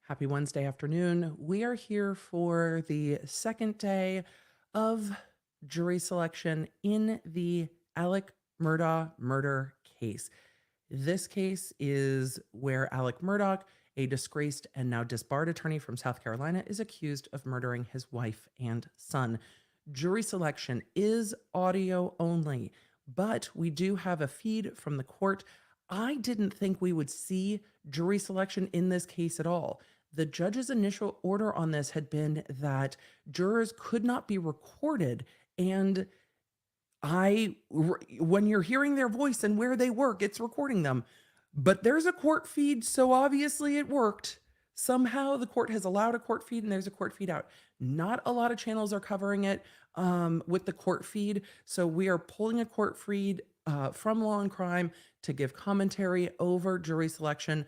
Happy Wednesday afternoon. We are here for the second day of jury selection in the Alec Murdaugh murder case. This case is where Alec Murdaugh, a disgraced and now disbarred attorney from South Carolina, is accused of murdering his wife and son. Jury selection is audio only, but we do have a feed from the court. I didn't think we would see jury selection in this case at all. The judge's initial order on this had been that jurors could not be recorded. And when you're hearing their voice and where they work, it's recording them. But there's a court feed, so obviously it worked. Somehow the court has allowed a court feed and there's a court feed out. Not a lot of channels are covering it with the court feed. So we are pulling a court feed from Law and Crime to give commentary over jury selection,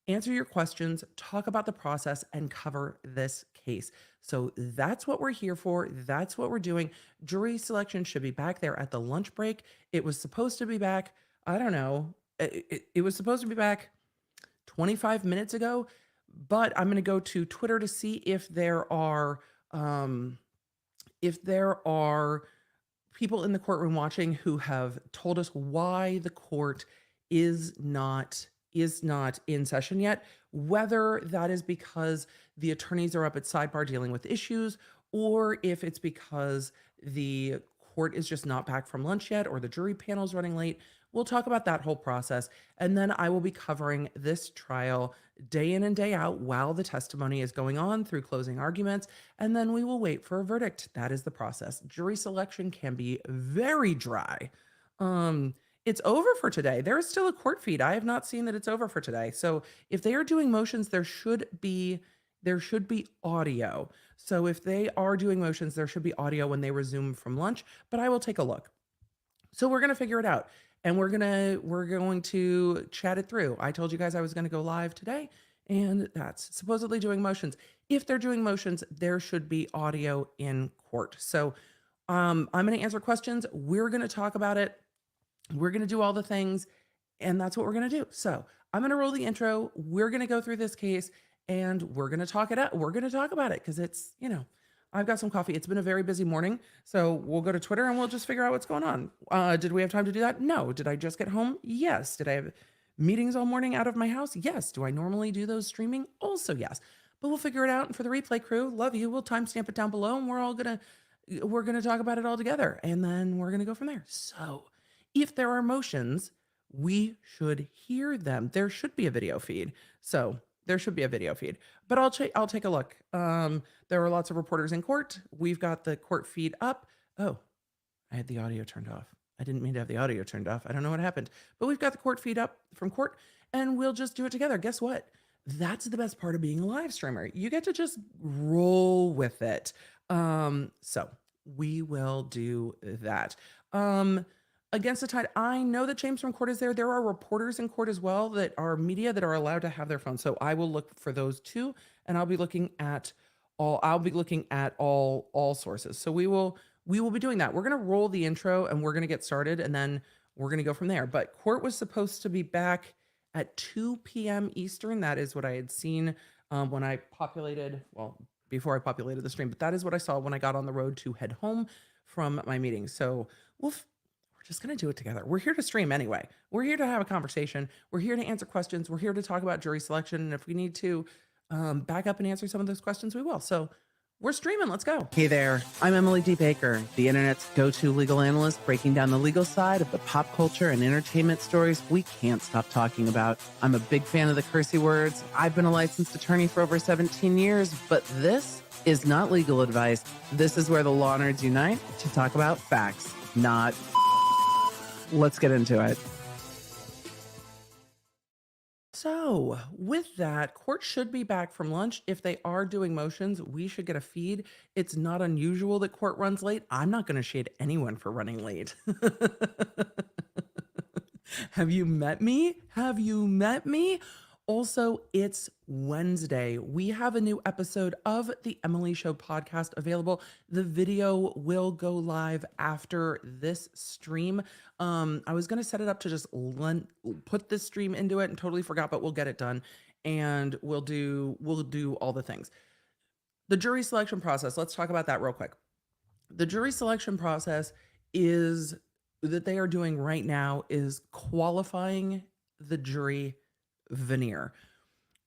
answer your questions, talk about the process, and cover this case. So that's what we're here for. That's what we're doing. Jury selection should be back there at the lunch break. It was supposed to be back, I don't know, it was supposed to be back 25 minutes ago, but I'm going to go to Twitter to see if there are people in the courtroom watching who have told us why the court is not in session yet, whether that is because the attorneys are up at sidebar dealing with issues, or if it's because the court is just not back from lunch yet, or the jury panel is running late. We'll talk about that whole process. And then I will be covering this trial day in and day out while the testimony is going on through closing arguments. And then we will wait for a verdict. That is the process. Jury selection can be very dry. It's over for today. There is still a court feed. I have not seen that it's over for today. So if they are doing motions, there should be audio. So if they are doing motions, there should be audio when they resume from lunch, but I will take a look. So we're going to figure it out and we're going to chat it through. I told you guys I was going to go live today, and that's supposedly doing motions. If they're doing motions, there should be audio in court. So I'm going to answer questions. We're going to talk about it. We're going to do all the things, and that's what we're going to do. So I'm going to roll the intro. We're going to go through this case, and we're going to talk it out. We're going to talk about it because it's, I've got some coffee. It's been a very busy morning. So we'll go to Twitter and we'll just figure out what's going on. Did we have time to do that? No. Did I just get home? Yes. Did I have meetings all morning out of my house? Yes. Do I normally do those streaming? Also, yes. But we'll figure it out. And for the replay crew, love you. We'll timestamp it down below, and we're going to talk about it all together. And then we're going to go from there. So if there are motions, we should hear them. There should be a video feed. So there should be a video feed, but I'll take a look. There are lots of reporters in court. We've got the court feed up. Oh, I had the audio turned off. I didn't mean to have the audio turned off. I don't know what happened, but we've got the court feed up from court, and we'll just do it together. Guess what? That's the best part of being a live streamer. You get to just roll with it. So we will do that. Against the tide, I know that James from court is there. There are reporters in court as well that are media that are allowed to have their phones. So I will look for those too, and I'll be looking at all sources. So we will be doing that. We're going to roll the intro and we're going to get started, and then we're going to go from there. But court was supposed to be back at 2 p.m. Eastern. That is what I had seen when I populated, before I populated the stream, but that is what I saw when I got on the road to head home from my meeting. So we're just going to do it together. We're here to stream anyway. We're here to have a conversation. We're here to answer questions. We're here to talk about jury selection. And if we need to back up and answer some of those questions, we will. So we're streaming. Let's go. Hey there. I'm Emily D. Baker, the internet's go-to legal analyst, breaking down the legal side of the pop culture and entertainment stories we can't stop talking about. I'm a big fan of the cursey words. I've been a licensed attorney for over 17 years, but this is not legal advice. This is where the law nerds unite to talk about facts, not... Let's get into it. So with that, court should be back from lunch. If they are doing motions, we should get a feed. It's not unusual that court runs late. I'm not going to shade anyone for running late. Have you met me? Have you met me? Also, it's Wednesday. We have a new episode of the Emily Show podcast available. The video will go live after this stream. I was going to set it up to just put this stream into it and totally forgot, but we'll get it done. and we'll do all the things. The jury selection process, let's talk about that real quick. The jury selection process is that they are doing right now is qualifying the jury veneer.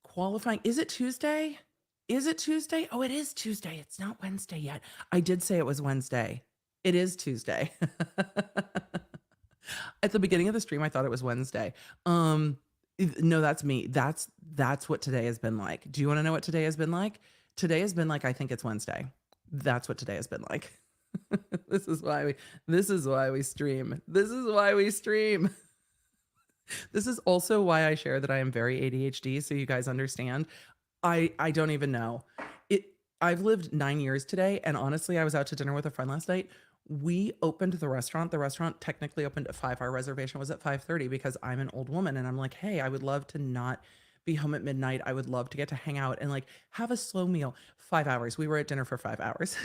Qualifying, is it Tuesday? Is it Tuesday? Oh, it is Tuesday. It's not Wednesday yet. I did say it was Wednesday. It is Tuesday. At the beginning of the stream, I thought it was Wednesday. No, that's me. That's what today has been like. Do you want to know what today has been like? Today has been like, I think it's Wednesday. That's what today has been like. This is why we stream. This is why we stream. This is also why I share that I am very ADHD, so you guys understand. I don't even know. I've lived 9 years today, and honestly, I was out to dinner with a friend last night. We opened the restaurant. The restaurant technically opened at 5. Our reservation was at 5:30 because I'm an old woman and I'm like, "Hey, I would love to not be home at midnight. I would love to get to hang out and like have a slow meal." 5 hours. We were at dinner for 5 hours.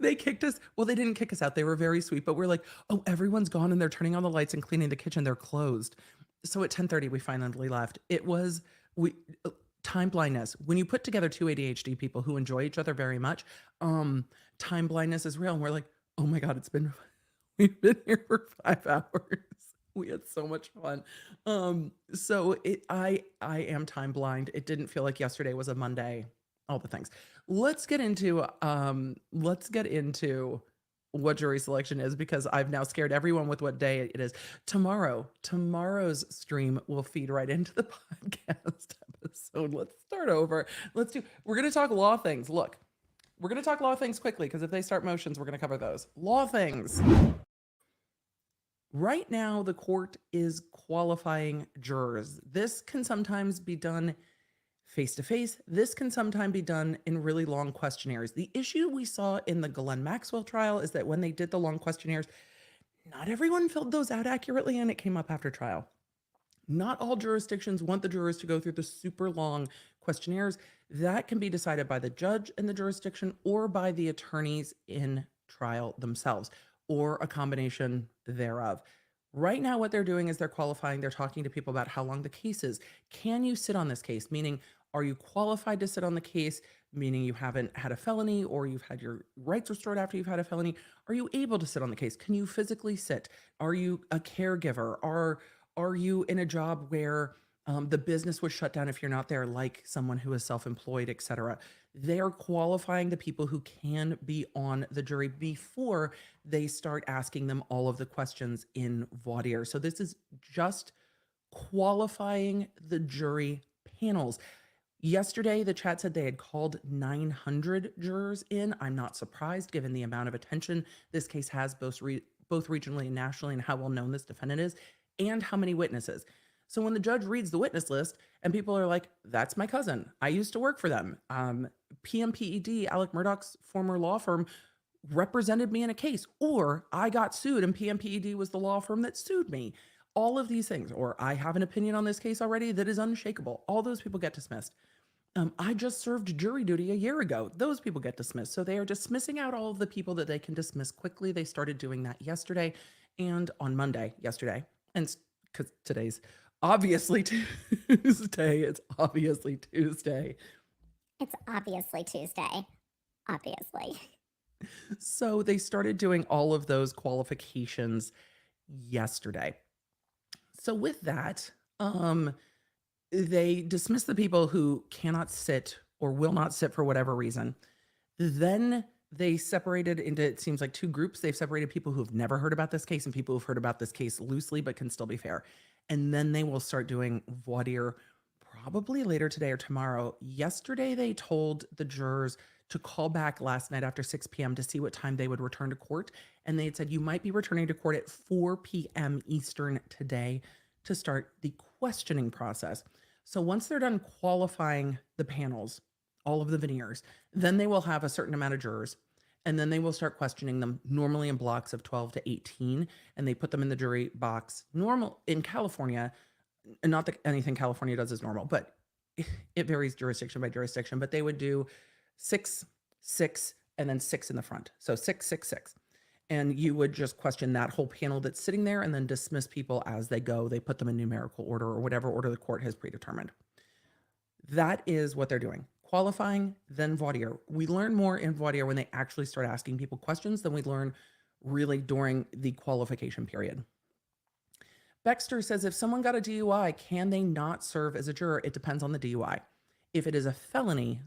They kicked us. Well, they didn't kick us out. They were very sweet, but we're like, "Oh, everyone's gone and they're turning on the lights and cleaning the kitchen. They're closed." So at 10:30 we finally left. It was we time blindness. When you put together two ADHD people who enjoy each other very much, time blindness is real. And we're like, "Oh my God, we've been here for 5 hours." We had so much fun. I am time blind. It didn't feel like yesterday was a Monday. All the things. Let's get into what jury selection is, because I've now scared everyone with what day it is. Tomorrow's stream will feed right into the podcast episode. Let's start over. We're going to talk law things. Look, we're going to talk law things quickly, because if they start motions, we're going to cover those. Law things. Right now, the court is qualifying jurors. This can sometimes be done face-to-face. This can sometimes be done in really long questionnaires. The issue we saw in the Ghislaine Maxwell trial is that when they did the long questionnaires, not everyone filled those out accurately, and it came up after trial. Not all jurisdictions want the jurors to go through the super long questionnaires. That can be decided by the judge in the jurisdiction or by the attorneys in trial themselves, or a combination thereof. Right now, what they're doing is they're qualifying. They're talking to people about how long the case is. Can you sit on this case? Meaning, are you qualified to sit on the case? Meaning you haven't had a felony, or you've had your rights restored after you've had a felony. Are you able to sit on the case? Can you physically sit? Are you a caregiver? Are you in a job where the business was shut down if you're not there, like someone who is self-employed, etc.? They're qualifying the people who can be on the jury before they start asking them all of the questions in voir dire. So this is just qualifying the jury panels. Yesterday, the chat said they had called 900 jurors in. I'm not surprised, given the amount of attention this case has, both regionally and nationally, and how well known this defendant is, and how many witnesses. So when the judge reads the witness list and people are like, "That's my cousin. I used to work for them. PMPED, Alec Murdaugh's former law firm, represented me in a case," or "I got sued and PMPED was the law firm that sued me." All of these things, or "I have an opinion on this case already that is unshakable." All those people get dismissed. "I just served jury duty a year ago." Those people get dismissed. So they are dismissing out all of the people that they can dismiss quickly. They started doing that yesterday and on Monday, yesterday. And because today's obviously Tuesday. It's obviously Tuesday. It's obviously Tuesday. Obviously. So they started doing all of those qualifications yesterday. So with that, they dismiss the people who cannot sit or will not sit for whatever reason. Then they separated into, it seems like, two groups. They've separated people who've never heard about this case and people who've heard about this case loosely but can still be fair. And then they will start doing voir dire probably later today or tomorrow. Yesterday, they told the jurors to call back last night after 6 p.m. to see what time they would return to court. And they had said, "You might be returning to court at 4 p.m. Eastern today to start the questioning process." So once they're done qualifying the panels, all of the veneers, then they will have a certain amount of jurors, and then they will start questioning them, normally in blocks of 12 to 18, and they put them in the jury box. Normal in California, and not that anything California does is normal, but it varies jurisdiction by jurisdiction, but they would do 6, 6, and then 6 in the front. So 6, 6, 6. And you would just question that whole panel that's sitting there and then dismiss people as they go. They put them in numerical order or whatever order the court has predetermined. That is what they're doing. Qualifying, then voir dire. We learn more in voir dire when they actually start asking people questions than we learn really during the qualification period. Baxter says, if someone got a DUI, can they not serve as a juror? It depends on the DUI. If it is a felony,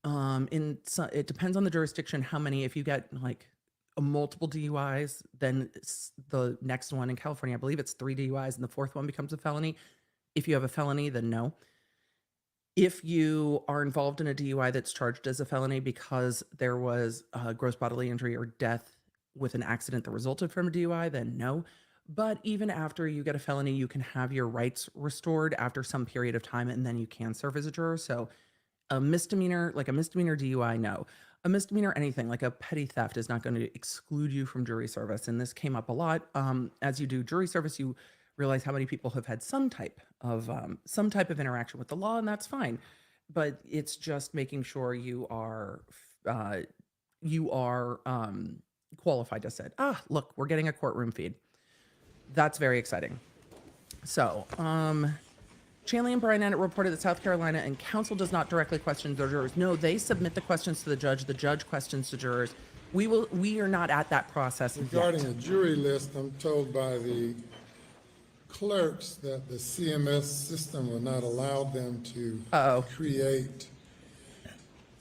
it depends on the jurisdiction, how many. If you get like multiple DUIs, then the next one in California, I believe it's 3 DUIs and the 4th one becomes a felony. If you have a felony, then no. If you are involved in a DUI that's charged as a felony because there was gross bodily injury or death with an accident that resulted from a DUI, then no. But even after you get a felony, you can have your rights restored after some period of time, and then you can serve as a juror. So a misdemeanor, like a misdemeanor DUI, no. A misdemeanor anything, like a petty theft, is not going to exclude you from jury service. And this came up a lot. As you do jury service, you realize how many people have had some type of interaction with the law, and that's fine. But it's just making sure you are qualified to sit. Look, we're getting a courtroom feed. That's very exciting. So, Chanley and Brian Annett reported that South Carolina and counsel does not directly question the jurors. No, they submit the questions to the judge. The judge questions the jurors. We are not at that process Regarding yet. a jury list, I'm told by the clerks that the CMS system will not allow them to create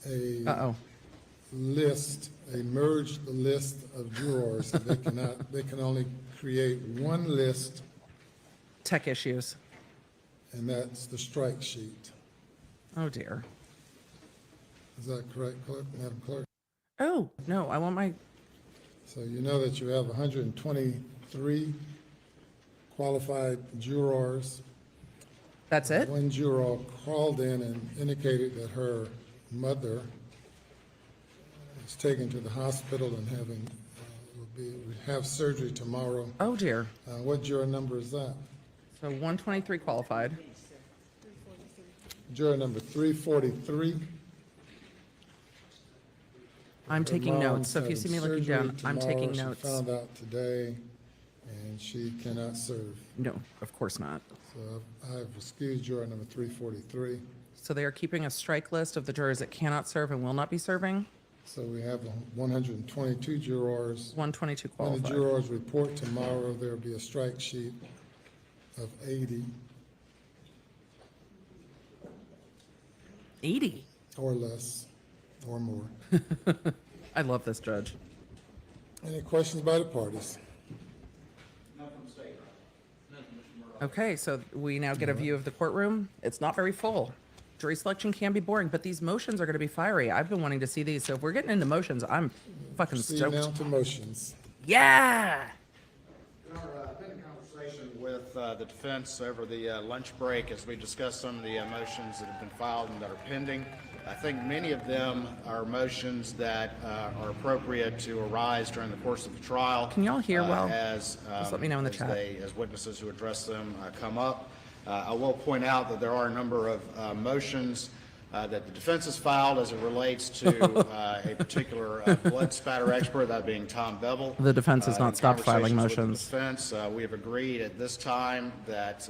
a list, a merged list of jurors. They can only create one list, Tech issues. and that's the strike sheet. Oh dear. Is that correct, Clerk, Madam Clerk? Oh, no, I want my, So you know that you have 123 qualified jurors. that's it? One juror called in and indicated that her mother was taken to the hospital and will have surgery tomorrow. Oh dear. What juror number is that? So 123 qualified. Juror number 343. I'm taking Her notes, so if you mom's see me having looking surgery down, I'm taking tomorrow. notes. She found out today, and she cannot serve. No, of course not. So I have excused juror number 343. So they are keeping a strike list of the jurors that cannot serve and will not be serving. So we have 122 jurors. 122 When the qualified. jurors report tomorrow, there'll be a strike sheet of 80 80. or less or more. I love this judge. Any questions by the parties? Okay, so we now get a view of the courtroom. It's not very full. Jury selection can be boring, but these motions are going to be fiery. I've been wanting to see these, so if we're getting into motions, I'm fucking See stoked. now to motions. Yeah! I've been in conversation with the defense over the lunch break as we discussed some of the motions that have been filed and that are pending. I think many of them are motions that are appropriate to arise during the course of the trial. Can y'all hear well? As Just let me know in the as chat. as witnesses who address them come up. I will point out that there are a number of motions that the defense has filed as it relates to a particular blood spatter expert, that being Tom Bevel. The defense has not In stopped filing conversations with motions. the defense, we have agreed at this time that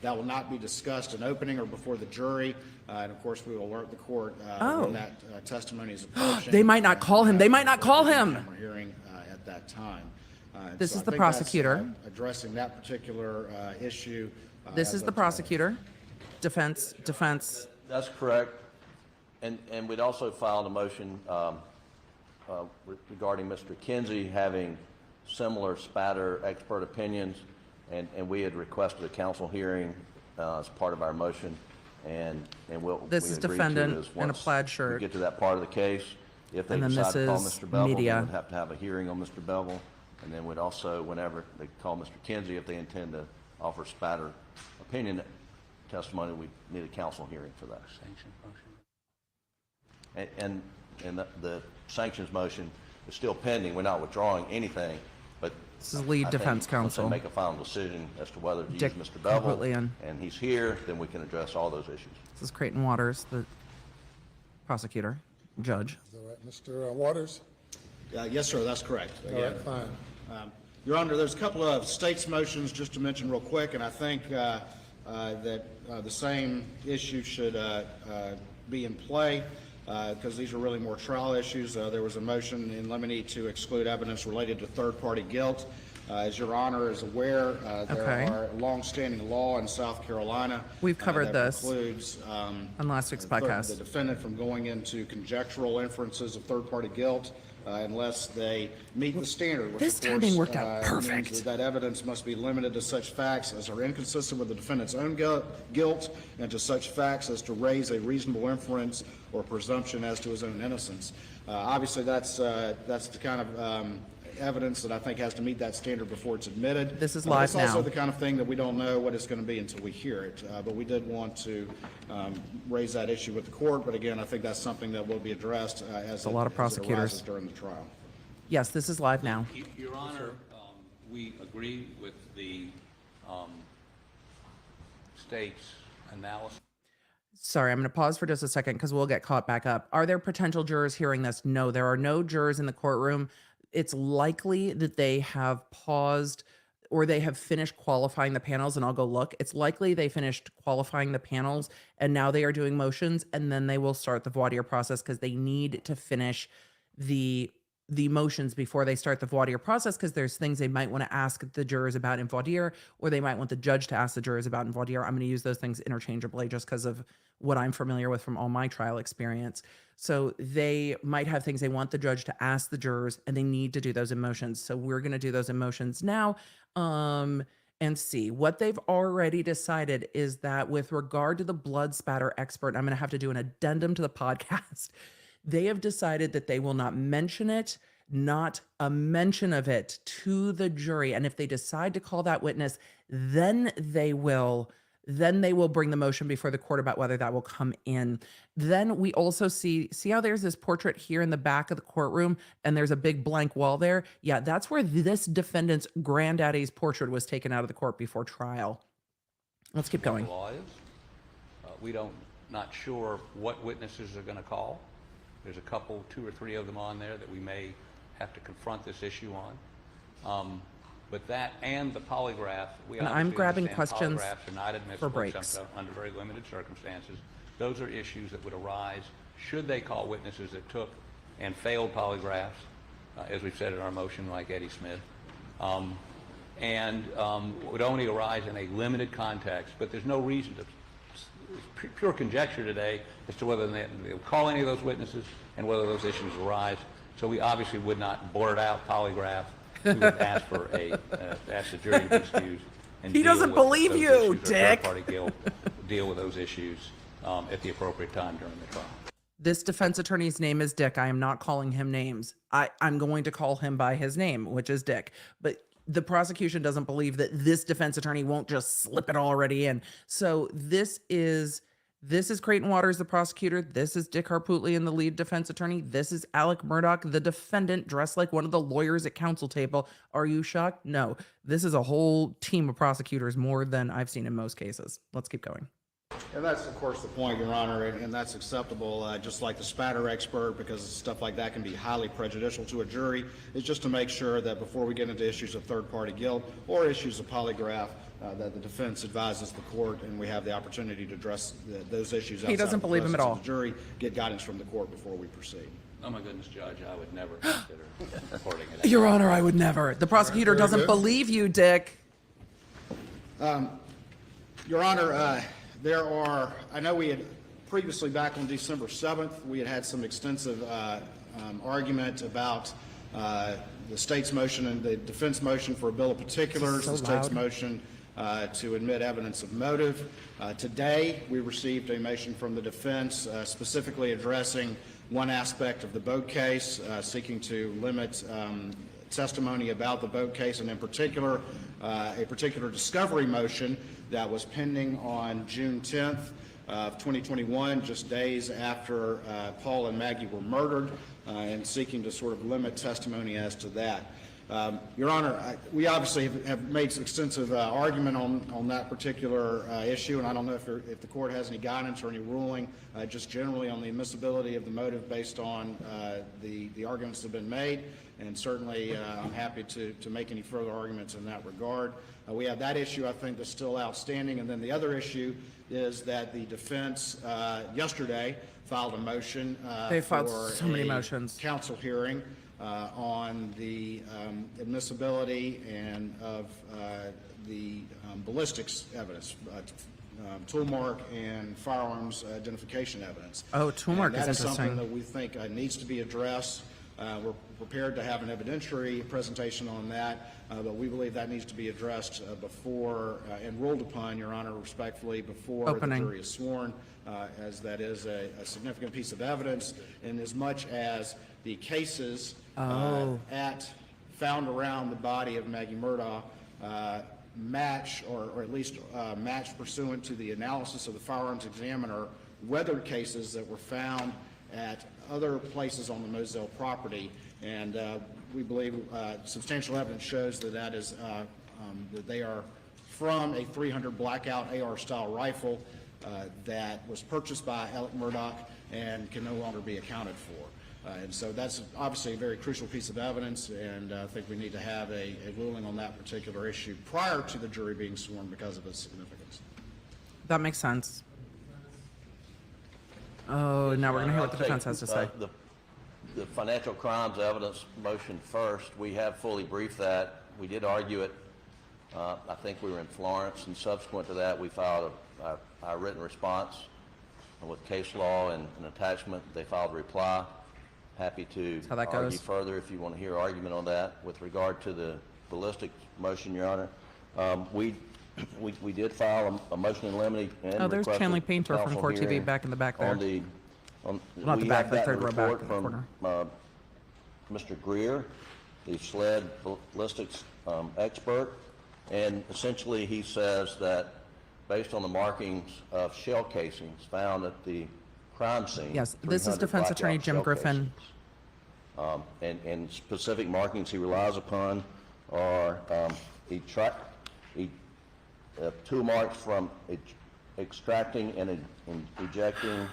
that will not be discussed in opening or before the jury. And of course, we will alert the court when that testimony is approaching. They might not call him. They might not call him. Camera hearing at that time. This So is I the think that's, prosecutor. addressing that particular issue. This as is the of- prosecutor. Defense. That's correct. And we'd also filed a motion regarding Mr. Kinsey having similar spatter expert opinions, and we had requested a counsel hearing as part of our motion, and we This is agreed to defendant is in a once plaid we shirt. get to that part of the case, if they And then decide to call this is Mr. Bevel, media. then we'd have to have a hearing on Mr. Bevel, and then we'd also, whenever they call Mr. Kinsey, if they intend to offer spatter opinion testimony, we need a counsel hearing for that. And the sanctions motion is still pending. We're not withdrawing anything, but This is lead I defense think once they counsel. make a final decision as to whether to use Dick Mr. Bevel, completely in. and he's here, then we can address all those issues. This is Creighton Waters, the prosecutor, judge. Is that right, Mr. Waters? Yes, sir, that's correct. All right, fine. Your Honor, there's a couple of state's motions just to mention real quick, and I think that the same issue should be in play because these are really more trial issues. There was a motion in limine to exclude evidence related to third-party guilt. As Your Honor is aware, there are longstanding law in South Carolina. We've covered that this precludes, on last week's the podcast. defendant from going into conjectural inferences of third-party guilt unless they meet the standard. Which This of course, timing worked out means perfect. that evidence must be limited to such facts as are inconsistent with the defendant's own guilt and to such facts as to raise a reasonable inference or presumption as to his own innocence. Obviously, that's the kind of evidence that I think has to meet that standard before it's admitted. This is live It's also now. the kind of thing that we don't know what it's going to be until we hear it. But we did want to raise that issue with the court. But again, I think that's something that will be addressed as a lot of as it prosecutors. arises during the trial. Yes, this is live now. Your Honor, we agree with the state's analysis. Sorry, I'm going to pause for just a second because we'll get caught back up. Are there potential jurors hearing this? No, there are no jurors in the courtroom. It's likely that they have paused or they have finished qualifying the panels, and I'll go look. It's likely they finished qualifying the panels and now they are doing motions, and then they will start the voir dire process because they need to finish the motions before they start the voir dire process, because there's things they might want to ask the jurors about in voir dire, or they might want the judge to ask the jurors about in voir dire. I'm going to use those things interchangeably just because of what I'm familiar with from all my trial experience. So they might have things they want the judge to ask the jurors, and they need to do those in motions. So we're going to do those in motions now and see. What they've already decided is that with regard to the blood spatter expert, I'm going to have to do an addendum to the podcast. They have decided that they will not mention it, not a mention of it to the jury. And if they decide to call that witness, then they will bring the motion before the court about whether that will come in. Then we also see how there's this portrait here in the back of the courtroom and there's a big blank wall there. Yeah, that's where this defendant's granddaddy's portrait was taken out of the court before trial. Let's keep going. The law is. We not sure what witnesses are going to call. There's a couple, 2 or 3 of them on there that we may have to confront this issue on. But that and the polygraph, we And I'm obviously grabbing understand questions polygraphs are not admissible for breaks. under very limited circumstances. Those are issues that would arise should they call witnesses that took and failed polygraphs, as we've said in our motion, like Eddie Smith, and would only arise in a limited context. But there's no reason to. It's pure conjecture today as to whether they'll call any of those witnesses and whether those issues arise. So we obviously would not blurt out polygraph. We would ask for ask the jury to be excused. And He deal doesn't with believe those you, issues or Dick. third-party guilt, deal with those issues at the appropriate time during the trial. This defense attorney's name is Dick. I am not calling him names. I'm going to call him by his name, which is Dick. But the prosecution doesn't believe that this defense attorney won't just slip it already in. So this is Creighton Waters, the prosecutor. This is Dick Harpootlian, the lead defense attorney. This is Alec Murdaugh, the defendant, dressed like one of the lawyers at counsel table. Are you shocked? No. This is a whole team of prosecutors, more than I've seen in most cases. Let's keep going. And that's, of course, the point, Your Honor, and that's acceptable, just like the spatter expert, because stuff like that can be highly prejudicial to a jury. It's just to make sure that before we get into issues of third-party guilt or issues of polygraph, that the defense advises the court, and we have the opportunity to address those issues. He doesn't believe him at all. The jury get guidance from the court before we proceed. Oh my goodness, Judge, I would never consider reporting it. Your Honor, I would never. The prosecutor Very doesn't good. believe you, Dick. Your Honor, I know we had previously, back on December 7th, we had some extensive argument about the state's motion and the defense motion for a bill of particulars, So the state's loud. motion to admit evidence of motive. Today, we received a motion from the defense specifically addressing one aspect of the boat case, seeking to limit testimony about the boat case, and in particular, a particular discovery motion that was pending on June 10th of 2021, just days after Paul and Maggie were murdered, and seeking to sort of limit testimony as to that. Your Honor, we obviously have made extensive argument on that particular issue, and I don't know if the court has any guidance or any ruling just generally on the admissibility of the motive based on the arguments that have been made, and certainly I'm happy to make any further arguments in that regard. We have that issue, I think, that's still outstanding, and then the other issue is that the defense yesterday filed a motion They filed for so many a motions. counsel hearing on the admissibility and of the ballistics evidence, tool mark and firearms identification evidence. Oh, tool mark is That is interesting. something that we think needs to be addressed. We're prepared to have an evidentiary presentation on that, but we believe that needs to be addressed before and ruled upon, Your Honor, respectfully, before Opening. the jury is sworn, as that is a significant piece of evidence, in as much as the cases found around the body of Maggie Murdaugh match, or at least match pursuant to the analysis of the firearms examiner, weathered cases that were found at other places on the Moselle property, and we believe substantial evidence shows that that they are from a .300 Blackout AR-style rifle that was purchased by Alec Murdaugh and can no longer be accounted for. And so that's obviously a very crucial piece of evidence, and I think we need to have a ruling on that particular issue prior to the jury being sworn because of its significance. That makes sense. Oh, now we're going to hear what the I'll defense take, has to say. The financial crimes evidence motion first. We have fully briefed that. We did argue it. I think we were in Florence, and subsequent to that, we filed our written response with case law and an attachment. They filed a reply. Happy to how that argue goes. further if you want to hear argument on that. With regard to the ballistic motion, Your Honor, we did file a motion in limine and Oh, there's requested Chanley Painter from counsel Court TV hearing back in the back there. Not the we back, have the gotten third a row back report in the from Mr. Greer, the SLED ballistics expert, and essentially he says that based on the markings of shell casings found at the crime scene. Yes, this is 300 defense blackout attorney Jim shell Griffin. casings. And specific markings he relies upon are tool marks from extracting and ejecting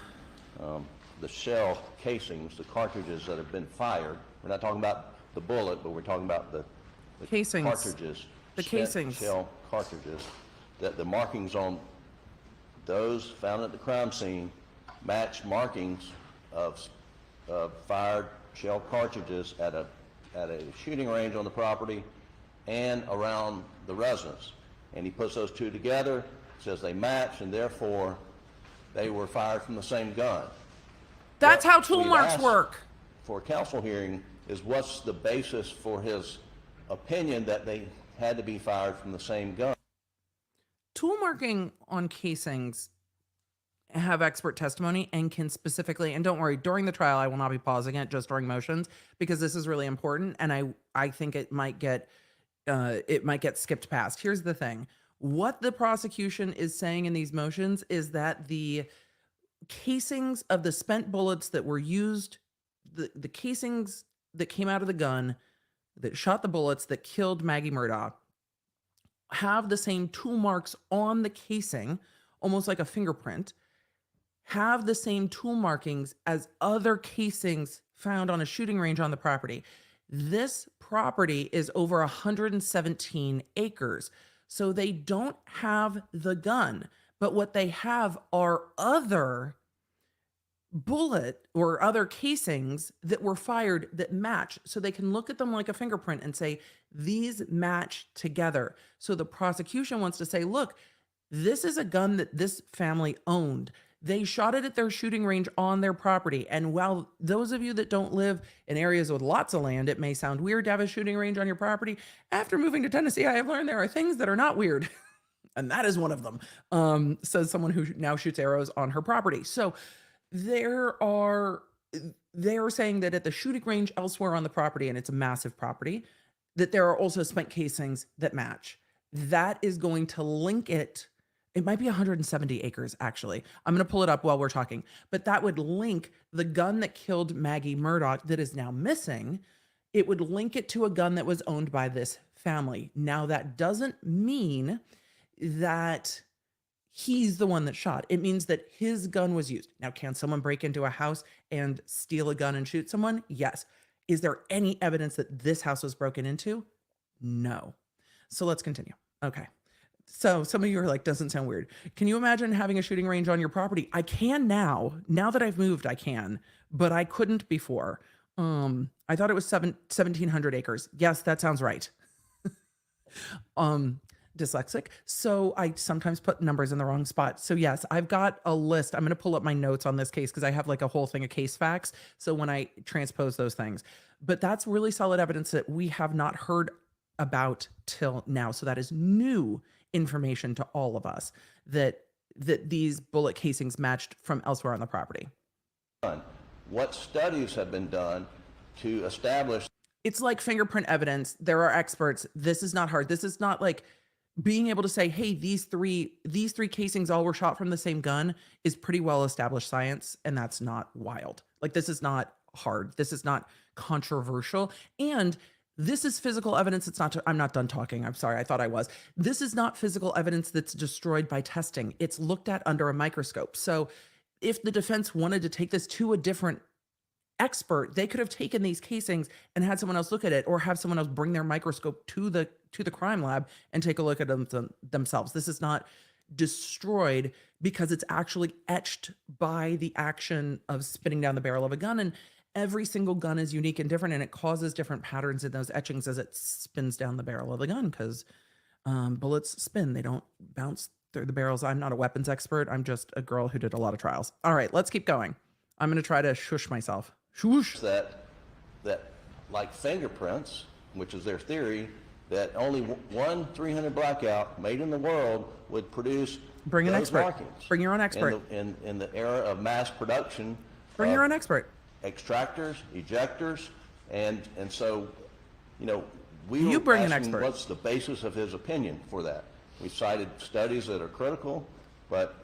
the shell casings, the cartridges that have been fired. We're not talking about the bullet, but we're talking about the Casings. cartridges. The spent casings. Shell cartridges. That the markings on those found at the crime scene match markings of fired shell cartridges at a shooting range on the property and around the residence. And he puts those two together, says they match, and therefore they were fired from the same gun. That's What how tool we've marks asked work. For a counsel hearing is what's the basis for his opinion that they had to be fired from the same gun. Tool marking on casings have expert testimony and can specifically, and don't worry, during the trial I will not be pausing it, just during motions, because this is really important, and I think it might get skipped past. Here's the thing. What the prosecution is saying in these motions is that the casings of the spent bullets that were used, the casings that came out of the gun that shot the bullets that killed Maggie Murdaugh, have the same tool marks on the casing, almost like a fingerprint, have the same tool markings as other casings found on a shooting range on the property. This property is over 117 acres. So they don't have the gun, but what they have are other bullet or other casings that were fired that match. So they can look at them like a fingerprint and say, these match together. So the prosecution wants to say, look, this is a gun that this family owned. They shot it at their shooting range on their property. And while those of you that don't live in areas with lots of land, it may sound weird to have a shooting range on your property. After moving to Tennessee, I have learned there are things that are not weird. And that is one of them, says someone who now shoots arrows on her property. So they are saying that at the shooting range elsewhere on the property, and it's a massive property, that there are also spent casings that match. That is going to link it. It might be 170 acres, actually. I'm going to pull it up while we're talking. But that would link the gun that killed Maggie Murdaugh that is now missing it would link it to a gun that was owned by this family. Now, that doesn't mean that he's the one that shot. It means that his gun was used. Now, can someone break into a house and steal a gun and shoot someone? Yes. Is there any evidence that this house was broken into? No. So let's continue. Okay. So some of you are like, doesn't sound weird. Can you imagine having a shooting range on your property? I can now. Now that I've moved, I can, but I couldn't before. I thought it was 1,700 acres. Yes, that sounds right. Dyslexic. So I sometimes put numbers in the wrong spot. So yes, I've got a list. I'm going to pull up my notes on this case because I have like a whole thing of case facts. So when I transpose those things, but that's really solid evidence that we have not heard about till now. So that is new information to all of us that these bullet casings matched from elsewhere on the property. What studies have been done to establish? It's like fingerprint evidence. There are experts. This is not hard. This is not like being able to say, hey, these three casings all were shot from the same gun is pretty well established science. And that's not wild. Like, this is not hard. This is not controversial. And this is physical evidence. It's not, I'm not done talking. I'm sorry. I thought I was. This is not physical evidence that's destroyed by testing. It's looked at under a microscope. So if the defense wanted to take this to a different expert, they could have taken these casings and had someone else look at it, or have someone else bring their microscope to the crime lab and take a look at them themselves. This is not destroyed because it's actually etched by the action of spinning down the barrel of a gun. And every single gun is unique and different, and it causes different patterns in those etchings as it spins down the barrel of the gun, because bullets spin. They don't bounce through the barrels. I'm not a weapons expert. I'm just a girl who did a lot of trials. All right, let's keep going. I'm going to try to shush myself. Shush. That like fingerprints, which is their theory, that only one 300 blackout made in the world would produce Bring an those expert. markings. Bring your own expert. In the era of mass production. Bring your own expert. Extractors, ejectors, and so, you know, You bring an asking expert. what's the basis of his opinion for that. We cited studies that are critical, but,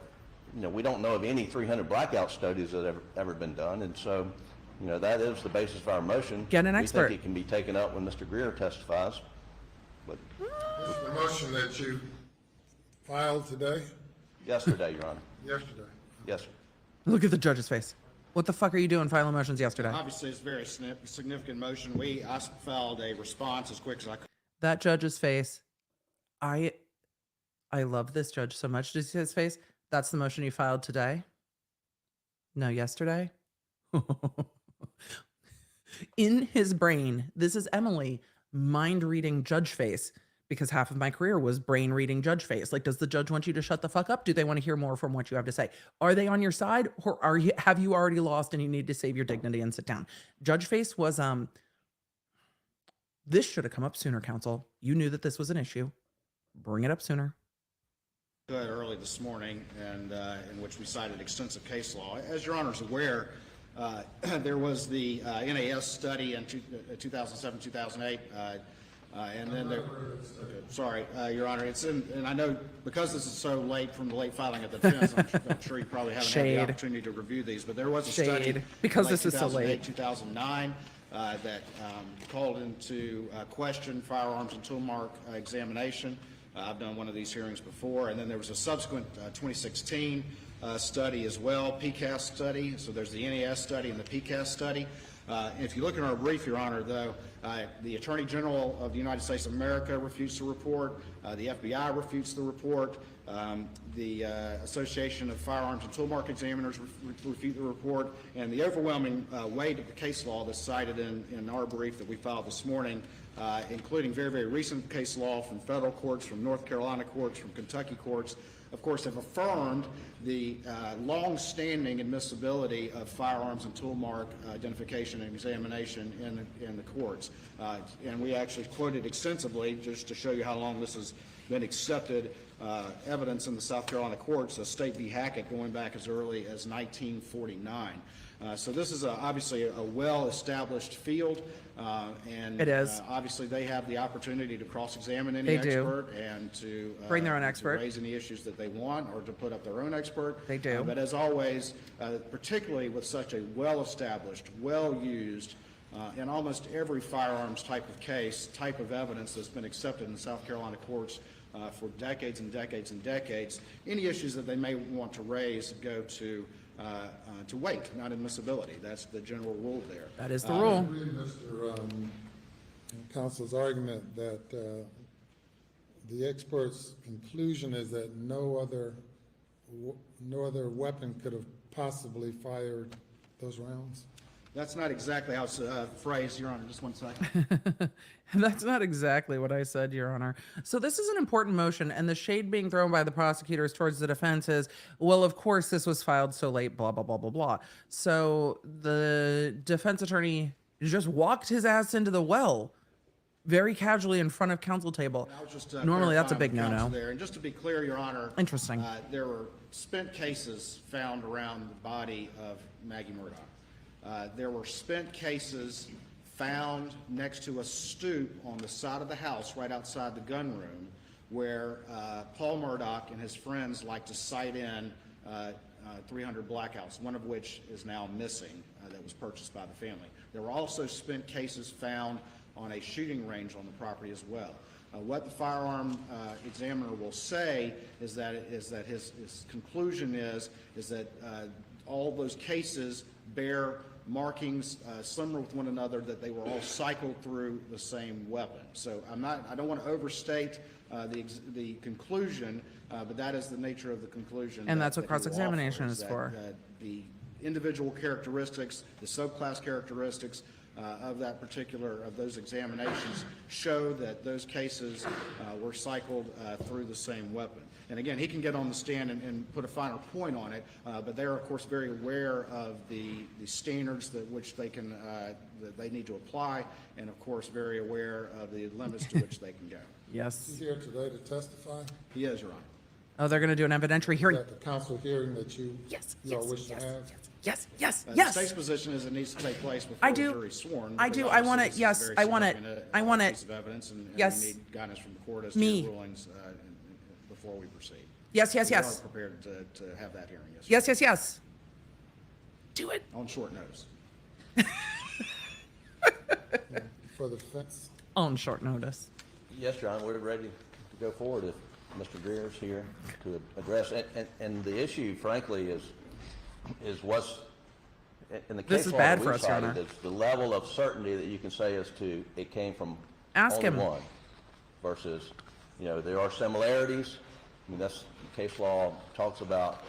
you know, we don't know of any 300 blackout studies that have ever been done, and so, you know, that is the basis of our motion. Get an expert. We think it can be taken up when Mr. Greer testifies, but This is the motion that you filed today, yesterday, Your Honor. yesterday. Yes, sir. Look at the judge's face. What the fuck are you doing filing motions yesterday? Obviously, it's a very significant motion. I filed a response as quick as I could. That judge's face. I love this judge so much. Did you see his face? That's the motion you filed today? No, yesterday? In his brain, this is Emily mind reading judge face, because half of my career was brain reading judge face. Like, does the judge want you to shut the fuck up? Do they want to hear more from what you have to say? Are they on your side, or have you already lost and you need to save your dignity and sit down? Judge face was, this should have come up sooner, counsel. You knew that this was an issue. Bring it up sooner. Early this morning, and in which we cited extensive case law. As Your Honor is aware, there was the NAS study in 2007, 2008, and then there, sorry, Your Honor, it's in, and I know because this is so late from the late filing of the defense, I'm sure you probably haven't had the opportunity to review these, but there was a study because in this is so late. 2009, that called into question firearms and tool mark examination. I've done one of these hearings before, and then there was a subsequent 2016 study as well, PCAS study. So there's the NAS study and the PCAS study. If you look in our brief, Your Honor, though, the Attorney General of the United States of America refutes the report, the FBI refutes the report, the Association of Firearms and Tool Mark Examiners refute the report, and the overwhelming weight of the case law that's cited in our brief that we filed this morning, including very, very recent case law from federal courts, from North Carolina courts, from Kentucky courts, of course, have affirmed the long-standing admissibility of firearms and tool mark identification and examination in the courts. And we actually quoted extensively, just to show you how long this has been accepted, evidence in the South Carolina courts, State v. Hackett, going back as early as 1949. So this is obviously a well-established field, and it is. Obviously they have the opportunity to cross-examine any expert and to bring their own expert, to raise any issues that they want, or to put up their own expert. They do. But as always, particularly with such a well-established, well-used in almost every firearms type of evidence that's been accepted in the South Carolina courts for decades and decades and decades, any issues that they may want to raise go to weight, not admissibility. That's the general rule there. That is the I rule. agree with Mr. Counsel's argument that the expert's conclusion is that no other weapon could have possibly fired those rounds. That's not exactly how it's phrased, Your Honor. Just one second. That's not exactly what I said, Your Honor. So this is an important motion, and the shade being thrown by the prosecutors towards the defense is, well, of course this was filed so late, blah, blah, blah, blah, blah. So the defense attorney just walked his ass into the well very casually in front of counsel table. I was just Normally that's a clarifying big with counsel no-no. there. And just to be clear, Your Honor, Interesting. There were spent cases found around the body of Maggie Murdaugh. There were spent cases found next to a stoop on the side of the house right outside the gun room where Paul Murdaugh and his friends like to cite in 300 blackouts, one of which is now missing that was purchased by the family. There were also spent cases found on a shooting range on the property as well. What the firearm examiner will say is that his conclusion is that all those cases bear markings similar with one another, that they were all cycled through the same weapon. So I don't want to overstate the conclusion, but that is the nature of the conclusion. And that's what that he will cross-examination offer, is that, for. The individual characteristics, the subclass characteristics of those examinations show that those cases were cycled through the same weapon. And again, he can get on the stand and put a finer point on it, but they're of course very aware of the standards that they need to apply, and of course very aware of the limits to which they can go. Yes. Is he here today to testify? He is, Your Honor. Oh, they're going to do an evidentiary Is hearing. that the counsel hearing that you all wish to have? Yes, yes, The yes. state's position is it needs to take place before I the do. jury's sworn. I because do. I want obviously it. this is a Yes, very I want it. significant, I want it. piece of evidence, and Yes. we need guidance from the court as to Me. your rulings before we proceed. Yes, yes, We yes. are prepared to have that hearing, yes. Yes, yes, yes. Do it. On short notice. For the defense? On short notice. Yes, John, we're ready to go forward if Mr. Greer is here to address. And the issue, frankly, is what's, in the This case is law bad that for we us, Your cited, Honor. it's the level of certainty that you can say as to it came from Ask only him. one versus, there are similarities. I mean, that's, the case law talks about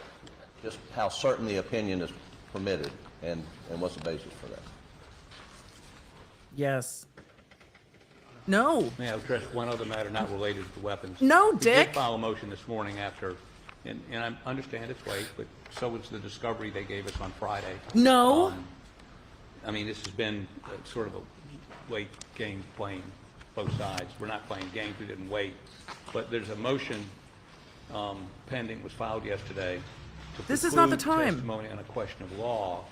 just how certain the opinion is permitted and what's the basis for that. Yes. No. May I address one other matter not related to the weapons? No, We Dick. did file a motion this morning after, and I understand it's late, but so was the discovery they gave us on Friday. No. I mean, this has been sort of a late game playing both sides. We're not playing games, we didn't wait. But there's a motion pending, was filed yesterday. To This is not the preclude time. Testimony on a question of law.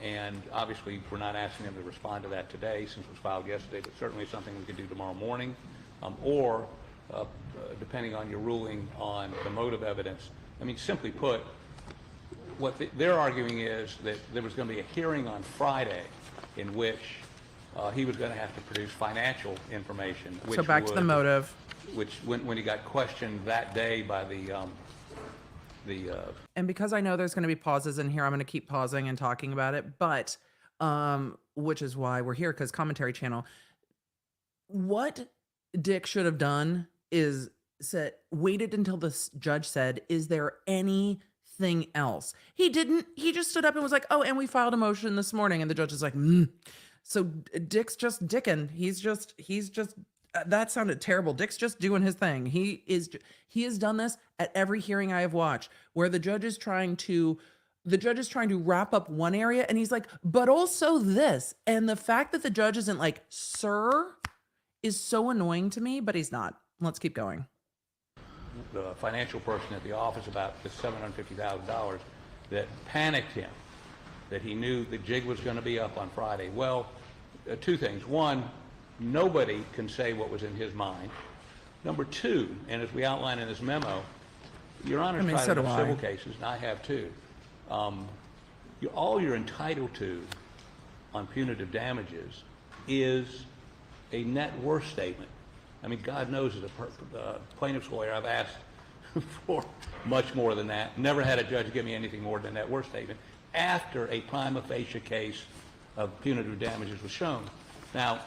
And obviously, we're not asking them to respond to that today since it was filed yesterday, but certainly something we could do tomorrow morning. Or, depending on your ruling on the motive evidence. I mean, simply put, what they're arguing is that there was going to be a hearing on Friday in which he was going to have to produce financial information. Which So back to the would- motive. Which, when he got questioned that day by the And because I know there's going to be pauses in here, I'm going to keep pausing and talking about it. But, which is why we're here, because commentary channel. What Dick should have done is waited until the judge said, "Is there anything else?" He didn't. He just stood up and was like, "Oh, and we filed a motion this morning," and the judge is like, So Dick's just dicking. He's just. That sounded terrible. Dick's just doing his thing. He has done this at every hearing I have watched, where the judge is trying to wrap up one area, and he's like, "But also this." And the fact that the judge isn't like, "Sir," is so annoying to me. But he's not. Let's keep going. the financial person at the office about the $750,000 that panicked him, that he knew the jig was going to be up on Friday. Well, two things. One, nobody can say what was in his mind. Number two, and as we outline in this memo, Your Honor's tried so do enough I. civil cases, and I have too. All you're entitled to on punitive damages is a net worth statement. I mean, God knows, as a plaintiff's lawyer, I've asked for much more than that. Never had a judge give me anything more than a net worth statement after a prima facie case of punitive damages was shown. Now,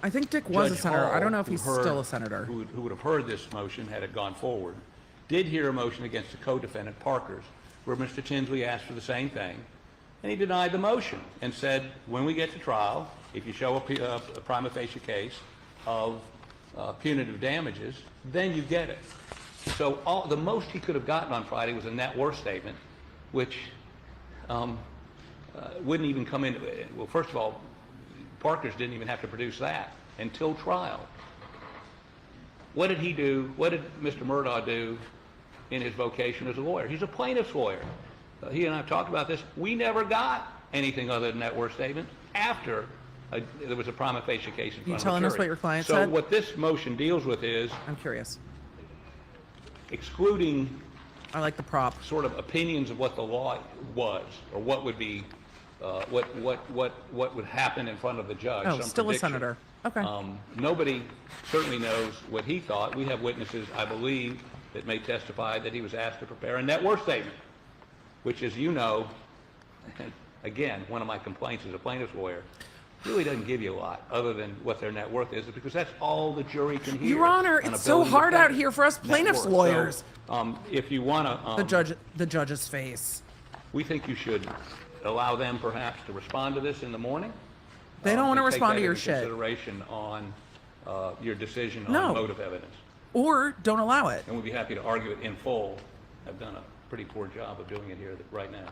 I think Dick was a Judge senator. I Hall, don't know if who he's heard- still a senator. Who would have heard this motion had it gone forward, did hear a motion against the co-defendant, Parker's, where Mr. Tinsley asked for the same thing, and he denied the motion and said, when we get to trial, if you show a prima facie case of punitive damages, then you get it. So the most he could have gotten on Friday was a net worth statement, which wouldn't even come in. Well, first of all, Parker's didn't even have to produce that until trial. What did he do? What did Mr. Murdaugh do in his vocation as a lawyer? He's a plaintiff's lawyer. He and I have talked about this. We never got anything other than net worth statement after there was a prima facie case in front of the jury. You telling us what your client said? said? So what this motion deals with is I'm curious. excluding I like the prop. sort of opinions of what the law was, or what would be, what would happen in front of the judge. Oh, some still a prediction. senator. Okay. Nobody certainly knows what he thought. We have witnesses, I believe, that may testify that he was asked to prepare a net worth statement, which, as you know, again, one of my complaints as a plaintiff's lawyer, really doesn't give you a lot other than what their net worth is, because that's all the jury can hear. Your Honor, on it's so ability to hard out pay here for us net plaintiffs' worth. lawyers. So, if you want to, The judge's face. we think you should allow them perhaps to respond to this in the morning. They don't want to and take respond that to your into shit. Consideration on your decision on No. motive evidence. Or don't allow it. And we'd be happy to argue it in full. I've done a pretty poor job of doing it here right now.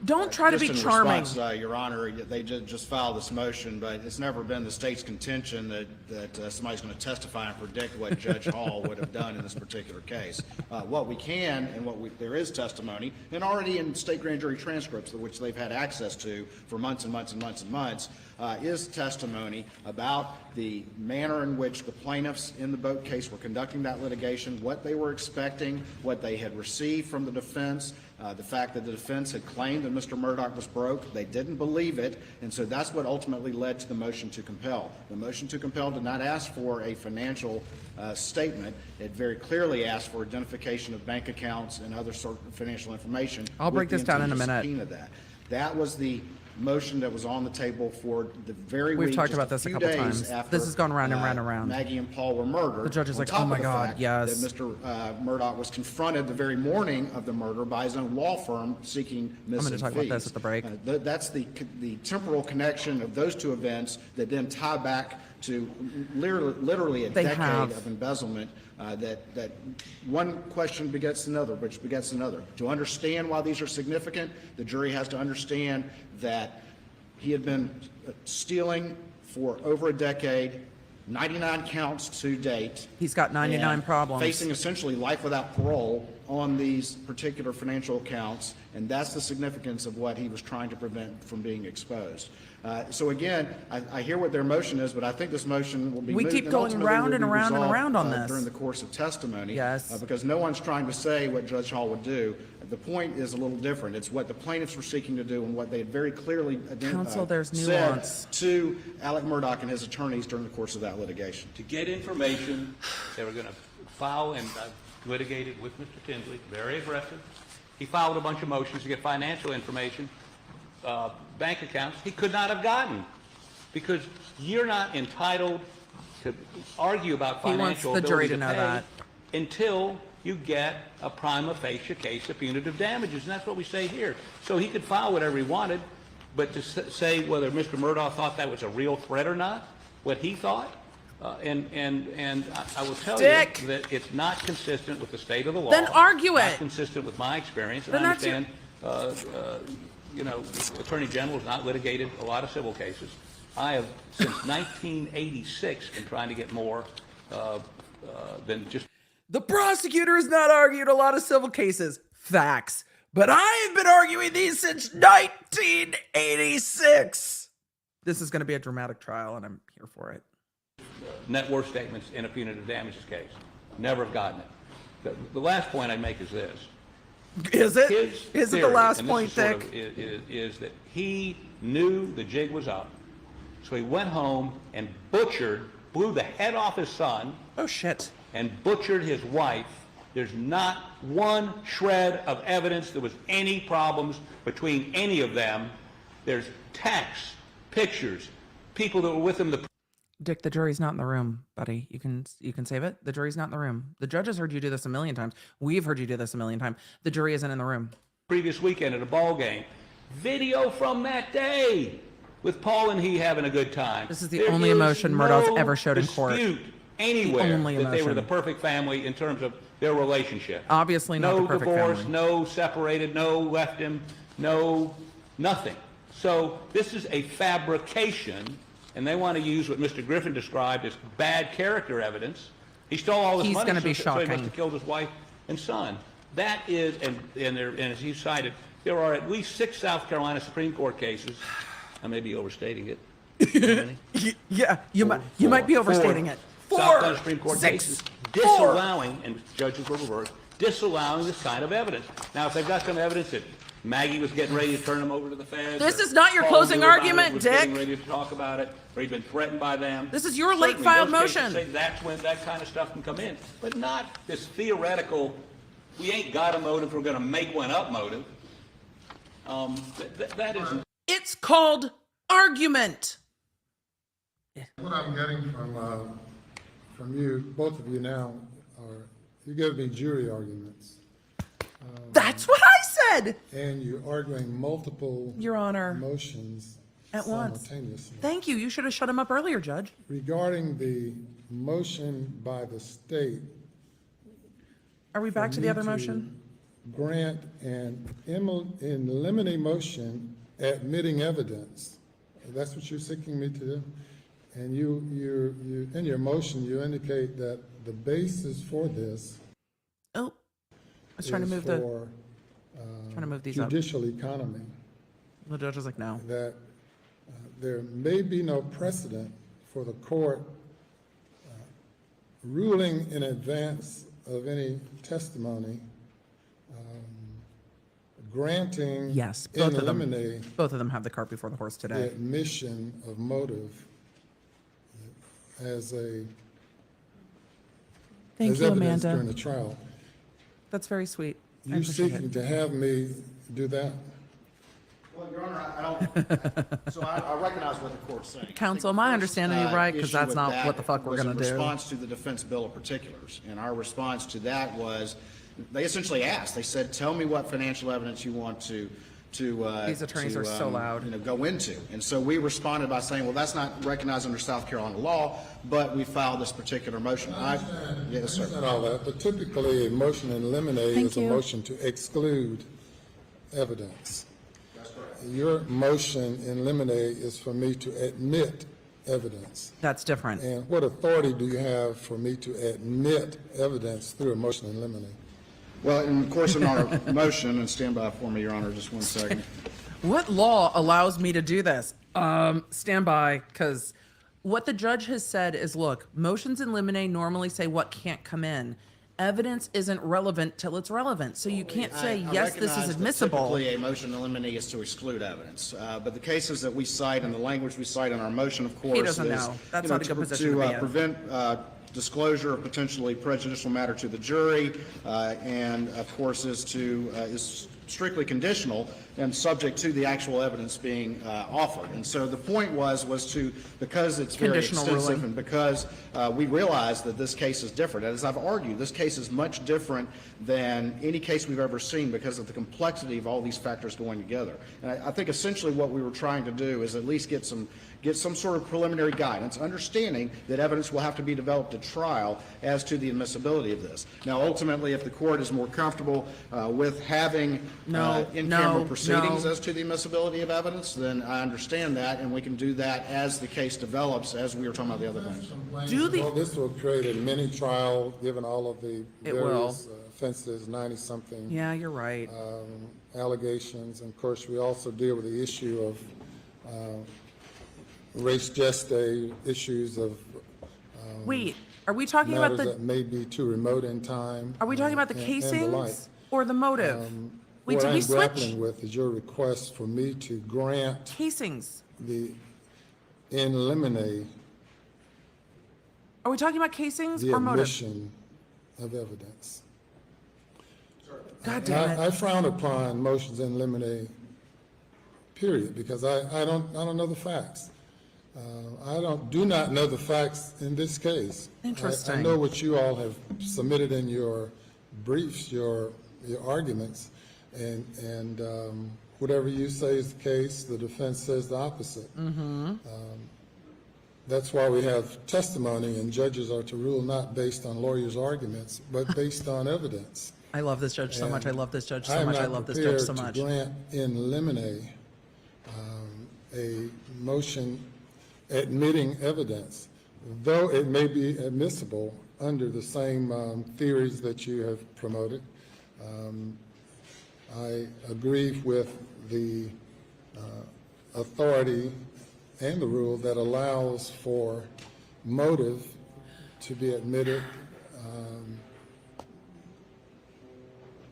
Don't try to be Just in charming. response, Your Honor, they just filed this motion, but it's never been the state's contention that somebody's going to testify and predict what Judge Hall would have done in this particular case. What we can, and there is testimony, and already in state grand jury transcripts, which they've had access to for months and months and months and months, is testimony about the manner in which the plaintiffs in the Boat case were conducting that litigation, what they were expecting, what they had received from the defense, the fact that the defense had claimed that Mr. Murdaugh was broke. They didn't believe it, and so that's what ultimately led to the motion to compel. The motion to compel did not ask for a financial statement. It very clearly asked for identification of bank accounts and other sort of financial information. I'll break this down in a minute. That was the motion that was on the table for the very week. We've talked just about this a few couple days times. after, This has gone round and round and round. Maggie and Paul were murdered. The judge is on like, top "Oh of my the God, fact yes." That Mr. Murdaugh was confronted the very morning of the murder by his own law firm seeking missing fees. talk about this at the break. That's the temporal connection of those two events that then tie back to literally a They decade have. of embezzlement. That one question begets another, which begets another. To understand why these are significant, the jury has to understand that he had been stealing for over a decade, 99 counts to date. He's got 99 and problems. Facing essentially life without parole on these particular financial accounts, and that's the significance of what he was trying to prevent from being exposed. So again, I hear what their motion is, but I think this motion will be We moved keep and going ultimately round will and be around and resolved, around on this. during the course of testimony. Yes. Because no one's trying to say what Judge Hall would do. The point is a little different. It's what the plaintiffs were seeking to do and what they had very clearly Counsel, there's said nuance. to Alec Murdaugh and his attorneys during the course of that litigation. To get information, they were going to file, and litigated with Mr. Tinsley, very aggressive. He filed a bunch of motions to get financial information, bank accounts he could not have gotten, because you're not entitled to argue about He wants financial the jury ability to know pay that. until you get a prima facie case of punitive damages, and that's what we say here. So he could file whatever he wanted, but to say whether Mr. Murdaugh thought that was a real threat or not, what he thought, and I will tell Dick! you that it's not consistent with the state of the law. Then argue Not it. consistent with my experience, and Then I that's your- understand, Attorney General has not litigated a lot of civil cases. I have, since 1986, been trying to get more than just... The prosecutor has not argued a lot of civil cases. Facts. But I have been arguing these since 1986. This is going to be a dramatic trial, and I'm here for it. net worth statements in a punitive damages case. Never have gotten it. The last point I make is this. Is it? His Is it the theory, last and this point, is sort Dick? of- is that he knew the jig was up, so he went home and blew the head off his son, Oh, shit. and butchered his wife. There's not one shred of evidence there was any problems between any of them. There's texts, pictures, people that were with him. Dick, the jury's not in the room, buddy. You can save it. The jury's not in the room. The judge has heard you do this a million times. We've heard you do this a million times. The jury isn't in the room. Previous weekend at a ball game. Video from that day with Paul and he having a good time. This is the only emotion Murdaugh's ever showed in court. Dispute anywhere only that they were emotion. the perfect family in terms of their relationship. Obviously not the perfect No divorce, family. no separated, no left him, no nothing. So this is a fabrication, and they want to use what Mr. Griffin described as bad character evidence. He stole all this He's money, gonna be so he must shocking. have killed his wife and son. That is, and as he cited, there are at least 6 South Carolina Supreme Court cases. I may be overstating it. How many? Yeah, you might be overstating it. South Carolina Supreme Court 6, cases disallowing, and judges were reversed, disallowing this kind of evidence. Now, if they've got some evidence that Maggie was getting ready to turn him over to the feds. This or is not your Paul closing knew about argument, it, was getting Dick. ready to talk about it, or he'd been threatened by them. This is your late Certainly, filed those cases motion. say that's when that kind of stuff can come in, but not this theoretical, we ain't got a motive, we're going to make one up motive. That isn't. It's called argument. What I'm getting from you, both of you now, are you give me jury arguments, That's what I said. and you're arguing multiple Your Honor. motions At once. simultaneously. Thank you. You should have shut him up earlier, Judge. Regarding the motion by the state. Are we back to the me other motion? Grant an in limine motion admitting evidence. That's what you're seeking me to do. And you in your motion, you indicate that the basis for this Oh, I was trying to is move for trying to move these up. judicial economy, The judge was like, no. that there may be no precedent for the court ruling in advance of any testimony, granting Yes, in both of them. limine Both of them have the cart before the horse the today. admission of motive as Thank as you, evidence during Amanda. the trial. That's very sweet. I You appreciate seeking it. to have me do that? Well, Your Honor, I don't, so I recognize what the court's saying. Counsel, I think am I the understanding first, you right? 'Cause issue that's with not that what the fuck we're was gonna do. in response to the defense bill of particulars. And our response to that was, they essentially asked, they said, tell me what financial evidence you want to These attorneys are so loud. go into. And so we responded by saying, well, that's not recognized under South Carolina law, but we filed this particular motion. Yes, sir. And all that, but typically a motion in limine is a you. motion to exclude evidence. Your motion in limine is for me to admit evidence. That's different. And what authority do you have for me to admit evidence through a motion in limine? Well, and of course, in our motion, and stand by for me, Your Honor, just one second. What law allows me to do this? Stand by, because what the judge has said is, look, motions in limine normally say what can't come in. Evidence isn't relevant till it's relevant. So you can't say, I yes, this recognize is that admissible. Typically, a motion in limine is to exclude evidence. But the cases that we cite and the language we cite in our motion, of course, doesn't is, know. That's you know, not a good position to be in. prevent disclosure of potentially prejudicial matter to the jury, and of course is strictly conditional and subject to the actual evidence being offered. And so the point was to, because it's very Conditional extensive ruling. and because we realize that this case is different. As I've argued, this case is much different than any case we've ever seen because of the complexity of all these factors going together. And I think essentially what we were trying to do is at least get some sort of preliminary guidance, understanding that evidence will have to be developed at trial as to the admissibility of this. Now, ultimately, if the court is more comfortable with having in-camera proceedings as to the admissibility of evidence, then I understand that, and we can do that as the case develops, as we were talking about the other things. Well, this will create a mini trial, given all of the It will. various offenses, 90-something Yeah, you're right. allegations. And of course, we also deal with the issue of race geste, issues of Wait, are we talking about matters the? that may be too remote in time. Are we talking about the and the casings? like. or the motive? We What did we I'm switch grappling with is your request for me to grant casings? the in limine, Are we talking about casings the or motive? admission of evidence. God damn it. I frown upon motions in limine, period, because I don't know the facts. Do not know the facts in this case. Interesting. I know what you all have submitted in your briefs, your arguments, and whatever you say is the case, the defense says the opposite. That's why we have testimony, and judges are to rule not based on lawyers' arguments, but based on evidence. I love this judge so much. I love this judge so I'm much. I not love this judge so prepared much. to grant in limine a motion admitting evidence, though it may be admissible under the same theories that you have promoted. I agree with the authority and the rule that allows for motive to be admitted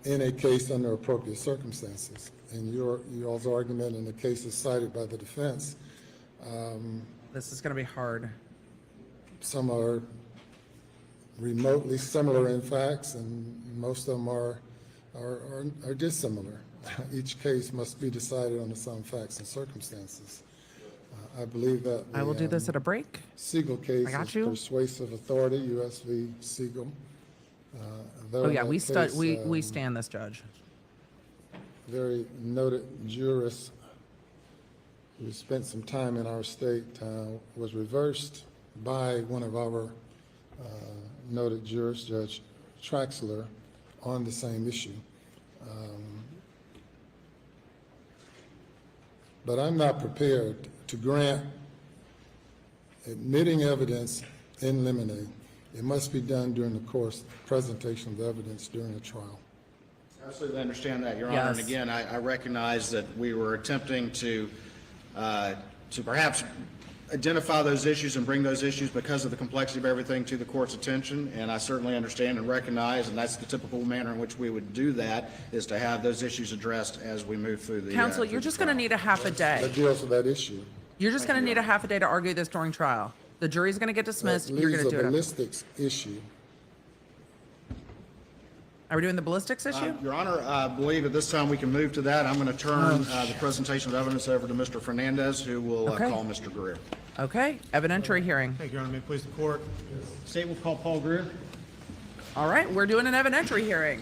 in a case under appropriate circumstances. And y'all's argument in the cases cited by the defense, This is going to be hard. some are remotely similar in facts, and most of them are dissimilar. Each case must be decided on some facts and circumstances. I believe that I will do this at a break. Siegel case I got is you. persuasive authority, U.S. v. Siegel. Oh yeah, we stand this judge. Very noted jurist who spent some time in our state was reversed by one of our noted jurists, Judge Traxler, on the same issue. But I'm not prepared to grant admitting evidence in limine. It must be done during the course presentation of the evidence during a trial. Absolutely understand that, Your Honor. Yes. And again, I recognize that we were attempting to perhaps identify those issues and bring those issues because of the complexity of everything to the court's attention. And I certainly understand and recognize, and that's the typical manner in which we would do that, is to have those issues addressed as we move through the Counsel, through you're the just going to trial. need a half a day. That deals with that issue. You're just going to need a half a day to argue this during trial. The jury's going to get dismissed. That You're going leaves to a do it. ballistics issue. Are we doing the ballistics issue? Your Honor, I believe at this time we can move to that. I'm going to turn the presentation of evidence over to Mr. Fernandez, who will Okay. call Mr. Greer. Okay, evidentiary hearing. Thank you, Your Honor. May it please the court. State will call Paul Greer. All right, we're doing an evidentiary hearing.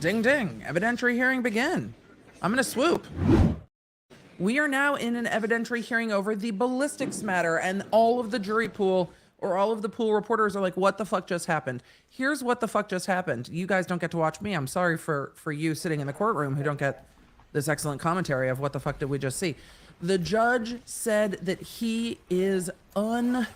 Ding, ding. Evidentiary hearing begin. I'm going to swoop. We are now in an evidentiary hearing over the ballistics matter, and all of the jury pool or all of the pool reporters are like, what the fuck just happened? Here's what the fuck just happened. You guys don't get to watch me. I'm sorry for you sitting in the courtroom who don't get this excellent commentary of what the fuck did we just see. The judge said that he is unfriendly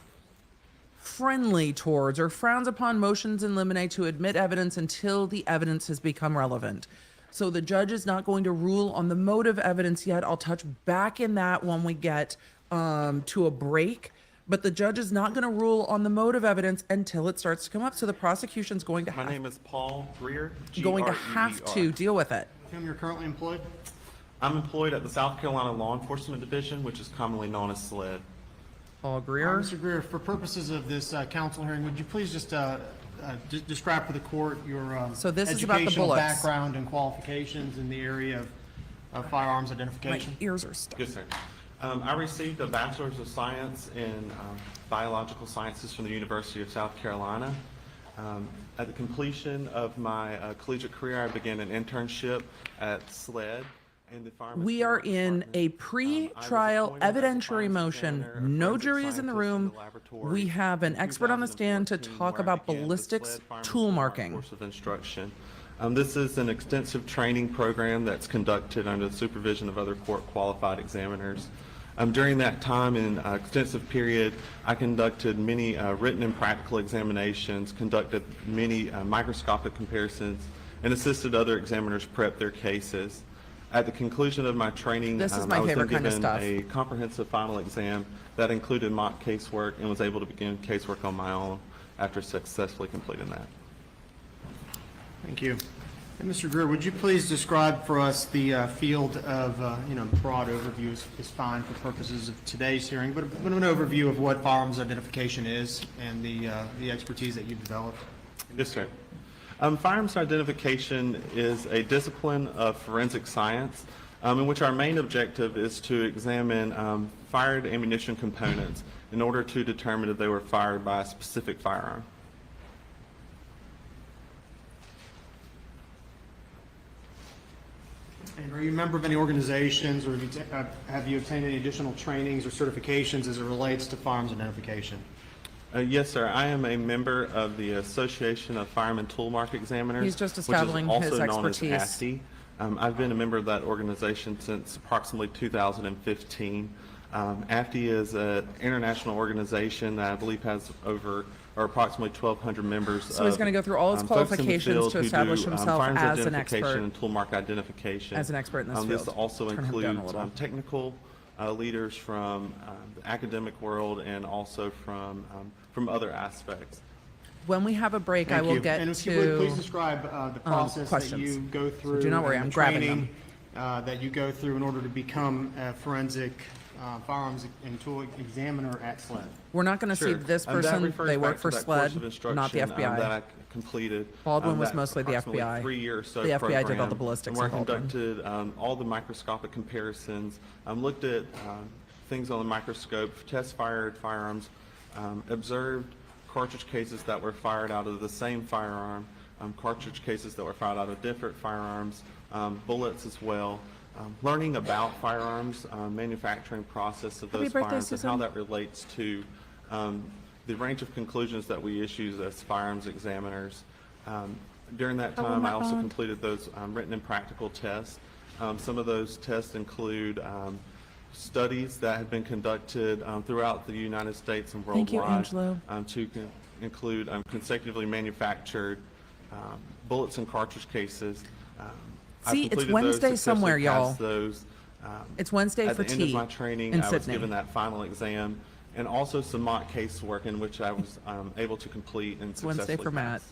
towards or frowns upon motions in limine to admit evidence until the evidence has become relevant. So the judge is not going to rule on the motive evidence yet. I'll touch back in that when we get to a break. But the judge is not going to rule on the motive evidence until it starts to come up. So the prosecution's going to My have, name is Paul Greer. going to have to deal with it. With whom you're currently employed? I'm employed at the South Carolina Law Enforcement Division, which is commonly known as SLED. Paul Greer. Mr. Greer, for purposes of this counsel hearing, would you please just describe for the court your So this is about the educational bullets. background and qualifications in the area of firearms My identification? ears are stuck. Yes, sir. I received a Bachelor's of Science in Biological Sciences from the University of South Carolina. At the completion of my collegiate career, I began an internship at SLED. We are in a pre-trial evidentiary motion. No jury is in the room. We have an expert on the stand to talk about ballistics tool marking. Course of instruction. This is an extensive training program that's conducted under the supervision of other court-qualified examiners. During that time and extensive period, I conducted many written and practical examinations, conducted many microscopic comparisons, and assisted other examiners prep their cases. At the conclusion of my training, This is my I was favorite then kind of given stuff. a comprehensive final exam that included mock casework and was able to begin casework on my own after successfully completing that. Thank you. And Mr. Greer, would you please describe for us the field of, broad overview is fine for purposes of today's hearing, but an overview of what firearms identification is and the expertise that you've developed? Yes, sir. Firearms identification is a discipline of forensic science in which our main objective is to examine fired ammunition components in order to determine if they were fired by a specific firearm. And are you a member of any organizations, or have you obtained any additional trainings or certifications as it relates to firearms identification? Yes, sir. I am a member of the Association of Firearm Tool Mark Examiners. He's just which is establishing his also known as expertise. AFTI. I've been a member of that organization since approximately 2015. AFTI is an international organization that I believe has approximately 1,200 members. So he's going to go through all his qualifications to establish himself firearms as an identification expert. and tool mark identification. As an expert in this This field. also Turn him down a includes little. technical leaders from the academic world and also from other aspects. When we have a break, I Thank will you. get And if you would, to please describe the process that questions. you go through. do not worry, and I'm the grabbing training, that you go through in order to become a forensic firearms and tool examiner at SLED. We're not going to see Sure. this That person. refers They back work to for that course of SLED, not the instruction, FBI. that I completed. Baldwin was that mostly the approximately FBI. 3-year or so The FBI did all program, the ballistics where in I Baldwin. conducted all the microscopic comparisons, looked at things on the microscope, test fired firearms, observed cartridge cases that were fired out of the same firearm, cartridge cases that were fired out of different firearms, bullets as well. Learning about firearms, manufacturing process of Happy those birthday, firearms, and how Susan. that relates to the range of conclusions that we issue as firearms examiners. During that How will time, my I also bond? completed those written and practical tests. Some of those tests include studies that have been conducted throughout the United States and Thank you, worldwide Angelo. to include consecutively manufactured bullets and cartridge cases. I've See, it's completed those, Wednesday successfully somewhere, y'all. passed those. It's Wednesday At for the end of tea my training, in I was Sydney. given that final exam and also some mock casework in which I was able to complete and successfully Wednesday for Matt. pass.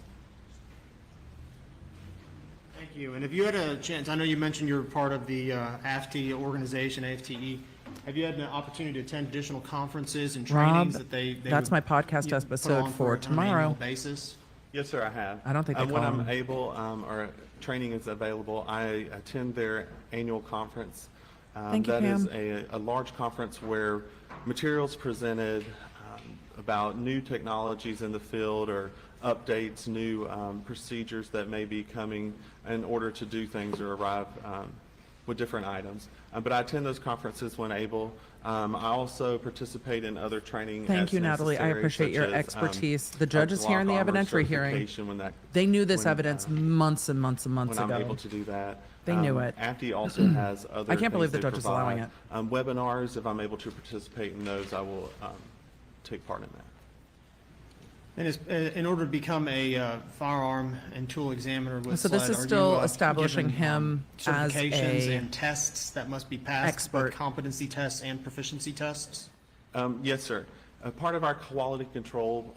Thank you. And if you had a chance, I know you mentioned you're part of the AFTI organization, AFTE. Have you had an opportunity to attend additional conferences and trainings Rob, that they that's would, my podcast put episode on for an tomorrow. annual basis? Yes, sir, I have. I don't think they when call I'm them. able or training is available, I attend their annual conference. Thank you, That is Pam. a large conference where materials presented about new technologies in the field or updates, new procedures that may be coming in order to do things or arrive with different items. But I attend those conferences when able. I also participate in other training. Thank as you, Natalie. I necessary, appreciate such your as, expertise. The judges law here in the of honor evidentiary hearing, certification when that they knew this when, evidence months and months and months when I'm ago. able to do that. They knew it. AFTI also has other I can't believe things the they judge is allowing provide. Webinars, if I'm able to participate in those, I will take part in that. And in order to become a firearm and tool examiner with So this SLED, is are you, still establishing given, him as certifications a and tests that must be passed, expert. both competency tests and proficiency tests? Yes, sir. Part of our quality control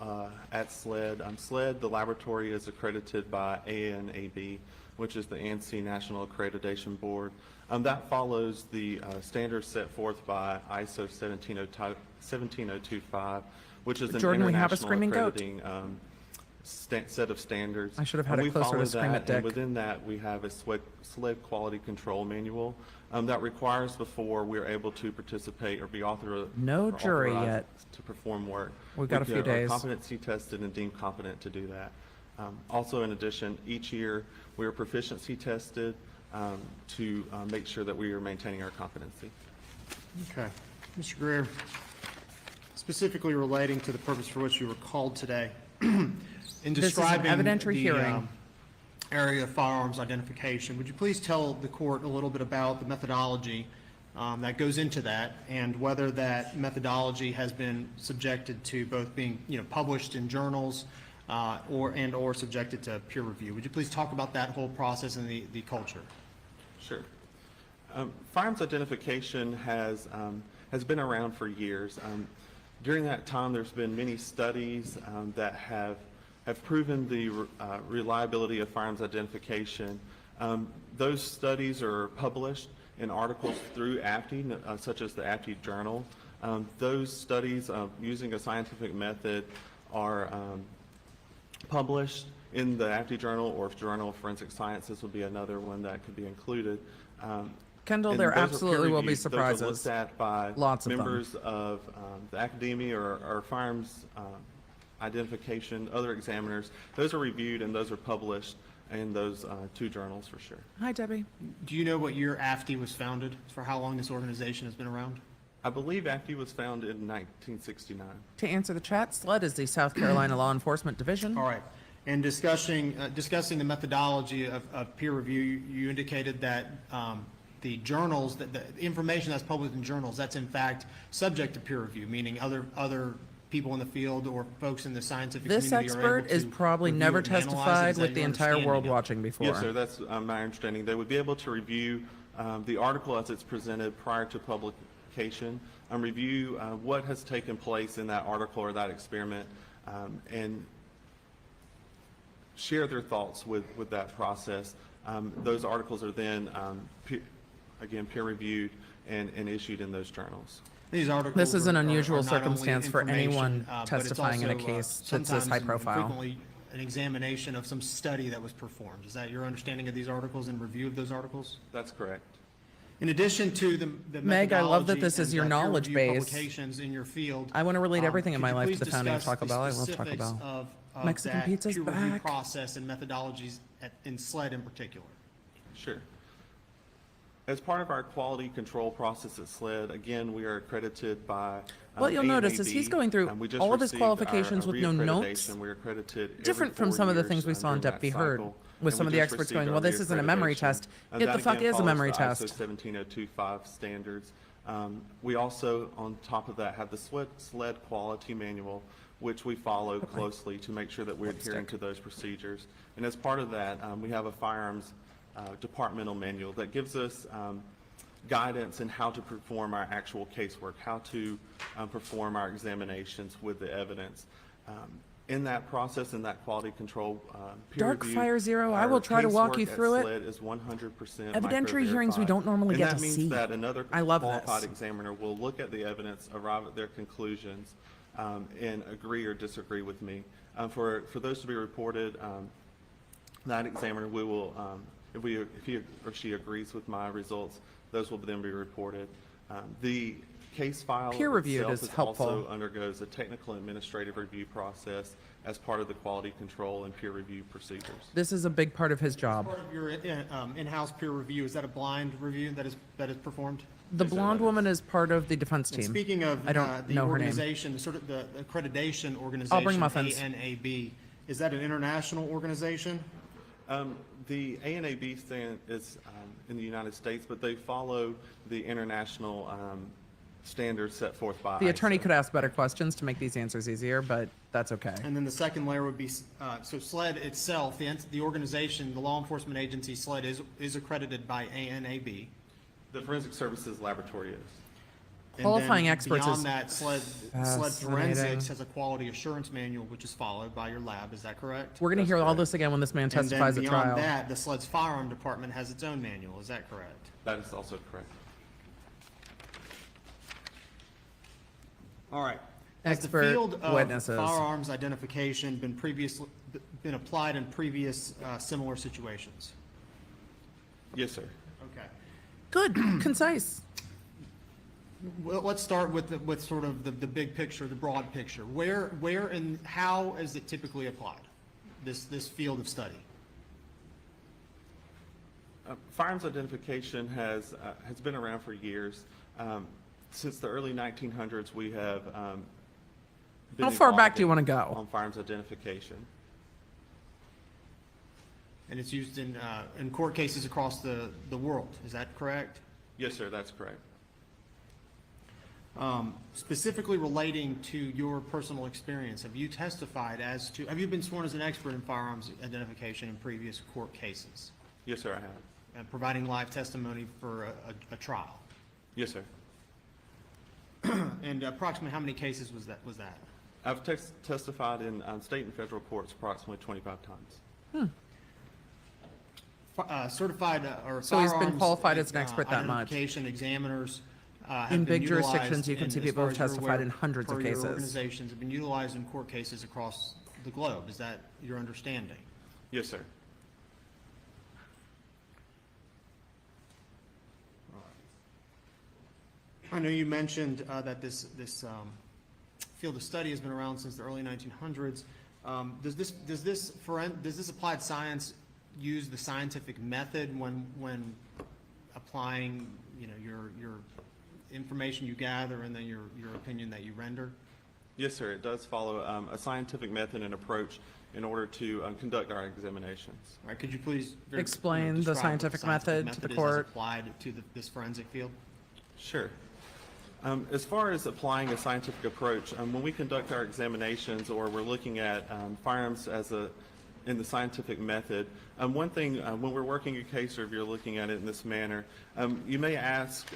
at SLED, SLED, the laboratory is accredited by ANAB, which is the ANSI National Accreditation Board. That follows the standards set forth by ISO 17025, which is an Jordan, we have a international screaming goat. accrediting set of standards. I should have had And it closer we to follow scream that, at Dick. and within that, we have a SLED quality control manual that requires before we're able to participate or be No jury authorized yet. to perform work. We've got a few are days. competency tested and deemed competent to do that. Also, in addition, each year, we are proficiency tested to make sure that we are maintaining our competency. Okay. Mr. Greer, specifically relating to the purpose for which you were called today, in This is an describing evidentiary the hearing. area of firearms identification, would you please tell the court a little bit about the methodology that goes into that, and whether that methodology has been subjected to both being, published in journals or subjected to peer review? Would you please talk about that whole process and the culture? Sure. Firearms identification has been around for years. During that time, there's been many studies that have proven the reliability of firearms identification Those studies are published in articles through AFTI, such as the AFTI Journal. Those studies using a scientific method are published in the AFTI Journal, or Journal of Forensic Sciences would be another one that could be included. Kendall, And there those are absolutely will be peer-reviewed. surprises. Those are looked at by Lots of them. members of the academia or firearms identification, other examiners. Those are reviewed and those are published in those two journals for sure. Hi, Debbie. Do you know what year AFTI was founded, for how long this organization has been around? I believe AFTI was founded in 1969. To answer the chat, SLED is the South Carolina Law Enforcement Division. All right. And discussing the methodology of peer review, you indicated that the journals, that the information that's published in journals, that's in fact subject to peer review, meaning other people in the field or folks in the scientific This community are able expert is to probably review never it and analyze it. testified Is that with the your entire world understanding of it? watching before. Yes, sir, that's my understanding. They would be able to review the article as it's presented prior to publication, review what has taken place in that article or that experiment, and share their thoughts with that process. Those articles are then, peer-reviewed and issued in those journals. These articles This is an are unusual not only circumstance for information, anyone but it's testifying in a also, case that's this sometimes high and profile. frequently an examination of some study that was performed. Is that your understanding of these articles and review of those articles? That's correct. In addition to the Meg, I love that methodology this is and your peer knowledge review base. Publications in your field. I want to relate everything in could my you life to please the founding of discuss Taco the Bell. I love Taco specifics Bell. of Mexican that pizza's peer review back. process and methodologies in SLED in particular? Sure. As part of our quality control process at SLED, again, we are accredited by What you'll notice is he's going through We just all of his received our qualifications with no notes. reaccreditation. We're accredited every Different from 4 some of the years, things we saw in during Depth Be that Heard, cycle. with And some we of the just experts received going, our well, this isn't a memory reaccreditation. test. And It that the fuck again is a follows memory the test. ISO 17025 standards. We also, on top of that, have the SLED quality manual, which we follow closely to make sure that we're adhering to those procedures. And as part of that, we have a firearms departmental manual that gives us guidance in how to perform our actual casework, how to perform our examinations with the evidence. In that process, in that quality control peer Dark review, Fire Zero, I our will try to walk you casework at through it. SLED is 100% Evidentiary hearings we micro-verified. don't normally And get that to means see. that another I love qualified this. examiner will look at the evidence, arrive at their conclusions, and agree or disagree with me. For those to be reported, that examiner, we will, if he or she agrees with my results, those will then be reported. The case file Peer-reviewed itself is helpful. also undergoes a technical administrative review process as part of the quality control and peer review procedures. This is a big part of his job. Part of your in-house peer review, is that a blind review that is performed? The blonde woman is part of the defense And team. speaking of I don't the know her name. organization, sort of the accreditation organization, muffins. ANAB, is that an international organization? The ANAB stand is in the United States, but they follow the international standards set forth by The attorney ISO. could ask better questions to make these answers easier, but that's okay. And then the second layer would be, so SLED itself, the organization, the law enforcement agency SLED is accredited by ANAB. The Forensic Services Laboratory is. And Qualifying then experts is beyond that, SLED fascinating. Forensics has a quality assurance manual, which is followed by your lab. Is that correct? We're going to That's hear all correct. this again when this man And then testifies at beyond trial. that, the SLED's firearm department has its own manual. Is that correct? That is also correct. All right. Has the Expert field of witnesses. firearms identification been applied in previous similar situations? Yes, sir. Okay. Good, concise. Well, let's start with sort of the big picture, the broad picture. Where and how is it typically applied, this field of study? Firearms identification has been around for years. Since the early 1900s, we have been How far back involved do you want to on go? firearms identification. And it's used in court cases across the world. Is that correct? Yes, sir, that's correct. Specifically relating to your personal experience, have you have you been sworn as an expert in firearms identification in previous court cases? Yes, sir, I have. And providing live testimony for a trial? Yes, sir. And approximately how many cases was that? I've testified in state and federal courts approximately 25 times. certified or So he's been firearms, qualified as an expert that much. identification examiners have In been big jurisdictions, utilized you can see as people far have as you're testified aware, in hundreds of per your cases. organizations have been utilized in court cases across the globe. Is that your understanding? Yes, sir. I know you mentioned that this field of study has been around since the early 1900s. Does this applied science use the scientific method when applying, you know, your information you gather and then your opinion that you render? Yes, sir. It does follow a scientific method and approach in order to conduct our examinations. All right, could you please Explain the describe what scientific method to the is as court? applied to this forensic field? Sure. As far as applying a scientific approach, when we conduct our examinations or we're looking at firearms in the scientific method, one thing when we're working a case or if you're looking at it in this manner, you may ask,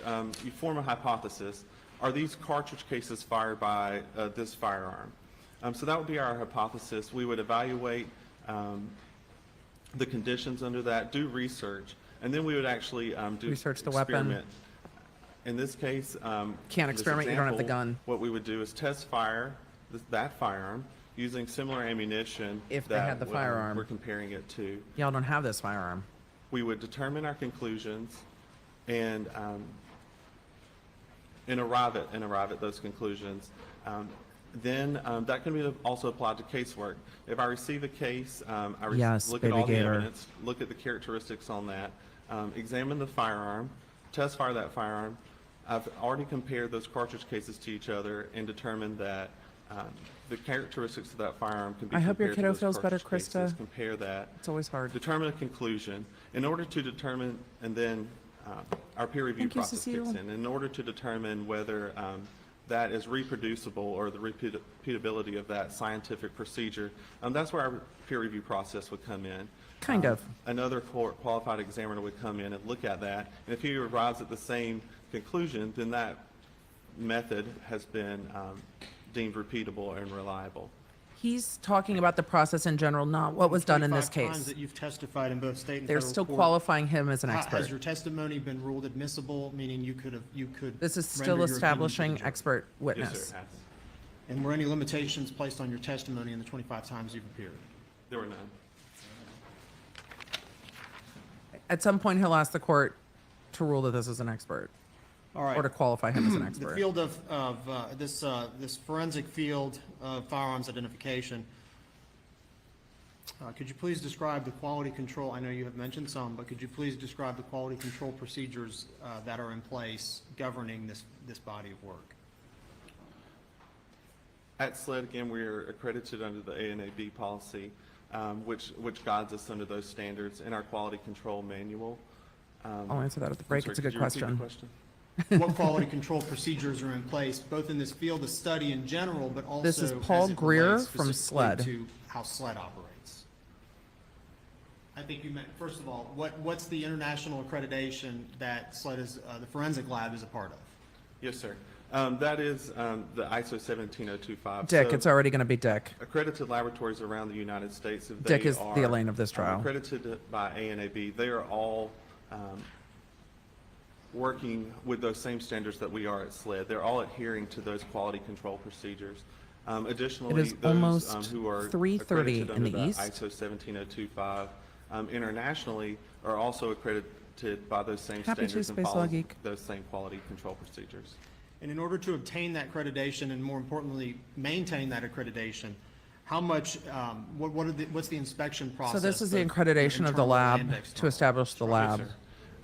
you form a hypothesis, are these cartridge cases fired by this firearm? So that would be our hypothesis. We would evaluate the conditions under that, do research, and then we would actually do Research the weapon. experiment. In this case, Can't in this experiment, you don't have the example, gun. What we would do is test fire that firearm using similar ammunition If they had the firearm. we're comparing it to. Y'all don't have this firearm. We would determine our conclusions and arrive at those conclusions. Then that can be also applied to casework. If I receive a case, Yes, look at baby all the gator. evidence, look at the characteristics on that, examine the firearm, test fire that firearm. I've already compared those cartridge cases to each other and determined that the characteristics of that firearm can be I hope your compared to kiddo those feels better, cartridge cases. Krista. Compare that. It's always hard. Determine a conclusion. In order to determine, and then our peer review Thank you, process kicks Cecile. in. In order to determine whether that is reproducible or the repeatability of that scientific procedure, that's where our peer review process would come in. Kind of. Another qualified examiner would come in and look at that, and if he arrives at the same conclusion, then that method has been deemed repeatable and reliable. He's talking about the process in general, not what was done in this 25 times case. that you've testified in both state and They're federal still court, qualifying him as an Has expert. your testimony been ruled admissible, meaning you could This is render still your opinion to the establishing jury? expert Yes, witness. sir, it has. And were any limitations placed on your testimony in the 25 times you've appeared? There were none. At some point, he'll ask the court to rule that this is an expert All right. or to qualify him as an The expert. field of this forensic field of firearms identification, could you please describe the quality control? I know you have mentioned some, but could you please describe the quality control procedures that are in place governing this body of work? At SLED, again, we're accredited under the ANAB policy, which guides us under those standards in our quality control manual. I'll answer that at the break. I'm It's a sorry, good could you repeat the question. What quality control procedures are in place, both in this field of study in general, but also This is as Paul it Greer relates from specifically SLED. to how SLED operates? I think you meant, first of all, what's the international accreditation that SLED is, the forensic lab is a part of? Yes, sir. That is the ISO 17025. Dick, So it's already going to be Dick. accredited laboratories around the United States, if Dick they is the are, Elaine of this trial. accredited by ANAB, they are all working with those same standards that we are at SLED. They're all adhering to those quality control procedures. Additionally, It is those almost who are 3:30 accredited in the under East. ISO 17025 internationally are also accredited by those same Happy standards and Tuesday, follow Slaw Geek. those same quality control procedures. And in order to obtain that accreditation and more importantly, maintain that accreditation, how much, what's the inspection process? So this is the both accreditation of the internal and lab to external? establish the lab sir.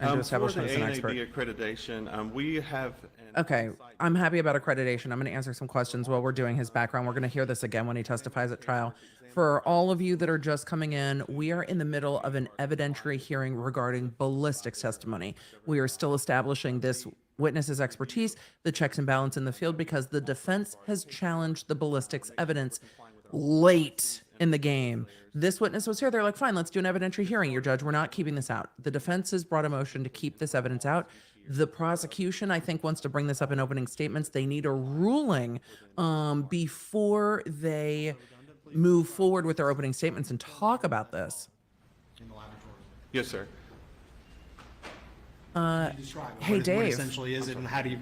and to establish for him the as an ANAB expert. accreditation, we have Okay, I'm happy about accreditation. I'm going to answer some questions while we're doing his background. We're going to hear this again when he testifies at trial. For all of you that are just coming in, we are in the middle of an evidentiary hearing regarding ballistics testimony. We are still establishing this witness's expertise, the checks and balance in the field, because the defense has challenged the ballistics evidence late in the game. This witness was here. They're like, fine, let's do an evidentiary hearing. Your judge, we're not keeping this out. The defense has brought a motion to keep this evidence out. The prosecution, I think, wants to bring this up in opening statements. They need a ruling before they move forward with their opening statements and talk about this. In the laboratory. Yes, sir. Describe it. Hey, What Dave. essentially is it, and how do you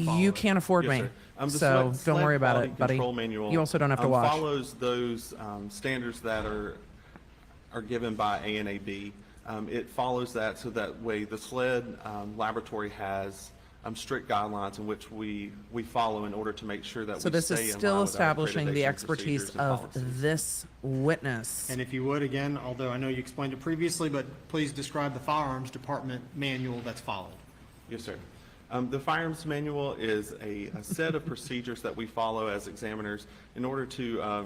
follow You it? can't afford Yes, me, sir. The so SLED don't worry about Quality it, buddy. Control Manual, You also don't have to watch. follows those standards that are given by ANAB. It follows that so that way the SLED laboratory has strict guidelines in which we follow in order to make sure that So we this stay is in line still with our establishing the accreditation expertise procedures and of policies. this witness. And if you would, again, although I know you explained it previously, but please describe the firearms department manual that's followed. Yes, sir. The firearms manual is a set of procedures that we follow as examiners in order to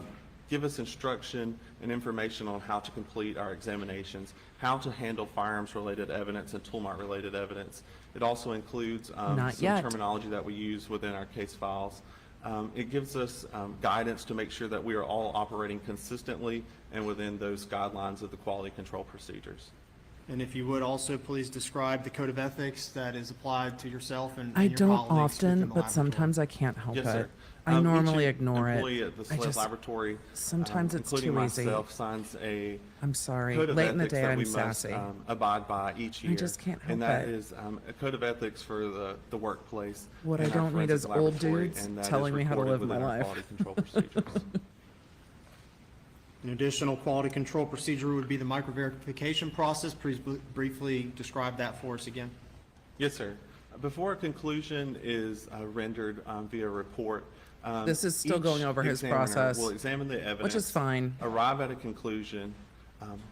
give us instruction and information on how to complete our examinations, how to handle firearms-related evidence and tool mart-related evidence. It also includes Not some yet. terminology that we use within our case files. It gives us guidance to make sure that we are all operating consistently and within those guidelines of the quality control procedures. And if you would also please describe the code of ethics that is applied to yourself and I your don't colleagues within often, the but laboratory. sometimes I can't help Yes, it. sir. I Each normally ignore employee it. at the I SLED just, laboratory, sometimes it's including too easy. myself, signs a I'm sorry. code of Late in the ethics day, that I'm we must sassy. abide by each year. just can't And help that it. is a code of ethics for the workplace. What I in our don't need forensic is old laboratory, dudes and that is telling me how to recorded live my within our life. quality control procedures. An additional quality control procedure would be the micro-verification process. Please briefly describe that for us again. Yes, sir. Before a conclusion is rendered via report, This is still each going over his examiner process, will examine the evidence, which is fine. arrive at a conclusion,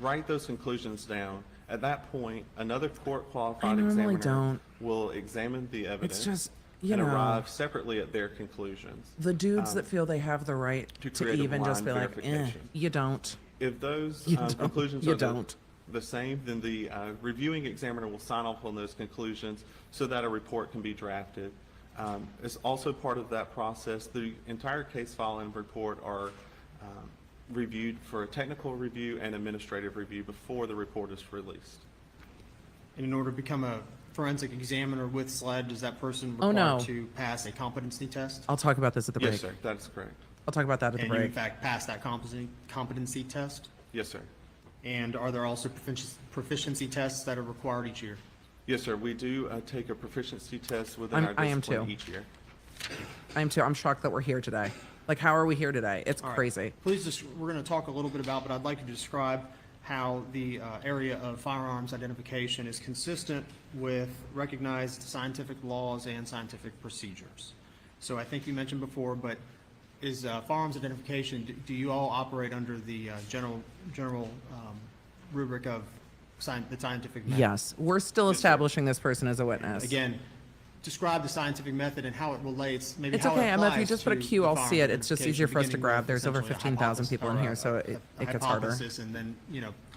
write those conclusions down. At that point, another court-qualified normally examiner don't. will examine the evidence It's just, you and know, arrive separately at their conclusions. the dudes that feel they have the right to to create a even just be blind like, verification. you don't. If those You don't. conclusions You are don't. the same, then the reviewing examiner will sign off on those conclusions so that a report can be drafted. As also part of that process, the entire case file and report are reviewed for a technical review and administrative review before the report is released. And in order to become a forensic examiner with SLED, is that person Oh, required no. to pass a competency test? I'll talk about this at the break. Yes, sir, that is correct. I'll talk about that at the And you in break. fact pass that competency test? Yes, sir. And are there also proficiency tests that are required each year? Yes, sir, we do take a proficiency test within our I am discipline too. each year. I am too. I'm shocked that we're here today. Like, how are we here today? It's All right. crazy. Please, we're going to talk a little bit about, but I'd like you to describe how the area of firearms identification is consistent with recognized scientific laws and scientific procedures. So I think you mentioned before, but is firearms identification, do you all operate under the general rubric of the scientific method? Yes, we're still establishing this person as a witness. Again, describe the scientific method and how it relates, maybe It's how it okay, Emma. If you applies just put a to Q, the I'll see it. firearms It's just identification, easier for us to beginning grab. with There's over essentially a 15,000 people in here, hypothesis- so or it a gets harder. hypothesis, and then,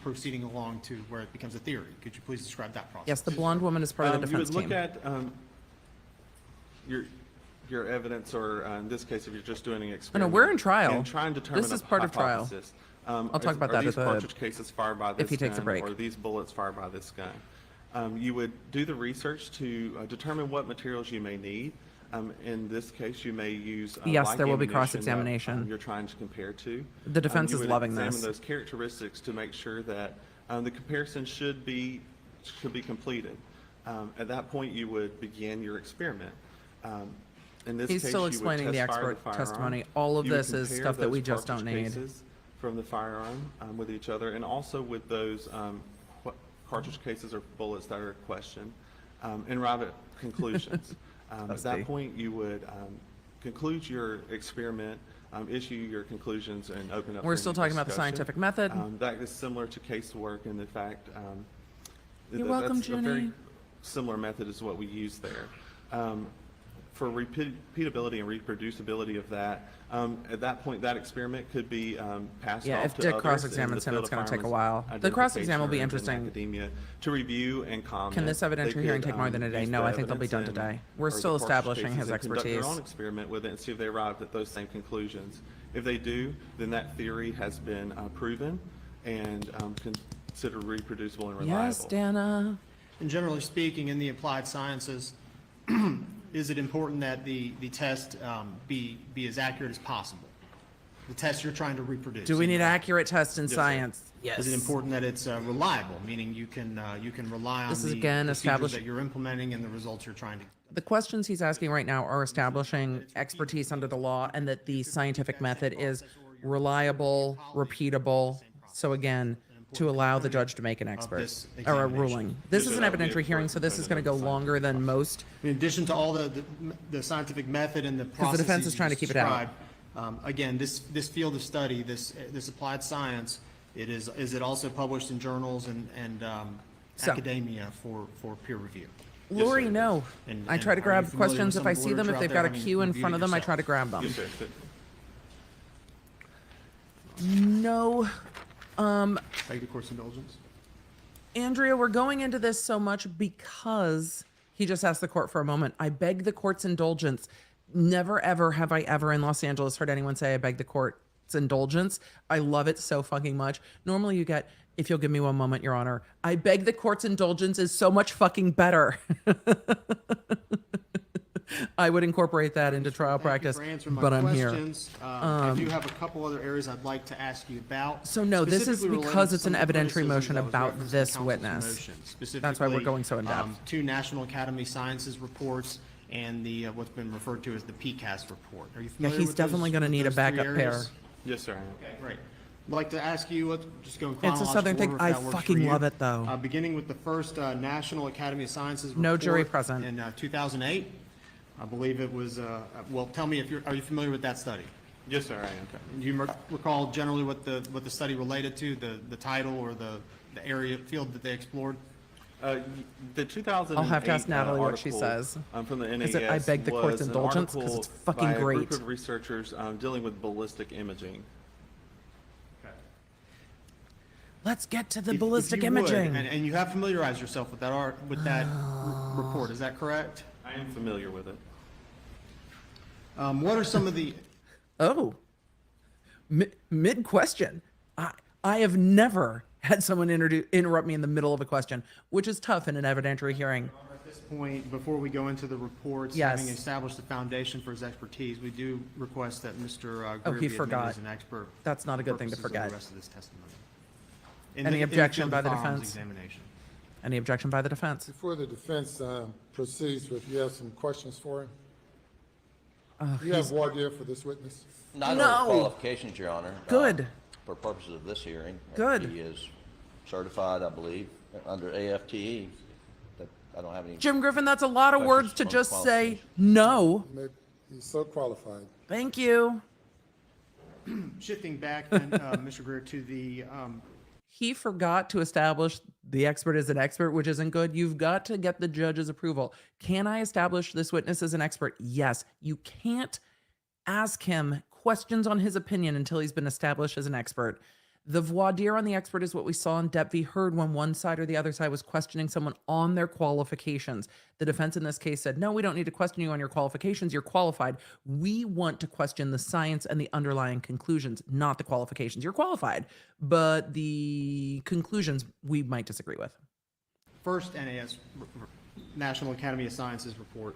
proceeding along to where it becomes a theory. Could you please describe that process? Yes, the blonde woman is part of the defense You would team. look at your evidence, or in this case, if you're just doing an Oh, no, experiment. we're in trial. And try and determine This is a part of trial. hypothesis. I'll talk about that Are at these the- cartridge cases fired by this if he takes a gun, break. or are these bullets fired by this gun? You would do the research to determine what materials you may need. In this case, you may use Yes, like there will be ammunition that, cross-examination. you're trying to compare to. The defense You is would loving examine this. those characteristics to make sure that the comparison should be completed. At that point, you would begin your experiment. In this He's case, still you would explaining the test fire expert firearm. testimony. All of You would this is compare stuff that those we just don't cartridge need. cases from the firearm with each other, and also with those cartridge cases or bullets that are questioned, and arrive at conclusions. At Trusty. that point, you would conclude your experiment, issue your conclusions, and open up. We're for still any talking about the discussion. scientific method. That is similar to casework in the fact. You're welcome, that's a very Junie. similar method is what we use there. For repeatability and reproducibility of that, at that point, that experiment could be passed Yeah, off if to Dick others cross-examines in the him, field it's of gonna take a firearms while. The cross-exam will be identification or in interesting. academia to review and comment. Can this evidentiary They hearing could, take more than a day? use No, the I think they'll be done evidence and- today. We're or the still cartridge establishing cases his and conduct expertise. their own experiment with it and see if they arrived at those same conclusions. If they do, then that theory has been proven and considered reproducible and reliable. Yes, Dana. And generally speaking, in the applied sciences, is it important that the test be as accurate as possible? the test you're trying to reproduce. Do we need accurate tests in sir. science? Yes. Is it important that it's reliable, meaning you can rely on This is the again procedures established- that you're implementing and the results you're trying to? The questions he's asking right now are establishing expertise under the law and that the scientific method is reliable, repeatable. So again, to allow the judge to make an expert this or a examination. ruling. This Yes, is sir, an that would be evidentiary a hearing, so this is going to go longer than most. In addition to all the scientific method and the processes the defense is you trying to keep it out. described, again, this field of study, this applied science, is it also published in journals and So- academia for peer review? Lori, no. And- I and try to are grab you familiar questions with if some I of the see them. If literature they've out got a there, having queue in reviewed front it of them, I try to yourself? grab them. Yes, sir. No. Beg the court's indulgence. Andrea, we're going into this so much because he just asked the court for a moment. I beg the court's indulgence. Never, ever have I ever in Los Angeles heard anyone say, I beg the court's indulgence. I love it so fucking much. Normally you get, if you'll give me one moment, Your Honor, I beg the court's indulgence is so much fucking better. I would incorporate that into trial practice, Thank you for answering my but I'm here. questions. I do have a couple other areas I'd like to ask you about. So no, this is specifically because related to it's an some of the evidentiary criticisms motion that was about referenced in this counsel's witness. motion. That's why we're Specifically, going so in-depth. 2 National Academy Sciences reports and the what's been referred to as the PCAST report. Are you Yeah, familiar he's with definitely going to need a backup pair. Yes, sir. I am. Okay, great. I'd like to ask you, let's just go in It's a chronological Southern thing. order, if I that works for fucking you. love it, though. Beginning with the first National Academy of Sciences report. No jury present. In 2008. I believe it was, well, tell me if are you familiar with that study? Yes, sir, I am. Do you recall generally what the study related to, the title or the area, field that they explored? The 2008 I'll have to ask Natalie what she article, says. from the Is it, NAS "I beg the court's was an indulgence," 'cause article it's fucking by a great. group of researchers dealing with ballistic imaging. Let's get to the If ballistic you would, imaging. and you have familiarized yourself with that report, is that correct? I am familiar with it. What are some of the, Oh, mid question. I have never had someone interrupt me in the middle of a question, which is tough in an evidentiary hearing. at this point, before we go into the reports, Yes. having established the foundation for his expertise, we do request that Mr. Oh, Greer he be admitted forgot. as an expert. That's not a good thing to purposes of forget. The rest of this testimony. Any objection by the firearms defense? Examination. Any objection by the defense? Before the defense proceeds with, you have some questions for him? Oh, You have voir dire for this witness? Not No. only qualifications, Your Honor. Good. For purposes of this hearing. Good. He is certified, I believe, under AFTE. That I don't have any. Jim Griffin, that's a lot of words to Questions on just say qualifications. no. He's so qualified. Thank you. Shifting back then, Mr. Greer, to the, He forgot to establish the expert is an expert, which isn't good. You've got to get the judge's approval. Can I establish this witness as an expert? Yes. You can't ask him questions on his opinion until he's been established as an expert. The voir dire on the expert is what we saw in Depp v. Heard when one side or the other side was questioning someone on their qualifications. The defense in this case said, no, we don't need to question you on your qualifications. You're qualified. We want to question the science and the underlying conclusions, not the qualifications. You're qualified, but the conclusions we might disagree with. first NAS, National Academy of Sciences report.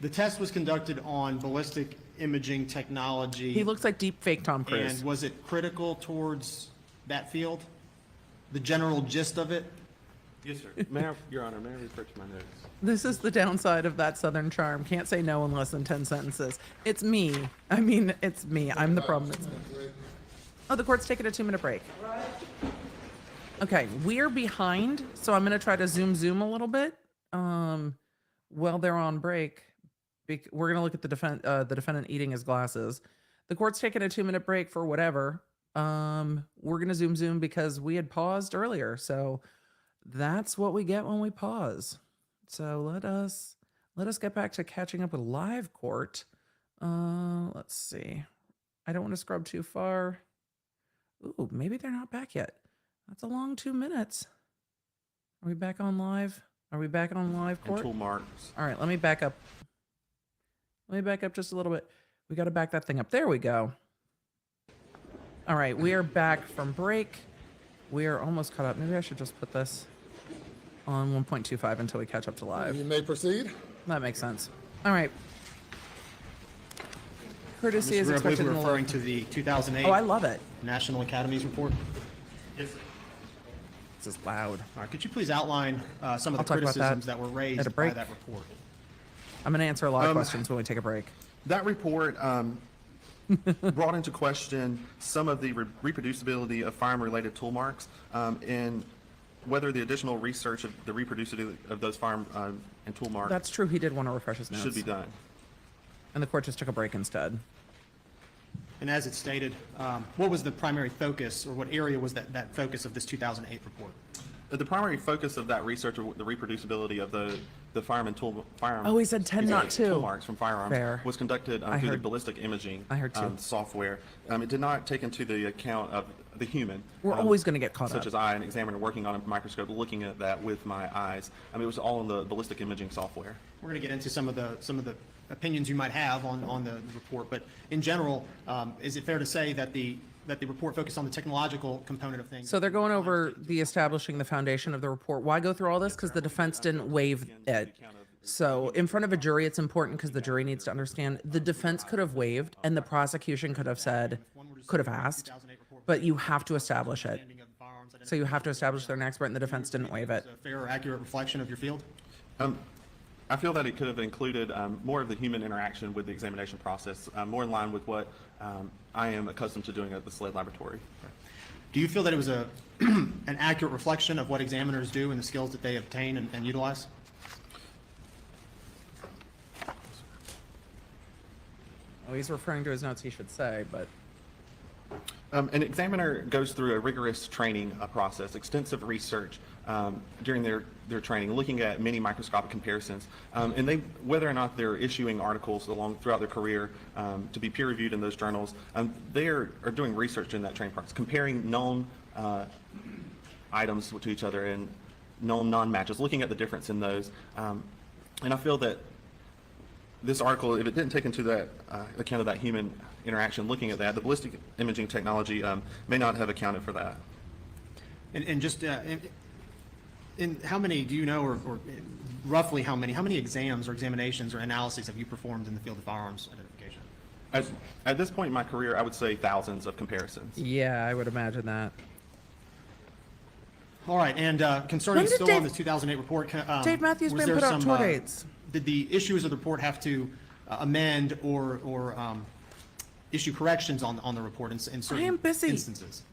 The test was conducted on ballistic imaging technology. He looks like deep fake Tom Cruise. And was it critical towards that field? The general gist of it? Yes, sir. Your Honor, may I refer to my notes? This is the downside of that Southern charm. Can't say no in less than 10 sentences. It's me. I mean, it's me. I'm the problem. It's me. Oh, the court's taking a 2-minute break. Okay, we're behind, so I'm going to try to zoom a little bit. While they're on break, we're going to look at the defendant eating his glasses. The court's taking a 2-minute break for whatever. We're going to zoom because we had paused earlier, so that's what we get when we pause. So let us get back to catching up with live court. Let's see. I don't want to scrub too far. Ooh, maybe they're not back yet. That's a long 2 minutes. Are we back on live? Are we back on live court? And tool marks. All right, let me back up. Let me back up just a little bit. We got to back that thing up. There we go. All right, we are back from break. We are almost caught up. Maybe I should just put this on 1.25 until we catch up to live. You may proceed. That makes sense. All right. Courtesy is Mr. Greer, I believe expected we're in the. referring to the 2008 Oh, I love it. National Academies Report. This is loud. All right, could you please outline some of I'll the talk about that criticisms that were at raised a by break. that report? I'm going to answer a lot of questions when we take a break. That report brought into question some of the reproducibility of firearm-related tool marks, and whether the additional research of the reproducibility of those firearm and tool marks That's true. He did want to refresh his notes. should be done. And the court just took a break instead. And as it stated, what was the primary focus, or what area was that focus of this 2008 report? The primary focus of that research, or the reproducibility of the firearm Oh, he said 10 not tool to. marks from firearms Fair. was conducted I through the heard- ballistic imaging I heard too. software. It did not take into the account of the human. We're always going to get caught Such up. as I, an examiner working on a microscope, looking at that with my eyes. It was all in the ballistic imaging software. We're going to get into some of the opinions you might have on the report, but in general, is it fair to say that the report focused on the technological component of things? So they're going over the establishing the foundation of the report. Why go through all this? Because the defense didn't waive it. So in front of a jury, it's important because the jury needs to understand the defense could have waived and the prosecution could have said, could have asked, but you have to establish it. So you have to establish they're an expert and the defense didn't waive it. Is it a fair or accurate reflection of your field? I feel that it could have included more of the human interaction with the examination process, more in line with what I am accustomed to doing at the SLED laboratory. Do you feel that it was an accurate reflection of what examiners do and the skills that they obtain and utilize? Oh, he's referring to his notes, he should say, but An examiner goes through a rigorous training process, extensive research during their training, looking at many microscopic comparisons, and whether or not they're issuing articles throughout their career to be peer reviewed in those journals, they are doing research in that training process, comparing known items to each other and known non-matches, looking at the difference in those. And I feel that this article, if it didn't take into that account of that human interaction, looking at that, the ballistic imaging technology may not have accounted for that. And just in how many, do you know, or roughly how many exams or examinations or analyses have you performed in the field of firearms identification? At this point in my career, I would say thousands of comparisons. yeah, I would imagine that. All right, and concerning When did still on Dave- the 2008 report, Dave Matthews was Band there put out some, tour dates. Did the issuers of the report have to amend or issue corrections on the report in certain am busy. instances?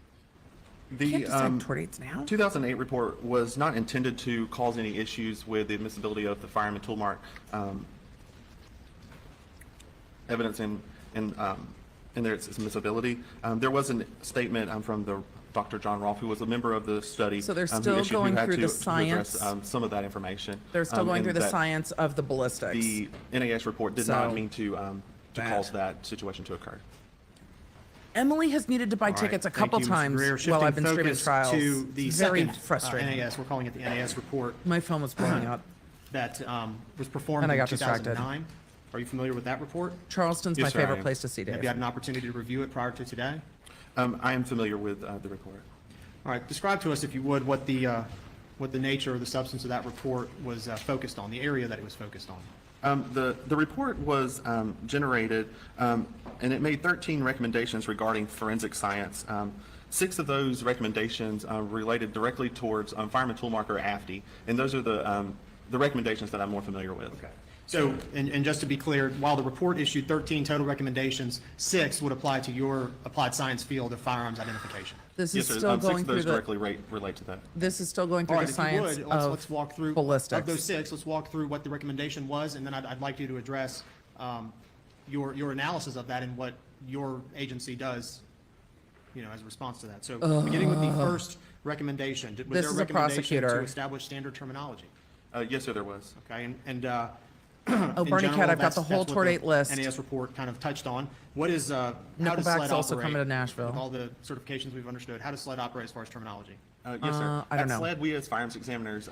The Can't decide tour dates now. 2008 report was not intended to cause any issues with the admissibility of the firearm and tool mark evidence in its admissibility. There was a statement from Dr. John Rolfe, who was a member of the study. So they're who still issued- who going had through to the address, science. some of that information. They're still going and through the that science of the ballistics. The NAS report did So, not mean to that. cause that situation to occur. Emily has needed to buy All right, tickets a thank couple you, Mr. times Greer. while I've Shifting been streaming focus trials. to the Very second frustrating. NAS, we're calling it the NAS report, My phone was blowing up. that was performed And I in got distracted. 2009. Are you familiar with that report? Charleston's Yes, my sir, I favorite am. place to see Have Dave. you had an opportunity to review it prior to today? I am familiar with the report. All right, describe to us, if you would, what the nature or the substance of that report was focused on, the area that it was focused on. The report was generated, and it made 13 recommendations regarding forensic science. 6 of those recommendations related directly towards fireman tool marker AFTI, and those are the recommendations that I'm more familiar with. Okay. So, and just to be clear, while the report issued 13 total recommendations, 6 would apply to your applied science field of firearms identification. This Yes, is sir. still 6 going of through those the. directly relate to that. This is still going All through right, the if you science would, of let's walk through, ballistics. of those 6, let's walk through what the recommendation was, and then I'd like you to address your analysis of that and what your agency does, as a response to that. So beginning with the first recommendation, was This there a is a recommendation to prosecutor. establish standard terminology? Yes, sir, there was. Okay, and Oh, in Barney general, Cat, I've got the that's whole what tour the date list. NAS report kind of touched on. What is, how does Nickelback's SLED also operate? coming to Nashville. With all the certifications we've understood, how does SLED operate as far as terminology? Yes, sir. I don't At know. SLED, we as firearms examiners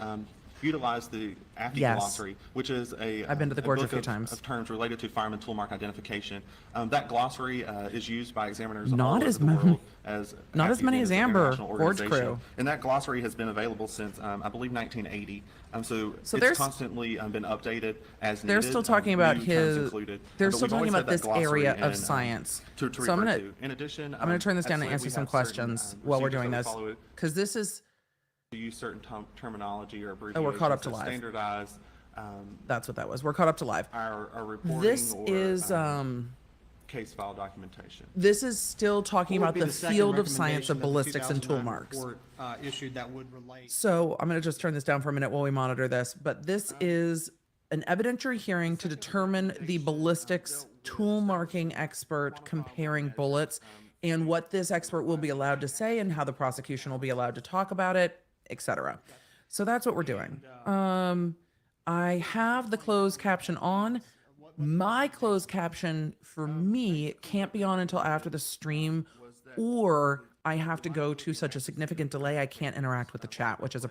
utilize the AFI Yes. glossary, which is I've been to the Gorge a book few of- times. of terms related to fireman tool mark identification. That glossary is used by examiners Not all over as the many- world as not as AFI many being as an Amber international Gorge organization. crew. And that glossary has been available since, I believe, 1980. So there's- it's constantly been updated as needed. They're still talking about new terms his. included. They're But still we've talking always about had that this glossary area in, of science. to So I'm refer gonna. to. In addition, I'm going to turn this at down and SLED, answer we some have certain, questions while we're procedures doing that we this, follow because this is. to use certain terminology or Oh, abbreviations we're caught up to that live. standardize That's what that was. We're caught up to live. our reporting This or is case file documentation. this is still talking What about would be the second field of science recommendation of that the ballistics and tool 2009 marks. report, issued that would relate? So I'm going to just turn this down for a minute while we monitor this. But this is an evidentiary hearing to determine the ballistics tool marking expert comparing bullets and what this expert will be allowed to say and how the prosecution will be allowed to talk about it, etc. So that's what we're doing. I have the closed caption on. My closed caption for me can't be on until after the stream, or I have to go to such a significant delay I can't interact with the chat, which is a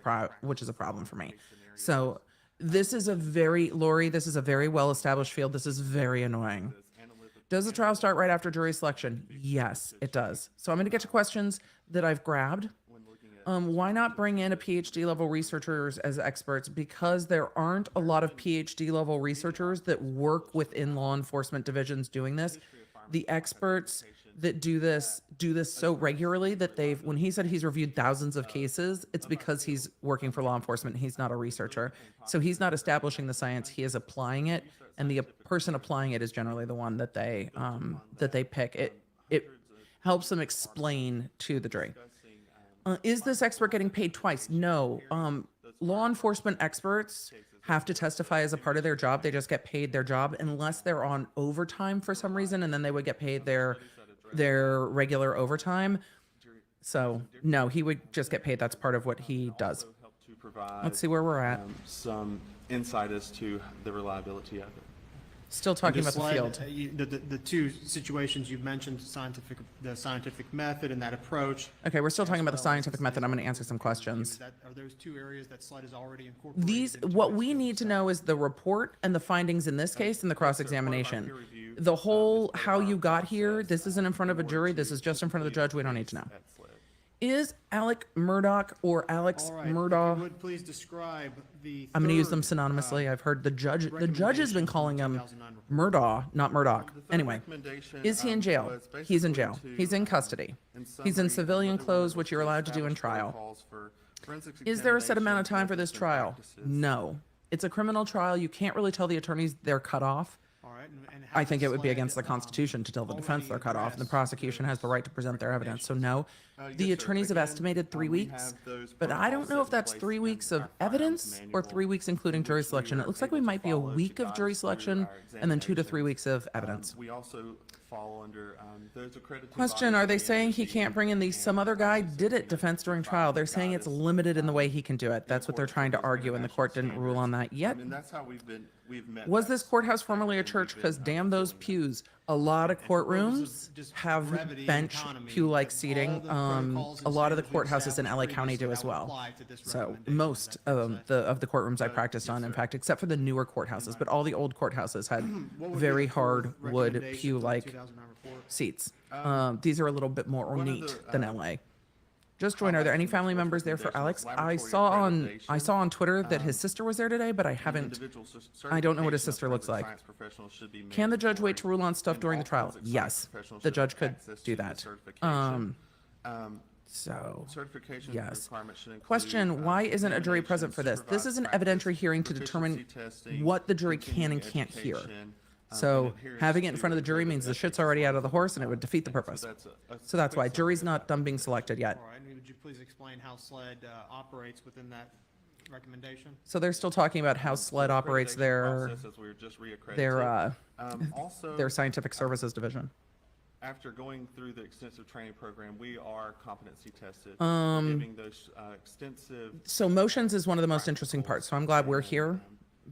problem for me. So this is a very Lori, this is a very well established field. This is very annoying. Does the trial start right after jury selection? Yes, it does. So I'm going to get to questions that I've grabbed. Why not bring in a PhD level researchers as experts? Because there aren't a lot of PhD level researchers that work within law enforcement divisions doing this. The experts that do this so regularly that when he said he's reviewed thousands of cases, it's because he's working for law enforcement. He's not a researcher. So he's not establishing the science, he is applying it. And the person applying it is generally the one that they pick. It helps them explain to the jury. Is this expert getting paid twice? No. Law enforcement experts have to testify as a part of their job. They just get paid their job unless they're on overtime for some reason, and then they would get paid their regular overtime. So no, he would just get paid. That's part of what he does. Help to provide, Let's see where we're at. some insight as to the reliability of it. Still talking about Just the field. The two situations you've mentioned, the scientific method and that approach. Okay, we're still talking about the scientific method. I'm going to answer some Is questions. that, are those two areas that SLED is already incorporated? These, into what its we field need to set? know is the report and the findings in this case and the cross-examination. The whole how you got here, this isn't in front of a jury, this is just in front of the judge, we don't need to know. At SLED. Is Alec Murdaugh or Alex All right, if you Murdaugh, would please describe the I'm going to use them third, synonymously. I've heard the judge has been recommendation calling from the him 2009 report. Murdaugh, not Murdoch. The third Anyway, recommendation, is he in jail? was He's in basically jail. to, He's in custody. He's in summary, civilian whether clothes, we which you're allowed to do in establish trial. protocols for forensics Is there a set amount of examination, time for this methods, and trial? practices. No. It's a criminal trial. You can't really tell the attorneys they're cut off. All right, and how I think does it would be SLED, against the Constitution to tell the defense already they're cut off, and the address prosecution has the right to present their evidence. So no, the Yes, sir. attorneys have Again, estimated 3 we weeks, have those but I don't protocols know if set in that's place 3 in weeks our of firearms evidence or manual, 3 weeks including in jury which we selection. It are looks like we able to might be a follow to week of guide jury us through selection our and then 2 to 3 examinations. weeks of evidence. We also fall under those accredited Question, bodies are they and saying he the can't bring in some other guy did it defense during trial? They're saying it's limited in the way he can do it. That's what they're trying to argue, and the court didn't rule on that yet. And that's how we've met. Was that. this courthouse formerly a church? Because damn those pews. A lot of courthouse just have brevity and bench economy, pew-like all seating. the protocols A and lot of the standards we've courthouses in LA established County do previously as that would well. apply to this So recommendation. most of the courtrooms I practiced on, in fact, except for the newer courthouses, but all the old courthouses had What would be very the fourth hard wood recommendation from the pew-like 2009 report? seats. These are a little bit more one of the, ornate than LA. Just join. Are there any family members there for Alex? I saw on Twitter that his sister was there today, but I haven't. I don't know what his sister looks like. Can the judge wait to rule on stuff during the trial? Yes, the judge could do that. So, Certification yes. requirements should include, question, why isn't a jury present for this? This is an evidentiary hearing to determine what the jury can and can't hear. So having it in front of the jury means the shit's already out of the horse and it would defeat the purpose. So that's why jury's not done being selected yet. All right, and would you please explain how SLED operates within that recommendation? So they're still talking about how SLED operates their Also, scientific services division. after going through the extensive training program, we are competency tested. Giving those extensive. So motions is one of the most interesting parts. So I'm glad we're here.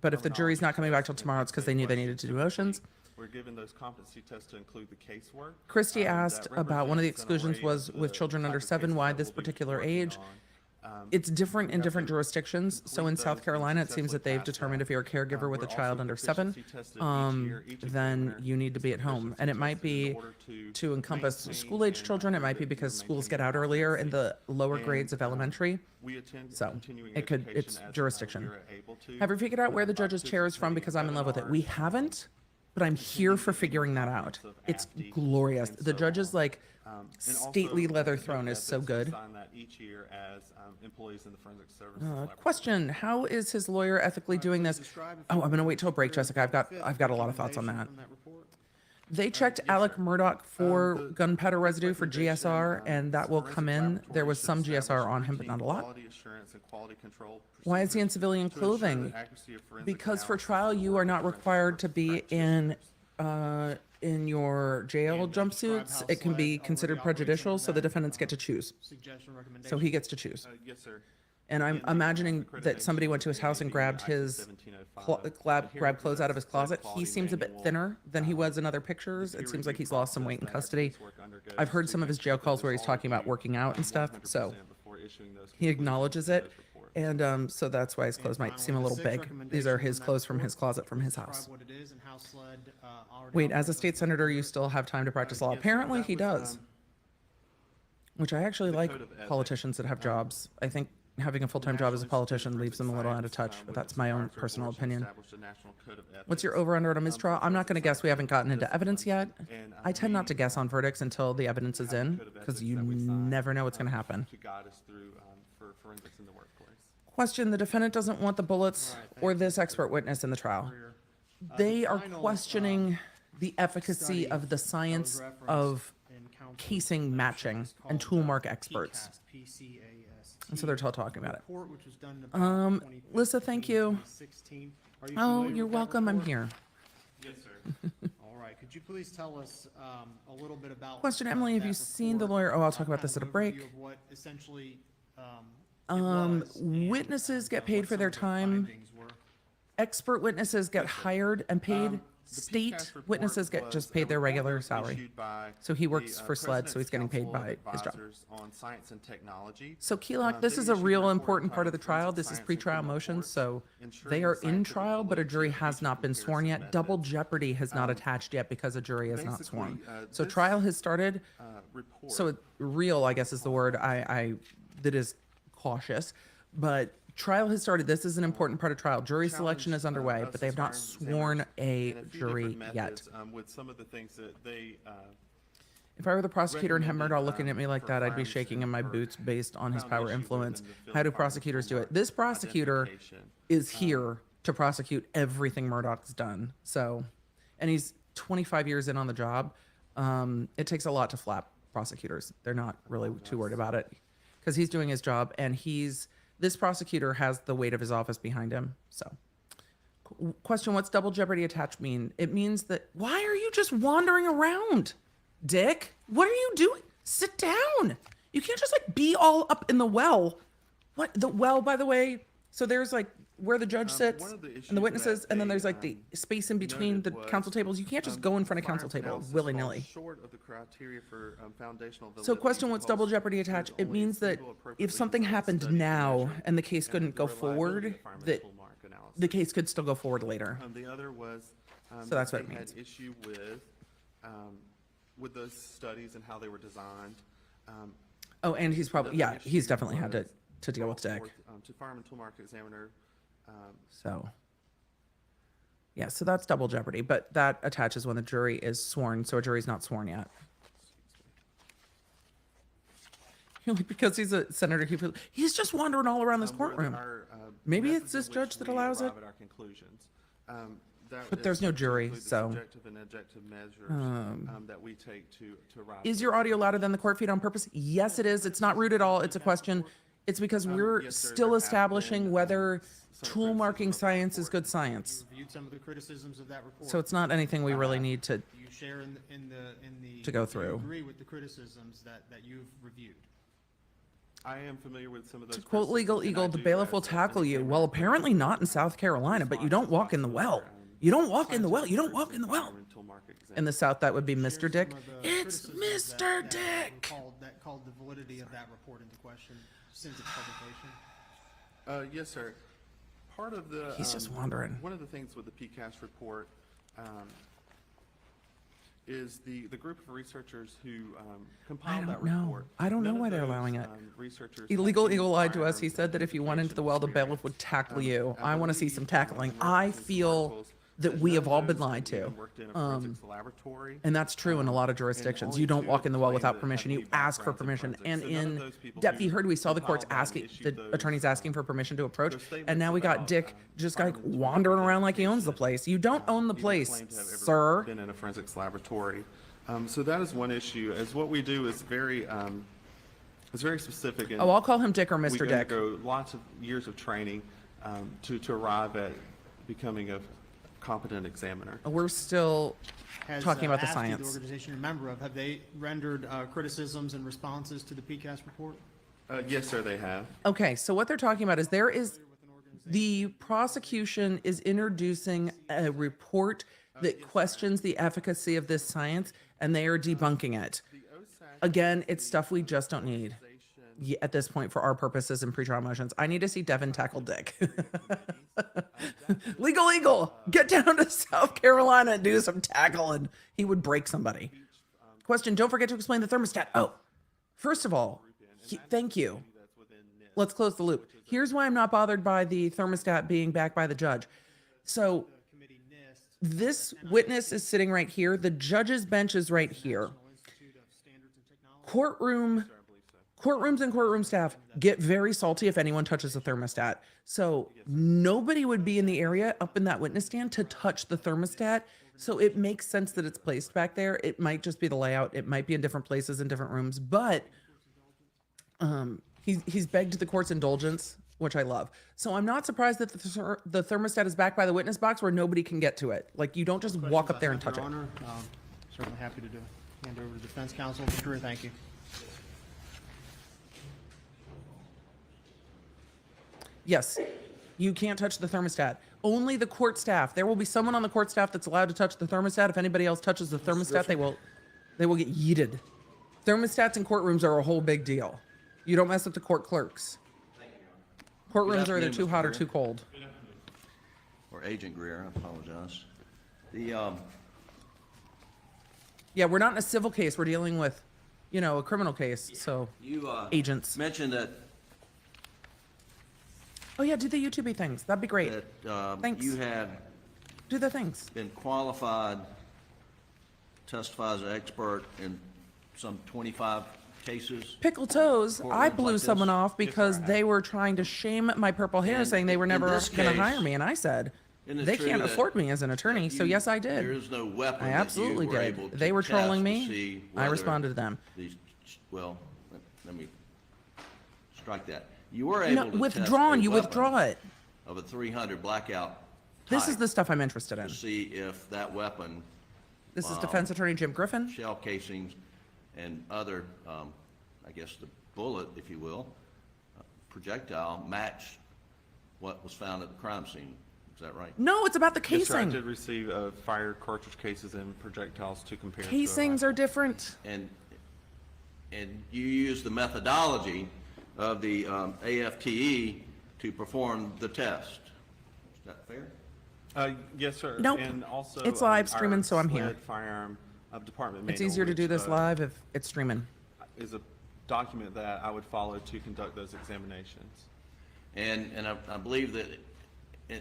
But if the jury's not coming back till tomorrow, it's because they knew they needed to do motions. We're given those competency tests to include the casework. Christy that asked about one of the represents an exclusions array was of with the children type under of 7. cases Why that this we'll be particular working age? It's different in different jurisdictions. So in South Carolina, it seems that they've determined if you're a caregiver with a child under 7, then you need to be at home. And it might be to encompass school-age children. It might be because schools get out earlier in the lower grades of elementary. So it's jurisdiction. Have you figured out where the judge's chair is from? Because I'm in love with it. We haven't, but I'm here for figuring that out. It's glorious. The judge's like stately leather throne is so good. Question: how is his lawyer ethically doing this? Oh, I'm gonna wait till break, Jessica. I've got a lot of thoughts on that. They checked Alec Murdaugh for gunpowder residue for GSR, and that will come in. There was some GSR on him, but not a lot. Why is he in civilian clothing? Because for trial, you are not required to be in your jail jumpsuits. It can be considered prejudicial, so the defendants get to choose. So he gets to choose. Yes, sir. And I'm imagining that somebody went to his house and grabbed his grabbed clothes out of his closet. He seems a bit thinner than he was in other pictures. It seems like he's lost some weight in custody. I've heard some of his jail calls where he's talking about working out and stuff, so he acknowledges it. And so that's why his clothes might seem a little big. These are his clothes from his closet from his house. Wait, as a state senator, you still have time to practice law? Apparently he does. Which I actually like politicians that have jobs. I think having a full-time job as a politician leaves them a little out of touch, but that's my own personal opinion. What's your over-under on a mistrial? I'm not going to guess. We haven't gotten into evidence yet. I tend not to guess on verdicts until the evidence is in, because you never know what's going to happen. Question: the defendant doesn't want the bullets or this expert witness in the trial. They are questioning the efficacy of the science of casing matching and tool mark experts. And so they're talking about it. Lisa, thank you. Oh, you're welcome. I'm here. Yes, sir. All right. Could you please tell us a little bit about... Question: Emily, have you seen the lawyer? Oh, I'll talk about this at a break. What essentially witnesses get paid for their time. Expert witnesses get hired and paid. State witnesses get just paid their regular salary. So he works for SLED, so he's getting paid by his job. So Keelock, this is a real important part of the trial. This is pretrial motions, so they are in trial, but a jury has not been sworn yet. Double jeopardy has not attached yet because a jury is not sworn. So trial has started. So real, I guess, is the word that is cautious, but trial has started. This is an important part of trial. Jury selection is underway, but they have not sworn a jury yet. With some of the things that they, if I were the prosecutor and had Murdaugh looking at me like that, I'd be shaking in my boots based on his power influence. How do prosecutors do it? This prosecutor is here to prosecute everything Murdaugh's done. So, and he's 25 years in on the job. It takes a lot to flap prosecutors. They're not really too worried about it because he's doing his job, and this prosecutor has the weight of his office behind him. So, question: what's double jeopardy attached mean? It means that, why are you just wandering around, Dick? What are you doing? Sit down. You can't just like be all up in the well. What? The well, by the way, so there's like where the judge sits and the witnesses, and then there's like the space in between the counsel tables. You can't just go in front of counsel table willy-nilly. So question: what's double jeopardy attached? It means that if something happened now and the case couldn't go forward, that the case could still go forward later. The other was, so that's what it means. Had issue with those studies and how they were designed. Oh, and he's probably, yeah, he's definitely had to deal with Dick. To Fireman Tool Mark Examiner. So, yeah, so that's double jeopardy, but that attaches when the jury is sworn, so a jury's not sworn yet. Because he's a senator, he's just wandering all around this courtroom. Maybe it's this judge that allows it. But there's no jury, so. Is your audio louder than the court feed on purpose? Yes, it is. It's not rude at all. It's a question. It's because we're still establishing whether tool marking science is good science. You reviewed some of the criticisms of that report. So it's not anything we really need to You share in the to go through. You agree with the criticisms that you've reviewed. I am familiar with some of those. To quote Legal Eagle, the bailiff will tackle you. Well, apparently not in South Carolina, but you don't walk in the well. You don't walk in the well. You don't walk in the well. In the South, that would be Mr. Dick. It's Mr. Dick. That called the validity of that report into question. since its publication? Yes, sir. Part of the. He's just wandering. One of the things with the PCAST report is the group of researchers who compiled that don't know. report. I don't know None of why they're those, allowing it. Researchers. Illegal have Eagle used lied to us. firearms He said that if you went into the well, the bailiff would tackle you. I I want to see believe, some tackling. in I reference to feel articles, that we none have all of been those lied to. even worked in a forensics laboratory. And that's true in a lot of jurisdictions. only You don't two walk in the well claim without that permission. have You any ask for backgrounds in permission. forensics. And So none of in those people depth, you who heard we saw the courts compiled that asking, issued the those, attorneys asking for permission to approach. those statements And now we got about, Dick just like firearms wandering around like he identification, owns the place. You don't own the even place, claim to have ever sir. Been in a forensics laboratory. So that is one issue. As what we do is very specific. And Oh, I'll call him Dick or we Mr. Dick. undergo lots of years of training to arrive at becoming a competent examiner. We're still Has, talking about the ASCII, science. the organization you're a member of, have they rendered criticisms and responses to the PCAST report? Yes, sir, they have. Okay, so what they're talking about is the prosecution is introducing a report that questions the efficacy of this science, and they are debunking it. Again, it's stuff we just don't need at this point for our purposes and pretrial motions. I need to see Devin tackle Dick. Legal Eagle, get down to South Carolina and do some tackling. He would break somebody. Question, don't forget to explain the thermostat. Oh, first of all, thank you. Let's close the loop. Here's why I'm not bothered by the thermostat being back by the judge. So this witness is sitting right here. The judge's bench is right here. Courtrooms and courtroom staff get very salty if anyone touches the thermostat. So nobody would be in the area up in that witness stand to touch the thermostat. So it makes sense that it's placed back there. It might just be the layout. It might be in different places in different rooms, but he's begged the court's indulgence, which I love. So I'm not surprised that the thermostat is back by the witness box where nobody can get to it. Like, you don't just walk up there and touch it. Your Honor, certainly happy to hand over to defense counsel. Mr. Greer, thank you. Yes, you can't touch the thermostat. Only the court staff. There will be someone on the court staff that's allowed to touch the thermostat. If anybody else touches the thermostat, they will get yeeted. Thermostats in courtrooms are a whole big deal. You don't mess with the court clerks. Courtrooms are either afternoon, too Mr. hot or Greer. too cold. Or Agent Greer, I apologize. Yeah, we're not in a civil case. We're dealing with, a criminal case. So, You agents. mentioned that Oh yeah, do the YouTube things. That'd be great. Thanks. you had Do the things. been qualified, testify as an expert in some 25 cases. Pickle toes. I Courtrooms blew like someone this? off because they were trying to shame my purple hair, And saying they were in never this going to case, hire me, and I said isn't it they true can't that afford me as an attorney. So you- yes, I There did. is no weapon I that absolutely you were able did. to They were trolling test to me. see I whether responded to them. these- Well, let me strike that. You were able No, to withdrawn. test a You weapon withdraw it. of a 300 blackout This is type the stuff I'm interested in. to see if that weapon, This is defense attorney Jim Griffin. shell casings and other, I guess the bullet, if you will, projectile, match what was found at the crime scene. Is that right? No, it's about the Yes, sir, I casing. did receive fire cartridge cases and projectiles to compare. to a Casings rifle. are different. And you use the methodology of the AFTE to perform the test. Is that fair? Yes, sir. Nope. And also, It's live our streaming, so I'm here. SLED firearm department It's manual, easier to do which, this live if it's streaming. is a document that I would follow to conduct those examinations. And I believe that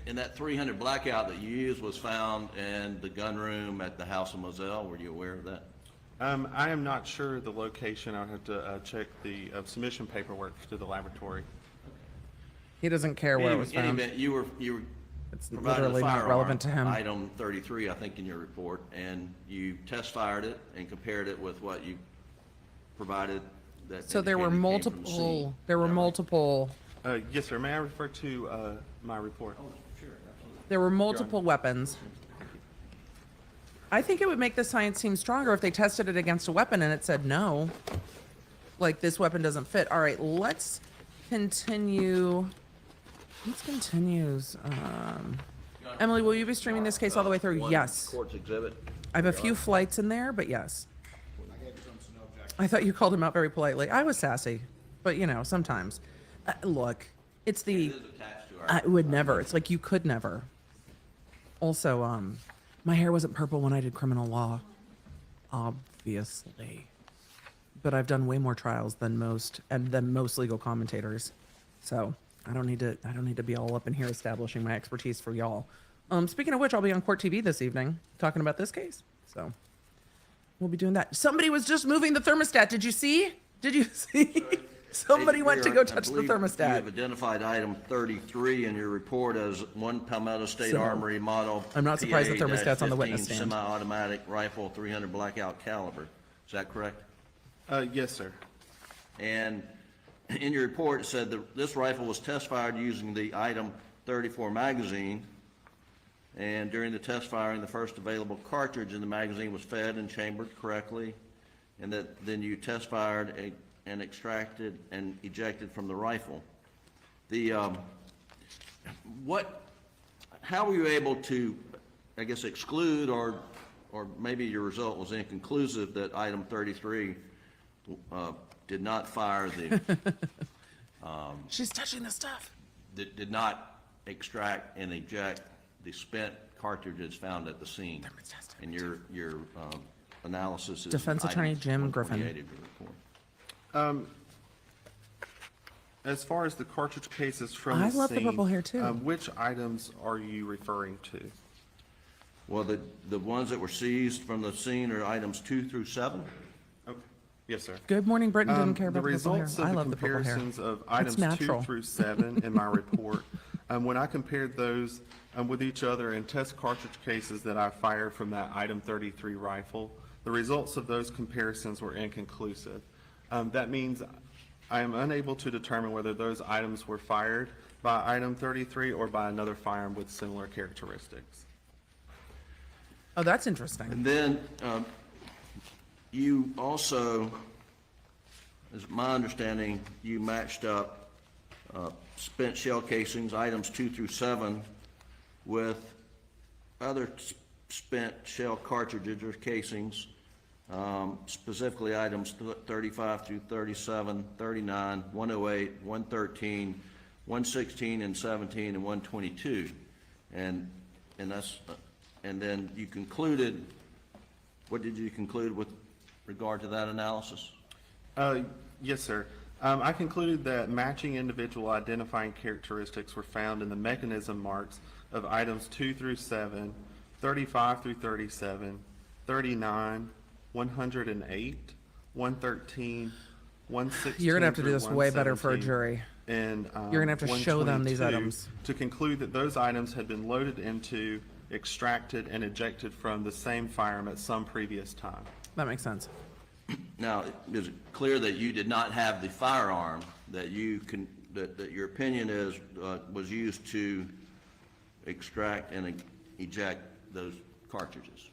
in that 300 blackout that you used was found in the gun room at the House of Moselle. Were you aware of that? I am not sure the location. I would have to check the submission paperwork to the laboratory. He doesn't care where it was In any found. event, you were It's provided a literally not firearm, relevant to him. Item 33, I think, in your report, and you test fired it and compared it with what you provided that So there were indicated came from the scene. multiple. There were Is that right? multiple. Yes, sir. May I refer to my report? There were multiple weapons. I think it would make the science seem stronger if they tested it against a weapon and it said no. Like, this weapon doesn't fit. All right, let's continue. Let's continue. Emily, will you be streaming this case all the way through? One Yes. Court's exhibit. I have a few flights in there, but yes. I thought you called him out very politely. I was sassy, but sometimes. Look, it's the, It is attached to our. I would never. It's like you could never. Also, my hair wasn't purple when I did criminal law, obviously. But I've done way more trials than most legal commentators. So I don't need to be all up in here establishing my expertise for y'all. Speaking of which, I'll be on Court TV this evening talking about this case. So we'll be doing that. Somebody was just moving the thermostat. Did you see? Did you see? Somebody went to go touch the You thermostat. have identified item 33 in your report as one Palmetto State So, Armory model. I'm not surprised the thermostat's on the PA-15 witness stand. Semi-automatic rifle, 300 blackout caliber. Is that correct? Yes, sir. And in your report, it said that this rifle was test fired using the item 34 magazine. And during the test firing, the first available cartridge in the magazine was fed and chambered correctly. And that then you test fired and extracted and ejected from the rifle. How were you able to, I guess, exclude or maybe your result was inconclusive that item 33 did not fire the, She's touching the stuff. did not extract and eject the spent cartridges found at the scene? And your analysis is. Defense Attorney items Jim 128 Griffin. of your report. As far as the cartridge cases from the I scene. love the purple hair, too. Which items are you referring to? Well, the ones that were seized from the scene are items 2 through 7. Okay. Yes, sir. Good morning, Britain. Didn't care The about the purple hair. results I of the love the purple hair. comparisons of It's items 2 natural. through 7 in my report, when I compared those with each other in test cartridge cases that I fired from that item 33 rifle, the results of those comparisons were inconclusive. That means I am unable to determine whether those items were fired by item 33 or by another firearm with similar characteristics. Oh, that's interesting. And then you also, as my understanding, you matched up spent shell casings, items 2 through 7, with other spent shell cartridges or casings, specifically items 35 through 37, 39, 108, 113, 116, and 17, and 122. And that's, and then you concluded, what did you conclude with regard to that analysis? Yes, sir. I concluded that matching individual identifying characteristics were found in the mechanism marks of items 2 through 7, 35 through 37, 39, 108, 113, 116. You're gonna have to do through this way better for a 117, jury. And You're gonna have to show them these 122 items. to conclude that those items had been loaded into, extracted, and ejected from the same firearm at some previous time. That makes sense. Now, is it clear that you did not have the firearm that you can, that your opinion is, was used to extract and eject those cartridges?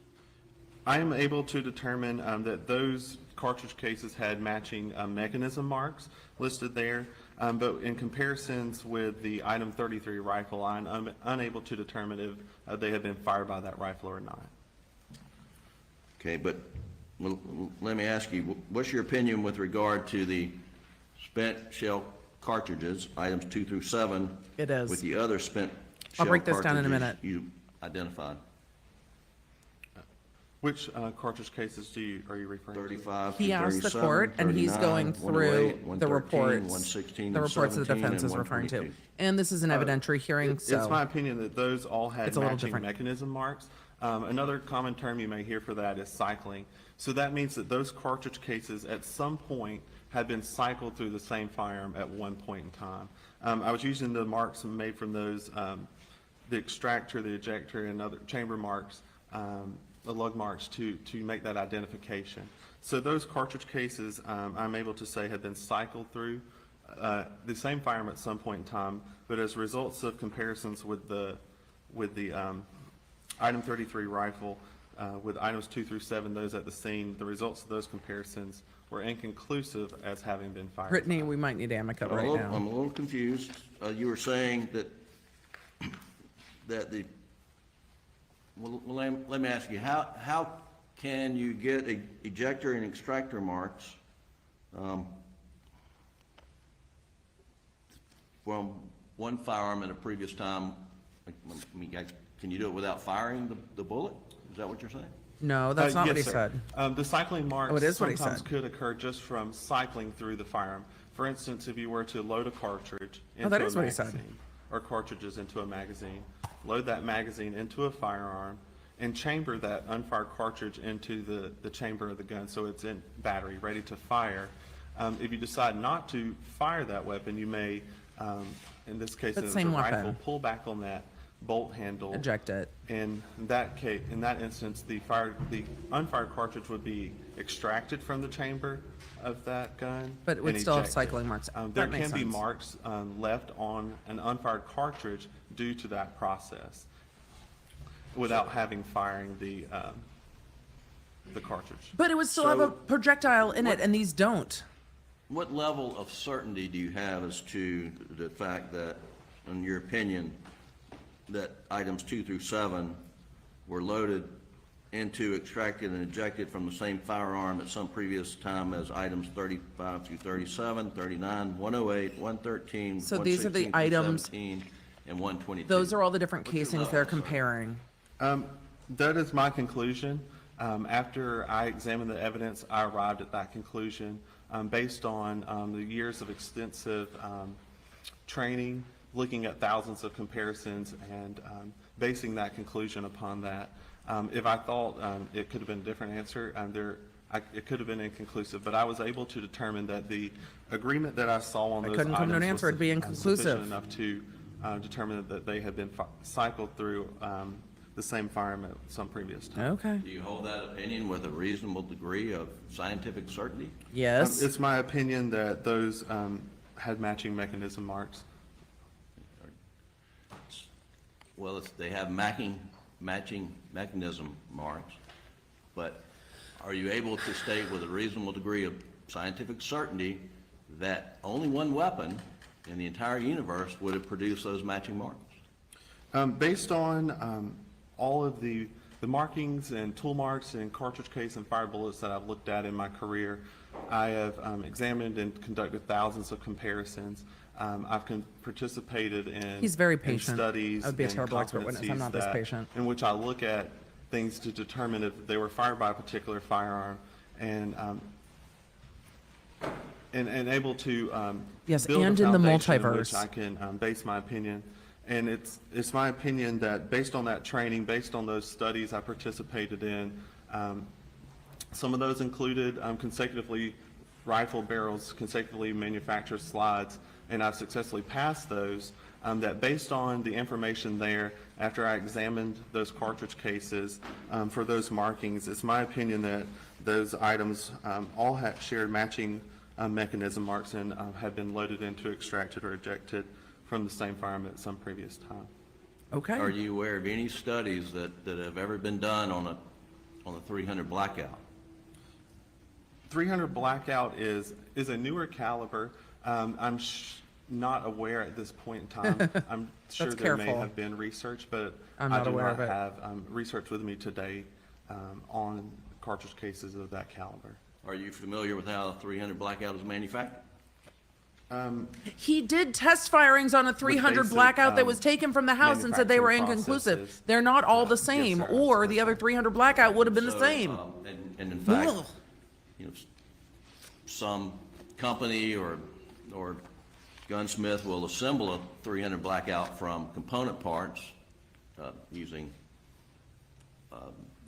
I am able to determine that those cartridge cases had matching mechanism marks listed there, but in comparisons with the item 33 rifle, I'm unable to determine if they have been fired by that rifle or not. Okay, but let me ask you, what's your opinion with regard to the spent shell cartridges, items 2 through 7? It is. With the other spent I'll shell break this down in a cartridges minute. you identified? Which cartridge cases are you referring to? 35 He through asked the 37, court, and he's 39, going through 108, the 113, reports, 116, the and reports the 17, defense and is referring to. 122. And this is an evidentiary hearing, It's my so opinion that those all had It's a little matching different. mechanism marks. Another common term you may hear for that is cycling. So that means that those cartridge cases at some point had been cycled through the same firearm at one point in time. I was using the marks made from those, the extractor, the ejector, and other chamber marks, the lug marks to make that identification. So those cartridge cases, I'm able to say have been cycled through the same firearm at some point in time, but as results of comparisons with the item 33 rifle, with items 2 through 7, those at the scene, the results of those comparisons were inconclusive as having been fired. Brittany, we might need Amica right now. I'm a little confused. You were saying that, the, well, let me ask you, how can you get ejector and extractor marks from one firearm in a previous time, I mean, can you do it without firing the bullet? Is that what you're saying? No, that's not what he Yes, sir. said. The cycling marks it is what he sometimes said. could occur just from cycling through the firearm. For instance, if you were to load a cartridge into that a is what he said. magazine, or cartridges into a magazine, load that magazine into a firearm, and chamber that unfired cartridge into the chamber of the gun so it's in battery, ready to fire. If you decide not to fire that weapon, you may, in this case, That it's same a rifle, weapon. pull back on that bolt handle. Eject it. In that case, in that instance, the unfired cartridge would be extracted from the chamber of that gun. But it would and still have ejected. cycling marks. There That makes can be sense. marks left on an unfired cartridge due to that process, without having firing the cartridge. But it would still have a So- projectile in it, and these don't. What level of certainty do you have as to the fact that, in your opinion, that items 2 through 7 were loaded into, extracted, and ejected from the same firearm at some previous time as items 35 through 37, 39, 108, 113, So these are the 116 through items- 17, and 122? Those are all the different What's your casings level they're of certainty? comparing. That is my conclusion. After I examined the evidence, I arrived at that conclusion based on the years of extensive training, looking at thousands of comparisons, and basing that conclusion upon that. If I thought it could have been a different answer, it could have been inconclusive, but I was able to determine that the agreement that I saw on those couldn't come to an items answer, was it'd be inconclusive. sufficient enough to determine that they had been cycled through the same firearm at some previous time. Okay. Do you hold that opinion with a reasonable degree of scientific certainty? Yes. It's my opinion that those had matching mechanism marks. Well, they have matching mechanism marks, but are you able to state with a reasonable degree of scientific certainty that only one weapon in the entire universe would have produced those matching marks? Based on all of the markings and tool marks and cartridge case and fire bullets that I've looked at in my career, I have examined and conducted thousands of comparisons. I've participated in He's very in patient. studies I would be a and terrible expert witness. I'm not this competencies patient. in which I look at things to determine if they were fired by a particular firearm, and able to Yes, build a and in the foundation in multiverse. which I can base my opinion. And it's my opinion that based on that training, based on those studies I participated in, some of those included consecutively rifle barrels, consecutively manufactured slides, and I've successfully passed those, that based on the information there, after I examined those cartridge cases for those markings, it's my opinion that those items all shared matching mechanism marks and have been loaded into, extracted, or ejected from the same firearm at some previous time. Okay. Are you aware of any studies that have ever been done on a 300 blackout? 300 blackout is a newer caliber. I'm not aware at this point in time. I'm sure That's there may careful. have been research, but I'm I not do aware not of it. have research with me today on cartridge cases of that caliber. Are you familiar with how a 300 blackout is manufactured? He did test firings on a 300 basic, blackout that was taken from the house and said they were manufacturing inconclusive. processes. They're not all the same, sir, or the that's other 300 blackout would have been the So, same. And in fact, Ugh. you know, some company or gunsmith will assemble a 300 blackout from component parts using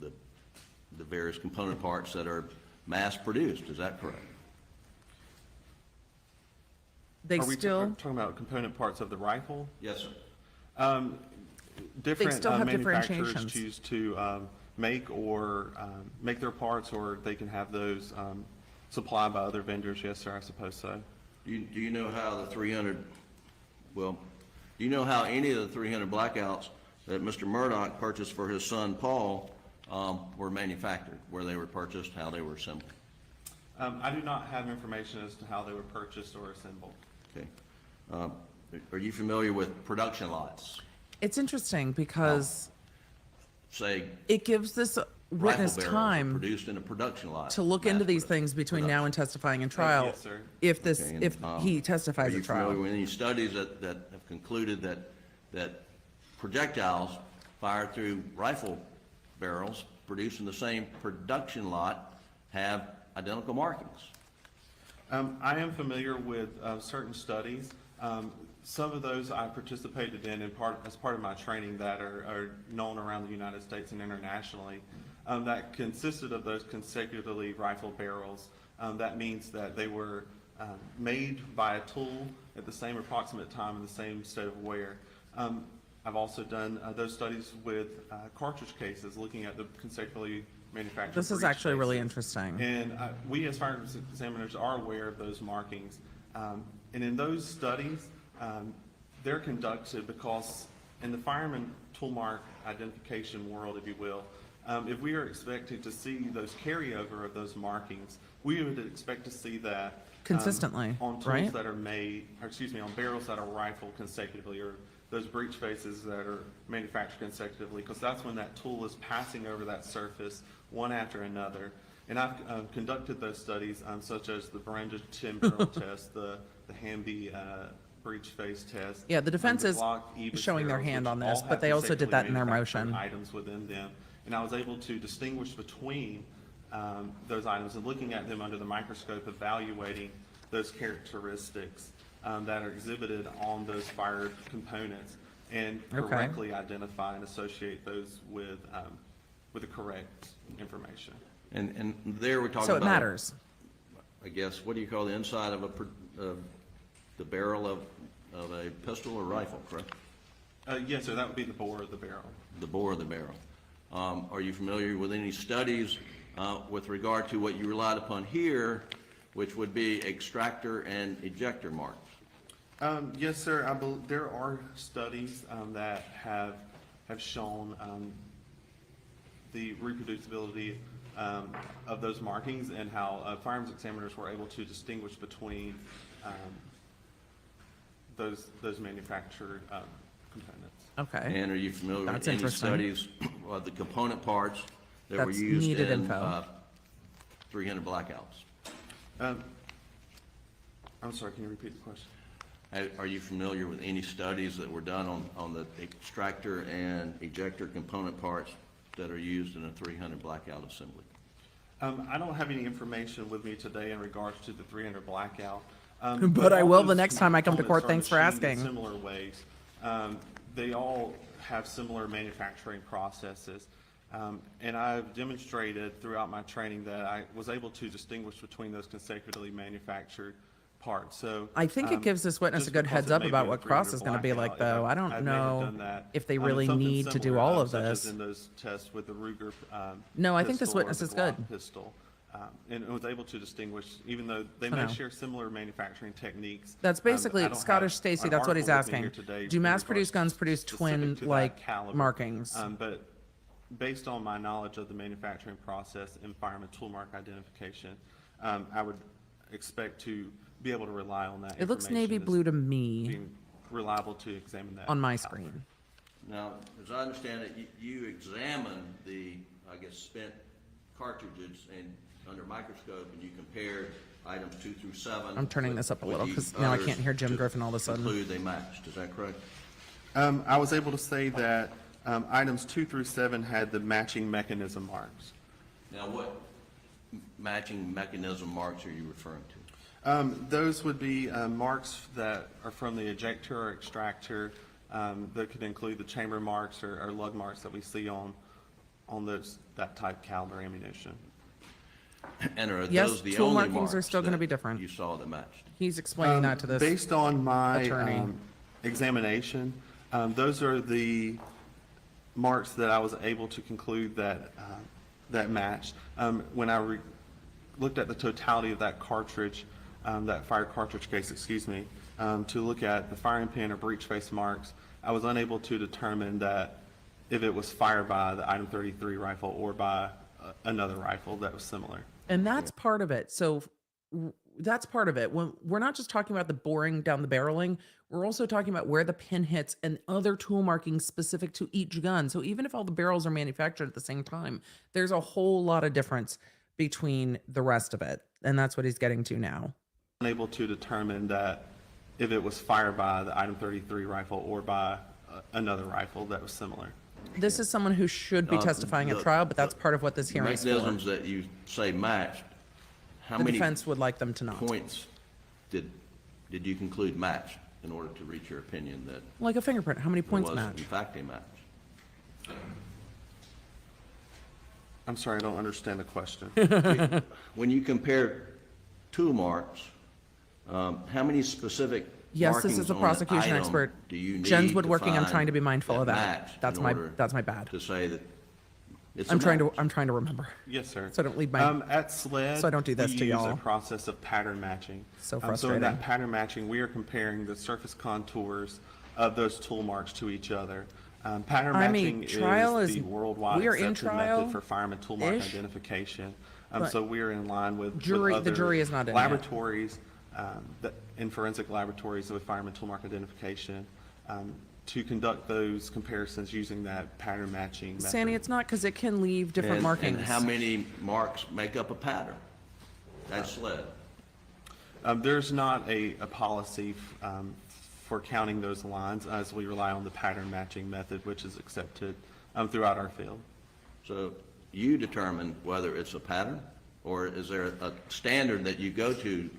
the various component parts that are mass produced. Is that correct? They Are we still, talking about component parts of the rifle? Yes, sir. Different still have manufacturers differentiations. choose to make their parts, or they can have those supplied by other vendors. Yes, sir, I suppose so. Do you know how the 300, well, do you know how any of the 300 blackouts that Mr. Murdaugh purchased for his son Paul were manufactured, where they were purchased, how they were assembled? I do not have information as to how they were purchased or assembled. Okay. Are you familiar with production lots? it's interesting because Say, it gives this witness barrels are time produced in a production lot. to look into mass these produ- things between now and testifying in trial. yes, sir. If this, Okay, and, if he Are testifies you at familiar trial. with any studies that have concluded that projectiles fired through rifle barrels produced in the same production lot have identical markings? I am familiar with certain studies. Some of those I participated in as part of my training that are known around the United States and internationally, that consisted of those consecutively rifled barrels. That means that they were made by a tool at the same approximate time in the same state of wear. I've also done those studies with cartridge cases, looking at the consecutively manufactured This is breech actually really cases. interesting. And we as firearms examiners are aware of those markings. And in those studies, they're conducted because in the fireman tool mark identification world, if you will, if we are expecting to see those carryover of those markings, we would expect to see that Consistently, on tools right? that are made, or excuse me, on barrels that are rifled consecutively, or those breech faces that are manufactured consecutively, because that's when that tool is passing over that surface one after another. And I've conducted those studies, such as the Brenda 10 barrel test, the Hamby breech face test. Yeah, the defense the is Glock Ebus showing their barrels, hand which on this, all but have they also did that in their consecutively motion. manufactured items within them. And I was able to distinguish between those items and looking at them under the microscope, evaluating those characteristics that are exhibited on those fired components, and Okay. correctly identify and associate those with the correct information. And there we're talking So about. it matters. I guess, what do you call the inside of the barrel of a pistol or rifle, correct? Yes, sir, that would be the bore of the barrel. The bore of the barrel. Are you familiar with any studies with regard to what you relied upon here, which would be extractor and ejector marks? Yes, sir. There are studies that have shown the reproducibility of those markings, and how firearms examiners were able to distinguish between those manufactured components. Okay. And are you familiar That's with any interesting. studies of the component parts that were That's used needed in info. 300 blackouts? I'm sorry, can you repeat the question? Are you familiar with any studies that were done on the extractor and ejector component parts that are used in a 300 blackout assembly? I don't have any information with me today in regards to the 300 blackout. But I all will the those next time I come to court. components Thanks for are machined in asking. Similar ways. They all have similar manufacturing processes. And I've demonstrated throughout my training that I was able to distinguish between those consecutively manufactured parts. So I think it gives this witness just a good because heads it up may be about a what cross 300 is going to be like, blackout, though. if I don't may have know done that. if they really Something need to do similar, all of such as this. in those tests with the Ruger No, I think this pistol or witness the is good. Glock pistol. And was able to distinguish, even though they I may know. share similar manufacturing techniques. That's I basically don't Scottish have Stacy. an That's what he's article with me asking. here today Do in mass-produced regards guns produce specific to that twin-like caliber. markings? But based on my knowledge of the manufacturing process and fireman tool mark identification, I would expect to be able to rely on that. It looks information navy as blue to me being reliable to examine that on my caliber. screen. Now, as I understand it, you examined the, I guess, spent cartridges and under microscope, and you compared items 2 through 7. I'm turning this up a with little the 'cause now I others can't hear Jim to Griffin all of a sudden. conclude they matched. Is that correct? I was able to say that items 2 through 7 had the matching mechanism marks. Now, what matching mechanism marks are you referring to? Those would be marks that are from the ejector or extractor, that could include the chamber marks or lug marks that we see on that type caliber ammunition. And are Yes, those the tool only markings are marks still gonna that be different. you saw that matched? He's explaining that to this. Based on my attorney. examination, those are the marks that I was able to conclude that matched. When I looked at the totality of that cartridge, that fired cartridge case, excuse me, to look at the firing pin or breech face marks, I was unable to determine that if it was fired by the item 33 rifle or by another rifle that was similar. And that's part of it. So that's part of it. When we're not just talking about the boring down the barreling, we're also talking about where the pin hits and other tool markings specific to each gun. So even if all the barrels are manufactured at the same time, there's a whole lot of difference between the rest of it. And that's what he's getting to now. Unable to determine that if it was fired by the item 33 rifle or by another rifle that was similar. This is someone who should be testifying at trial, but that's part of what this hearing is for. Mechanisms that you say matched, how The many defense would like them to not. points did you conclude matched in order to reach your opinion that Like a fingerprint, how many there points was match? in fact a match? I'm sorry, I don't understand the question. When you compare tool marks, how many specific Yes, this is markings a on an proseworking item expert. do you need Jen's to woodworking, I'm find trying to be mindful of that. match That's in my order bad. to say that it's a I'm trying match? to remember. Yes, sir. So I don't leave my- At SLED, so I don't do this we to use y'all. a process of pattern matching. So So in frustrating. that pattern matching, we are comparing the surface contours of those tool marks to each other. Pattern I mean, matching trial is is- the worldwide we are in accepted trial method for fireman tool mark ish, identification. but So we're in line with the other jury is not in yet. laboratories, in forensic laboratories with fireman tool mark identification, to conduct those comparisons using that pattern matching method. Sandy, it's not because it can leave different And markings. how many marks make up a pattern? That's SLED. There's not a policy for counting those lines, as we rely on the pattern matching method, which is accepted throughout our field. So you determine whether it's a pattern, or is there a standard that you go to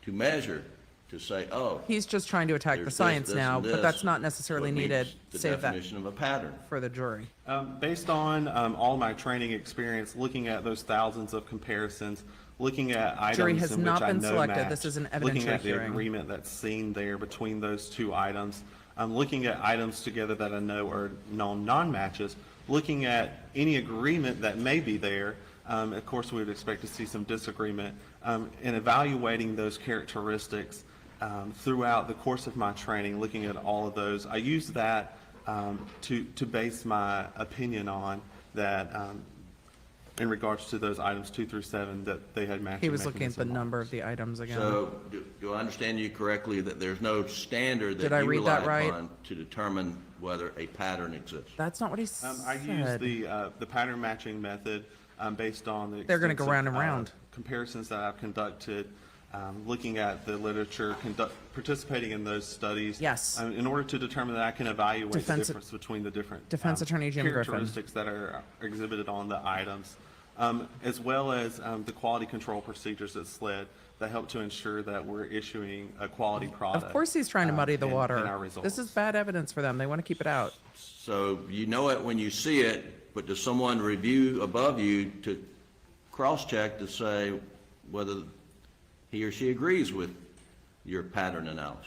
measure, to say, oh, He's just trying to attack the there's this, science this, now, and but this, that's not so necessarily it meets needed. the Save that definition of a pattern. for the jury. Based on all my training experience, looking at those thousands of comparisons, looking at items Jury has in which not I been know selected. match, This is an looking evidentiary at the hearing. agreement that's seen there between those two items, looking at items together that I know are known non-matches, looking at any agreement that may be there. Of course, we would expect to see some disagreement, and evaluating those characteristics throughout the course of my training, looking at all of those. I use that to base my opinion on that in regards to those items 2 through 7 that they had matching He was looking at the mechanism on. number of the items again. So do I understand you correctly that there's no standard Did that I you read rely that right? upon to determine whether a pattern exists? That's not what he said. I use the pattern matching method based on the They're gonna go extensive, round and round. comparisons that I've conducted, looking at the literature, participating in those studies. Yes. In order to determine that I can evaluate the Defense- difference between the different Defense Attorney Jim Griffin. characteristics that are exhibited on the items, as well as the quality control procedures at SLED that help to ensure that we're issuing a quality product. Of course he's trying to muddy the in water. our This results. is bad evidence for them. They want to keep it out. So you know it when you see it, but does someone review above you to cross-check to say whether he or she agrees with your pattern analysis?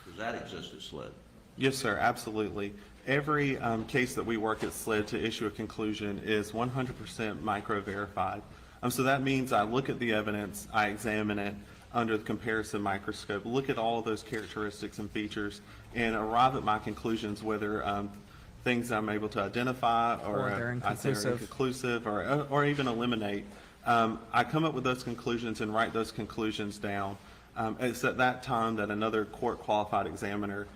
Does that exist at SLED? Yes, sir, absolutely. Every case that we work at SLED to issue a conclusion is 100% micro-verified. So that means I look at the evidence, I examine it under the comparison microscope, look at all of those characteristics and features, and arrive at my conclusions, whether things I'm able to identify Or or they're I say are inconclusive. inconclusive or even eliminate. I come up with those conclusions and write those conclusions down. It's at that time that another court-qualified examiner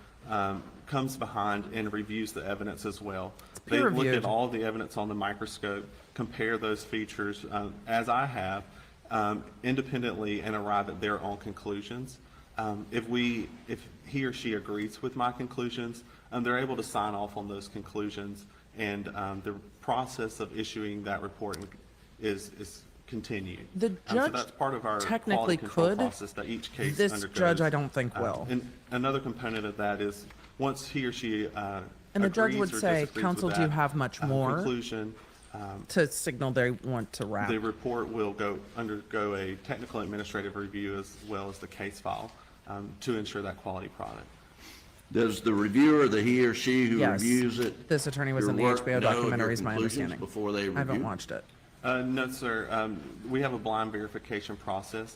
comes behind and reviews the evidence as well. They look peer-reviewed. at all the evidence on the microscope, compare those features, as I have, independently, and arrive at their own conclusions. If he or she agrees with my conclusions, they're able to sign off on those conclusions, and the process of issuing that report is continued. The So judge that's part of our technically quality control could. process that each case This undergoes. judge, I don't think will. And another component of that is, once he or she And the judge agrees would or say, disagrees with "Counsel, do you that, have much more?" conclusion, To signal they want to wrap. the report will undergo a technical administrative review as well as the case file to ensure that quality product. Does the reviewer, the he or she who Yes. reviews it, This attorney was your in the work, HBO know documentary, your is my conclusions understanding. before they I haven't review? watched it. No, sir. We have a blind verification process,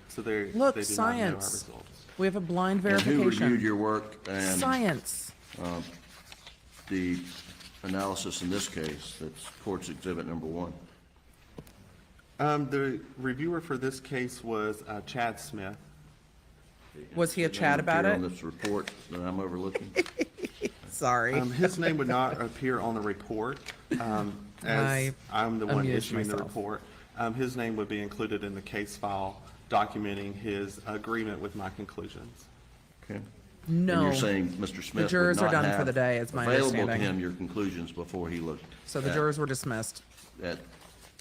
so they Look, do not know our science. results. We have a blind And who reviewed verification. your work and Science. the analysis in this case, that's Court's Exhibit Number 1? The reviewer for this case was Chad Smith. Was he a His name chat about appear it? on this report that I'm overlooking? Sorry. His name would not appear on the report, as I'm the one amused issuing the myself. report. His name would be included in the case file documenting his agreement with my conclusions. Okay. No. And you're saying Mr. Smith would jurors are not done for have the day, is my available to understanding. him your conclusions before he looked So the at- jurors were dismissed. at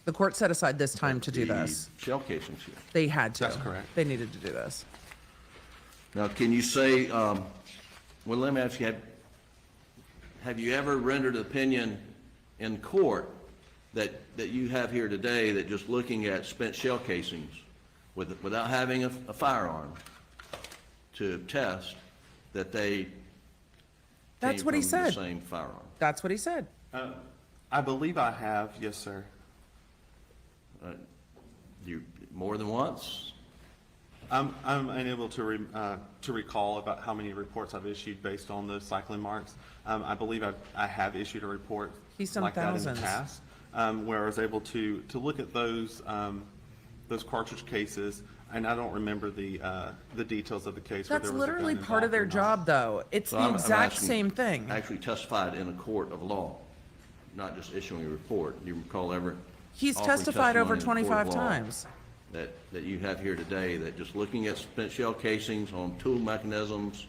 The court set aside this time to do the this. shell casings here. They had to. That's correct. They needed to do this. Now, can you say, well, let me ask you, have you ever rendered an opinion in court that you have here today that just looking at spent shell casings without having a firearm to test, that they That's came what he from said. the same firearm? That's what he said. I believe I have, yes, sir. You, more than once? I'm unable to recall about how many reports I've issued based on those cycling marks. I believe I have issued a report He's done like that in the thousands. past, where I was able to look at those cartridge cases, and I don't remember the details of the case. where That's there was a gun literally part of their involved or not. job, though. It's So the I'm exact asking, same thing. Actually testified in a court of law, not just issuing a report. Do you recall ever? He's offering testified over testimony in a court 25 of law times. That you have here today, that just looking at spent shell casings on tool mechanisms,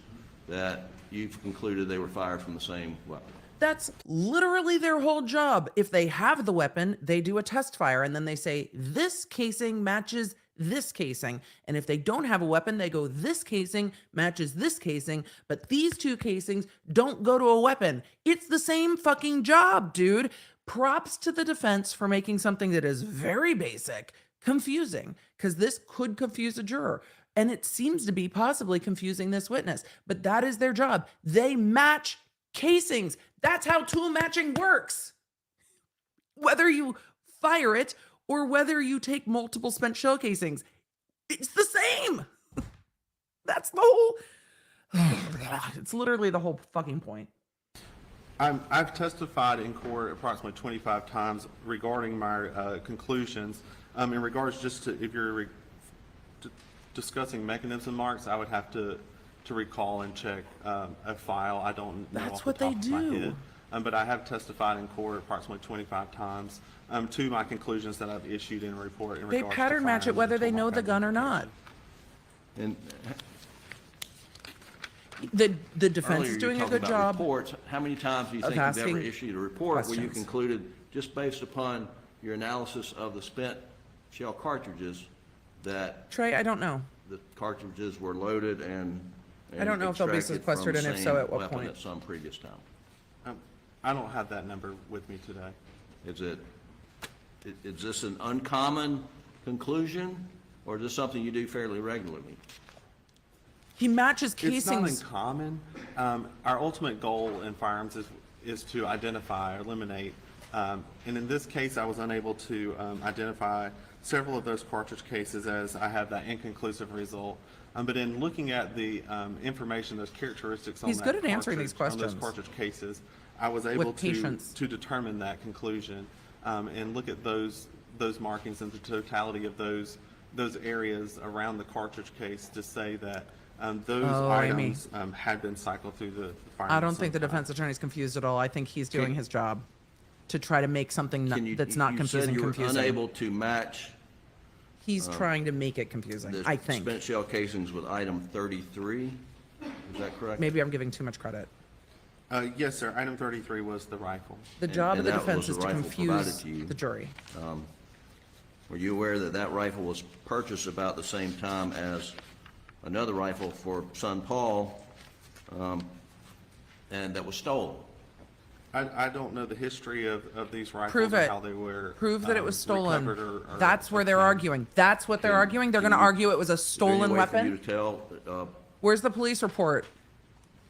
that you've concluded they were fired from the same weapon? That's literally their whole job. If they have the weapon, they do a test fire and then they say, this casing matches this casing. And if they don't have a weapon, they go, this casing matches this casing, but these two casings don't go to a weapon. It's the same fucking job, dude. Props to the defense for making something that is very basic confusing, because this could confuse a juror. And it seems to be possibly confusing this witness, but that is their job. They match casings. That's how tool matching works. Whether you fire it or whether you take multiple spent shell casings, it's the same. That's the whole, it's literally the whole fucking point. I've testified in court approximately 25 times regarding my conclusions. In regards just to, if you're discussing mechanism marks, I would have to recall and check a file. I don't know That's off the what they top of my do. head. But I have testified in court approximately 25 times to my conclusions that I've issued in a report in They regards to pattern match it firearms whether and they tool know the mark gun or not. And The defense earlier is you doing a talked good about job. reports. How many times do you of think you've ever asking issued a report where you questions. concluded, just based upon your analysis of the spent shell cartridges, that Trey, I don't know. the cartridges were loaded and I don't know if they'll be extracted from sequestered, the and if so, same at what weapon point. at some previous time? I don't have that number with me today. Is this an uncommon conclusion, or is this something you do fairly regularly? He matches It's not casings. uncommon. Our ultimate goal in firearms is to identify, eliminate, and in this case, I was unable to identify several of those cartridge cases as I have that inconclusive result. But in looking at the information, those characteristics on He's that good at answering these cartridge- on those questions. cartridge cases, I was able patience. to determine that conclusion and look at those markings and the totality of those areas around the cartridge case to say that those Oh, Amy. items had been cycled through the firearms. I don't think the sometime. defense attorney's confused at all. I think he's doing his job to try to make something Can you- that's not you confusing said you were confusing. unable to match He's trying to make it confusing, the I think. spent shell casings with item 33? Is that correct? Maybe I'm giving too much credit. Yes, sir. Item 33 was the rifle. The job of and the that was defense is the to rifle provided confuse to you. the jury. Were you aware that that rifle was purchased about the same time as another rifle for son Paul, and that was stolen? I don't know the history of these rifles Prove or it. how they were Prove that it was stolen. recovered or That's where they're obtained. arguing. That's what they're arguing. They're going to argue it was a Is there any stolen way for you weapon. to tell Where's the police report?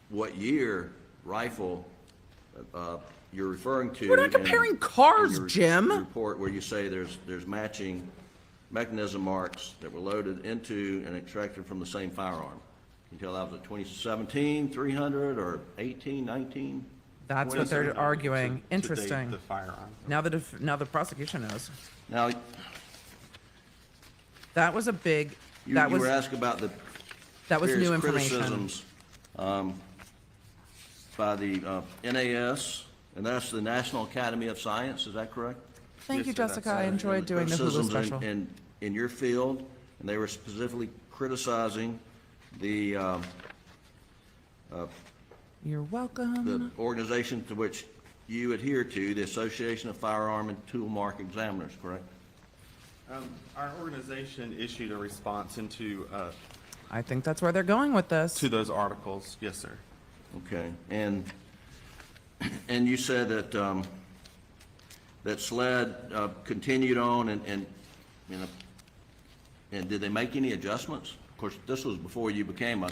what year rifle you're referring to? We're not comparing in cars, your Jim. report where you say there's matching mechanism marks that were loaded into and extracted from the same firearm. Can you tell that was a 2017 300 or 18, 19? That's what they're arguing. To date Interesting. the firearm. Now the prosecution knows. Now, That was a big, You that were was, asked about the that was various new information. criticisms by the NAS, and that's the National Academy of Science, is that correct? Thank you, Yes, sir, that's Jessica. I enjoyed doing the Hulu Criticisms special. in your field, and they were specifically criticizing the You're welcome. organization to which you adhere to, the Association of Firearm and Tool Mark Examiners, correct? Our organization issued a response I think that's where they're going with this. to those articles. Yes, sir. Okay, and you said that, that SLED continued on and, you know, and did they make any adjustments? Of course, this was before you became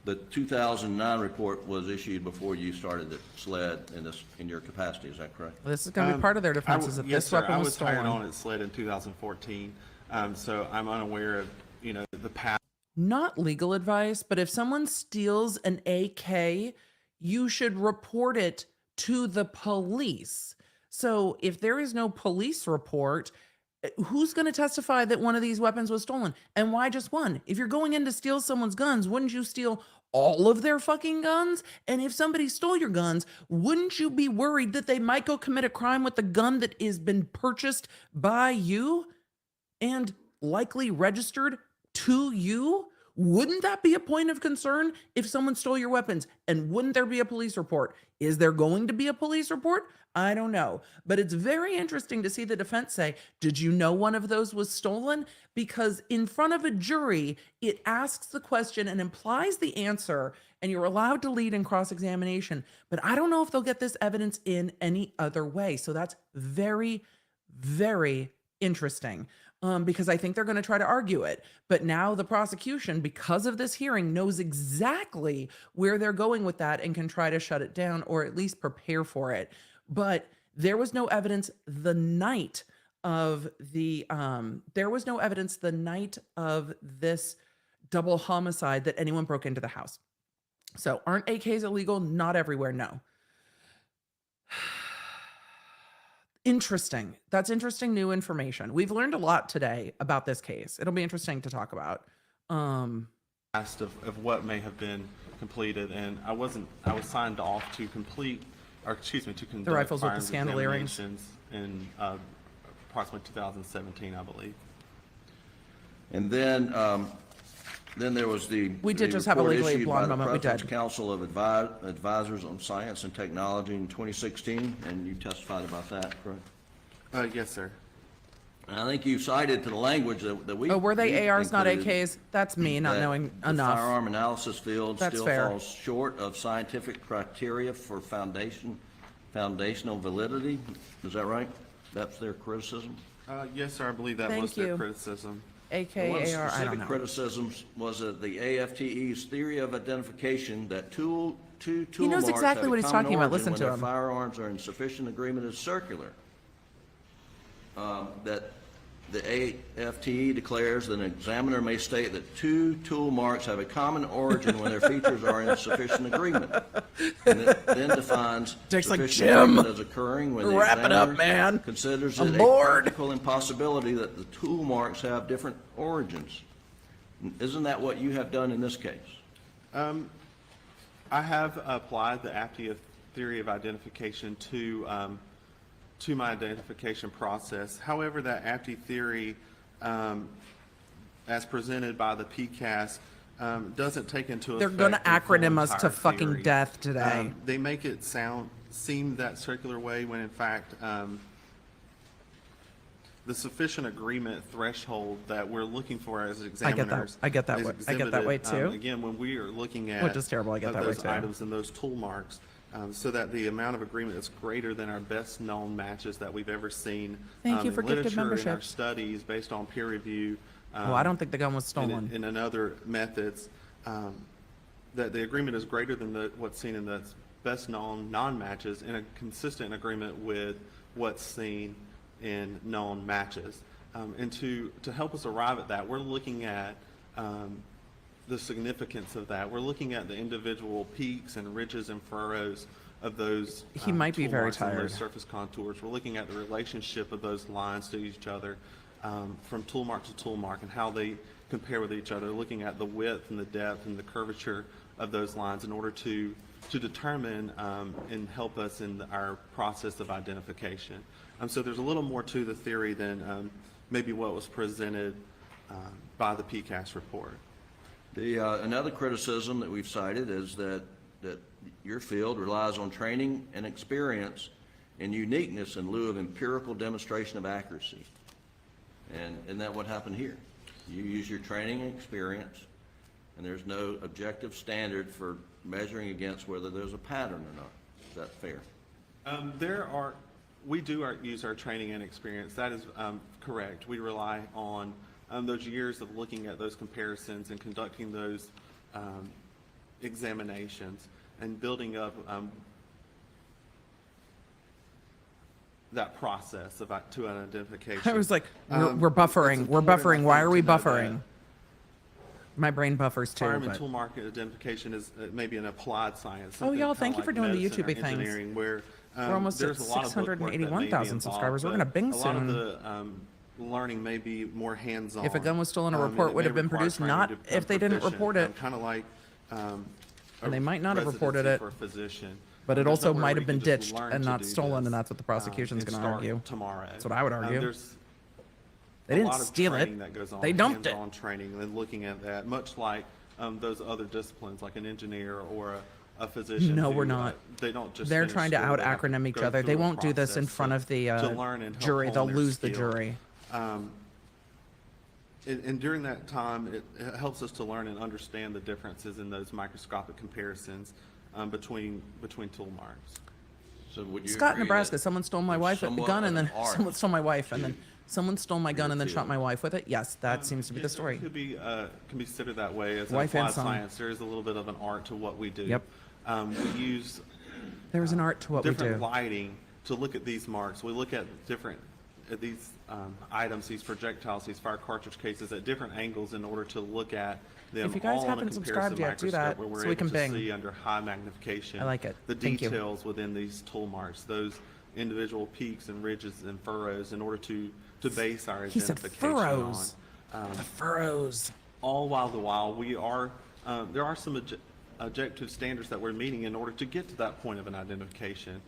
the 2009 report was issued before you started at SLED in your capacity, is that correct? This is going to be part of their defense, is that Yes, this sir. weapon I was was hired on stolen. at SLED in 2014, so I'm unaware of, the past. Not legal advice, but if someone steals an AK, you should report it to the police. So if there is no police report, who's going to testify that one of these weapons was stolen? And why just one? If you're going in to steal someone's guns, wouldn't you steal all of their fucking guns? And if somebody stole your guns, wouldn't you be worried that they might go commit a crime with the gun that has been purchased by you and likely registered to you? Wouldn't that be a point of concern if someone stole your weapons? And wouldn't there be a police report? Is there going to be a police report? I don't know. But it's very interesting to see the defense say, did you know one of those was stolen? Because in front of a jury, it asks the question and implies the answer, and you're allowed to lead in cross-examination. But I don't know if they'll get this evidence in any other way. So that's very, very interesting. Because I think they're going to try to argue it. But now the prosecution, because of this hearing, knows exactly where they're going with that and can try to shut it down or at least prepare for it. But there was no evidence the night of this double homicide that anyone broke into the house. So aren't AKs illegal? Not everywhere, no. Interesting. That's interesting new information. We've learned a lot today about this case. It'll be interesting to talk about. Of what may have been completed, and I was signed off to conduct rifles with the firearms scandal earrings. examinations in approximately 2017, I believe. And then there was We did just have a report legally issued blonde by the moment. We President's did. Council of Advisors on Science and Technology in 2016, and you testified about that, correct? Yes, sir. And I think you cited to the language that we. Oh, were they we ARs, not included, AKs? That's me not that knowing the enough. firearm analysis field That's still fair. falls short of scientific criteria for foundational validity. Is that right? That's their criticism? Yes, sir. I believe that Thank was their you. criticism. AK, One AR, I don't specific know. criticisms was that the AFTE's theory of identification that two tool He knows marks exactly have what a he's common talking about. origin Listen to when him. their firearms are in sufficient agreement is circular. That the AFTE declares that an examiner may state that two tool marks have a common origin when their features are in sufficient agreement. And it then defines Dick's like, sufficient "Jim, agreement as occurring when the wrap it up, examiner man. considers I'm it a bored." practical impossibility that the tool marks have different origins. Isn't that what you have done in this case? I have applied the AFTE theory of identification to my identification process. However, that AFTE theory, as presented by the PCAS, doesn't take into They're effect going to the full acronym us to entire fucking theory. death today. They make it seem that circular way when in fact the sufficient agreement threshold that we're looking for as examiners. I get that is way. I get that way exhibited, too. Again, when we are looking at Which is terrible. I get that way those too. items and those tool marks, so that the amount of agreement is greater than our best known matches that we've ever seen. Thank you in for gifted literature, in our memberships. studies based on peer review. Oh, I don't think the gun was and stolen. in other methods, that the agreement is greater than what's seen in the best known non-matches in a consistent agreement with what's seen in known matches. And to help us arrive at that, we're looking at the significance of that. We're looking at the individual peaks and ridges and furrows of those He might be tool very marks and tired. those surface contours. We're looking at the relationship of those lines to each other. from tool mark to tool mark and how they compare with each other, looking at the width and the depth and the curvature of those lines in order to determine and help us in our process of identification. So there's a little more to the theory than maybe what was presented by the PCAST report. Another criticism that we've cited is that your field relies on training and experience and uniqueness in lieu of empirical demonstration of accuracy. And isn't that what happened here? You use your training and experience, and there's no objective standard for measuring against whether there's a pattern or not. Is that fair? We do use our training and experience. That is correct. We rely on those years of looking at those comparisons and conducting those examinations and building up that process to an identification. I was like, we're buffering. We're buffering. Why are we buffering? My brain buffers too. Fireman But tool market identification is maybe an applied science. Oh, something y'all, kinda thank you like for doing the medicine or YouTube things. engineering, where We're almost at there's a lot of bookwork that may be 681,000 involved, subscribers. We're but gonna bing a lot of soon. the learning may be more hands-on. If a gun was stolen, a and report it would may have been require produced, training not to become if they didn't proficient, report it. kind of like And they might not have reported it, for a physician. but it There's also nowhere might where have been you can just ditched learn and to not do stolen, this, and that's what the prosecution's and going to start argue. tomorrow. That's what I would argue. There's They a didn't lot of steal it. training that goes on, They dumped it. hands-on training and looking at that, much like those other disciplines, like an engineer or a physician. No, who, we're not. They don't just. They're finish trying to school, out they have to acronym each go other. They through a won't do this in process front of the to learn and help jury. hone They'll their lose the skill. jury. And during that time, it helps us to learn and understand the differences in those microscopic comparisons between tool marks. So would you Scott, agree Nebraska, that someone stole my it's wife somewhat gun, of and then an art someone stole my wife, and then someone stole my gun and then field? shot my wife with it? Yes, that seems to be the Yes, story. it could be considered that way. As Wife an and applied son. science, there is a little bit of an art to what we do. Yep. We use There's an art to what we different do. lighting to look at these marks. We look at these items, these projectiles, these fire cartridge cases at different angles in order to look at them If you guys all on haven't a subscribed comparison yet, do that microscope where we're so we able can to bing. see under high magnification. I like it. The Thank you. details within these tool marks, those individual peaks and ridges and furrows in order to base our He said identification furrows. on. The furrows. All the while there are some objective standards that we're meeting in order to get to that point of an identification.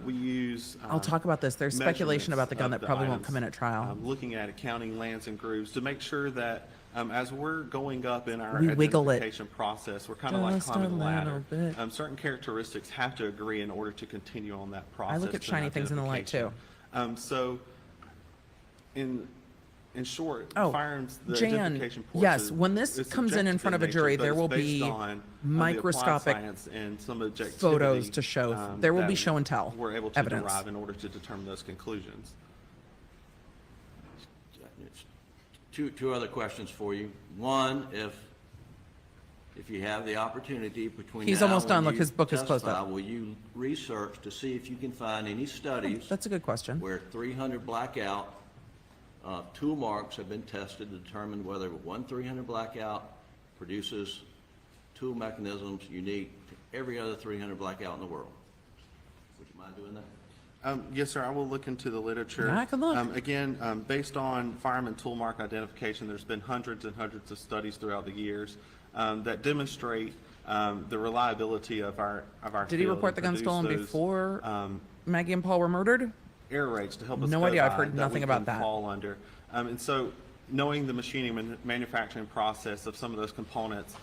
We use I'll talk about this. There's speculation about the gun measurements that of probably won't items, come in at trial. looking at it, counting lands and grooves to make sure that as we're going up in our We wiggle it. identification process, we're kind of like Just a climbing a ladder. little bit. Certain characteristics have to agree in order to continue on that process. I look at to an shiny things in the light, too. identification. So, in short, Oh, firearms, the Jan, identification portion yes, when this is comes in subjective front of a nature, jury, but there it's will based be on, the applied microscopic science and some objectivity, photos to show. There will be that show and tell we're able to evidence. derive in order to determine those conclusions. Two other questions for you. One, if you have the opportunity between He's now almost and done. when Look, you his book is closed testify, up. will you research to see if you can find any studies That's a good question. where 300 blackout tool marks have been tested to determine whether one 300 blackout produces tool mechanisms unique to every other 300 blackout in the world? Would you mind doing that? Yes, sir, I will look into the literature. I can look. Again, based on fireman tool mark identification, there's been hundreds and hundreds of studies throughout the years that demonstrate the reliability of our Did he field report the and gun produce stolen those, before Maggie and Paul were murdered? error rates to help us No go idea. I've by heard that nothing we about can that. fall under. And so knowing the machining and manufacturing process of some of those components,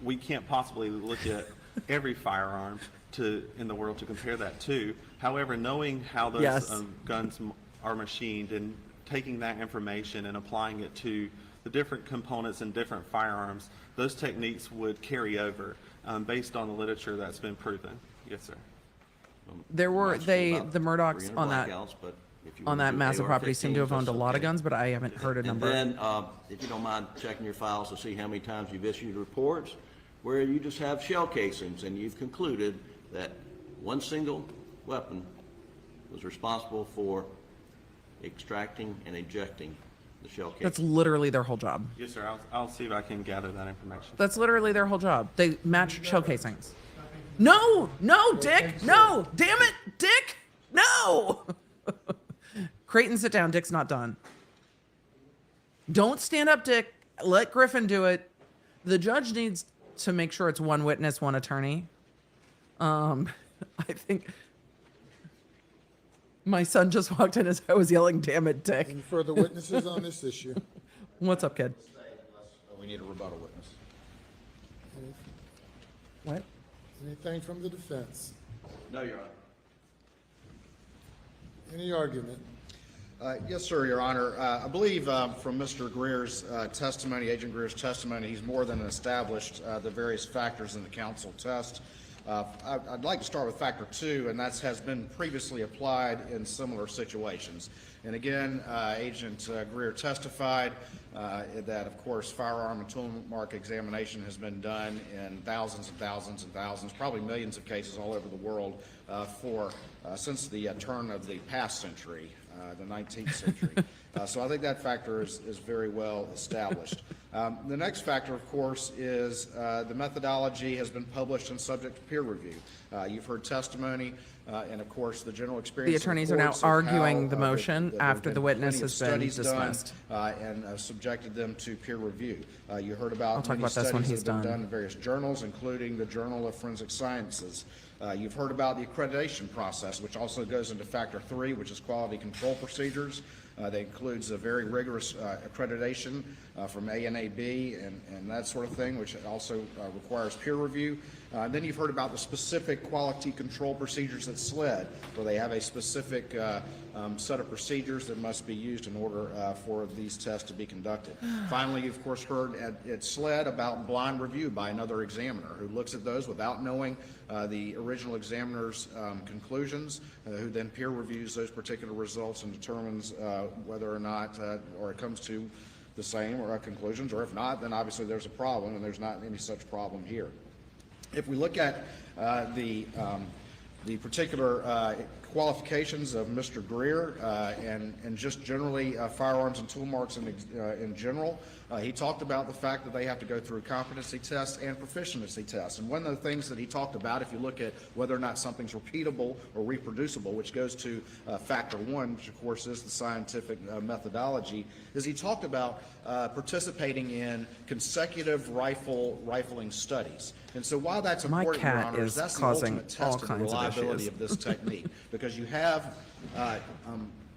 we can't possibly look at every firearm in the world to compare that to. However, knowing how those Yes. guns are machined and taking that information and applying it to the different components in different firearms, those techniques would carry over based on the literature that's been proven. Yes, sir. There were Might be the about Murdaghs 300 on that blackouts, but if you on wanna that do massive property seem to have AR-15s, owned a lot of that's okay. guns, but I haven't heard a number. And then, if you don't mind checking your files to see how many times you've issued reports where you just have shell casings and you've concluded that one single weapon was responsible for extracting and ejecting the shell casing. That's literally their whole job. Yes, sir. I'll see if I can gather that information. That's literally their whole job. They match shell casings. No, Dick, no, damn it, Dick, no. Creighton, sit down. Dick's not done. Don't stand up, Dick. Let Griffin do it. The judge needs to make sure it's one witness, one attorney. I think my son just walked in as I was yelling, "Damn it, Dick." Any further witnesses on this issue? What's up, kid? We need a rebuttal witness. What? Anything from the defense? No, Your Honor. Any argument? Yes, sir, Your Honor. I believe from Mr. Greer's testimony, Agent Greer's testimony, he's more than established the various factors in the counsel test. I'd like to start with factor 2, and that has been previously applied in similar situations. And again, Agent Greer testified that, of course, firearm and tool mark examination has been done in thousands and thousands and thousands, probably millions of cases all over the world since the turn of the past century, the 19th century. So I think that factor is very well established. The next factor, of course, is the methodology has been published and subject to peer review. You've heard testimony, and of course, the general experience. The attorneys are now arguing the motion after the witness has been dismissed. And subjected them to peer review. You heard about I'll talk many about this when studies he's that have been done. done in various journals, including the Journal of Forensic Sciences. You've heard about the accreditation process, which also goes into factor 3, which is quality control procedures. That includes a very rigorous accreditation from A&AB and that sort of thing, which also requires peer review. Then you've heard about the specific quality control procedures at SLED, where they have a specific set of procedures that must be used in order for these tests to be conducted. Finally, you've of course heard at SLED about blind review by another examiner who looks at those without knowing the original examiner's conclusions, who then peer reviews those particular results and determines whether or not, or it comes to the same or conclusions, or if not, then obviously there's a problem, and there's not any such problem here. If we look at the particular qualifications of Mr. Greer and just generally firearms and tool marks in general, he talked about the fact that they have to go through competency tests and proficiency tests. And one of the things that he talked about, if you look at whether or not something's repeatable or reproducible, which goes to factor 1, which of course is the scientific methodology, is he talked about participating in consecutive rifling studies. And so while that's important, Your Honor, is that's the ultimate test of the reliability of this technique, because you have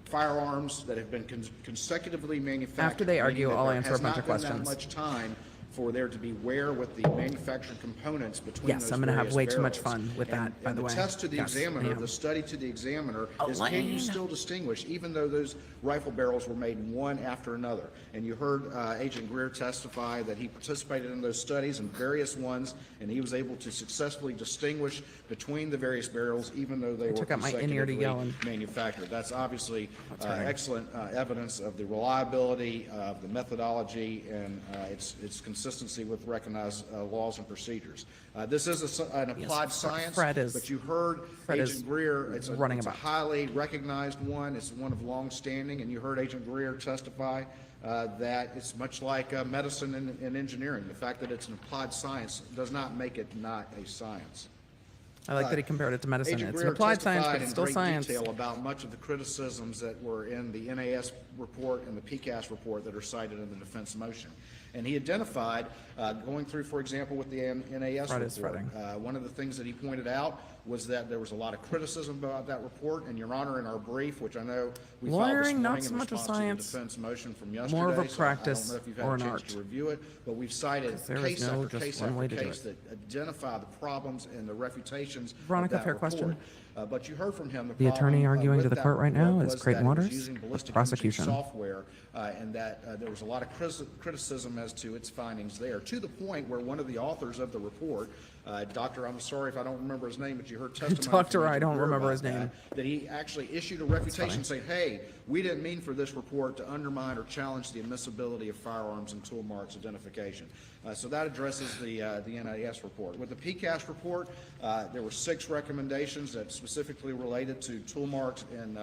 firearms that have been consecutively manufactured. After they argue, I'll answer a bunch of questions. There has not been that much time for there to be wear with the manufactured components between those Yes, I'm going to have various way too much barrels. fun with that, by the way. The test to the Yes, examiner, I am. the study to the examiner is, can you still distinguish, even though those rifle barrels were made one after another? And you heard Agent Greer testify that he participated in those studies and various ones, and he was able to successfully distinguish between the various barrels, even though they were took out my in-ear to yell and- manufactured. That's obviously excellent evidence of the reliability of the methodology and its consistency with recognized laws and procedures. This is an applied science, Fred is- but you heard Fred is Agent Greer, it's running a about. highly recognized one, it's one of long standing, and you heard Agent Greer testify that it's much like medicine and engineering. The fact that it's an applied science does not make it not a science. I like that he compared it to medicine. Agent It's Greer an applied science, but testified it's still in science. great detail about much of the criticisms that were in the NAS report and the PCAS report that are cited in the defense motion. And he identified, going through, for example, with the NAS Fred is report, fretting. one of the things that he pointed out was that there was a lot of criticism about that report. And Your Honor, in our brief, which I know we filed this Lawyering, not morning so in much a response to the science, defense motion from yesterday, more of a so practice I don't know if you've had or a an chance art. to review it, but we've cited There is case no after just case one way after to do case it. that identify the problems and the refutations Veronica, of that fair report. question. But you heard from him The attorney problem, arguing with to the that court right report now is was Creighton that it was Waters. using ballistic Prosecution. imaging software, and that there was a lot of criticism as to its findings there, to the point where one of the authors of the report, Dr. I'm sorry if I don't remember his name, but you heard testimony. Doctor, from I Agent don't Greer remember about his name. that he actually issued a refutation saying, hey, we didn't mean for this report to undermine or challenge the admissibility of firearms and tool marks identification. So that addresses the NAS report. With the PCAS report, there were 6 recommendations that specifically related to tool marks and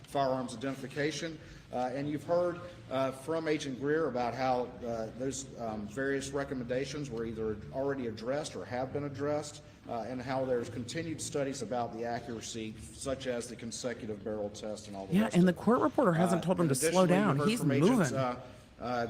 firearms identification. And you've heard from Agent Greer about how those various recommendations were either already addressed or have been addressed and how there's continued studies about the accuracy, such as the consecutive barrel test and all the Yeah, rest and of the it. court reporter hasn't told him to slow Additionally, you down. heard He's from Agent, moving.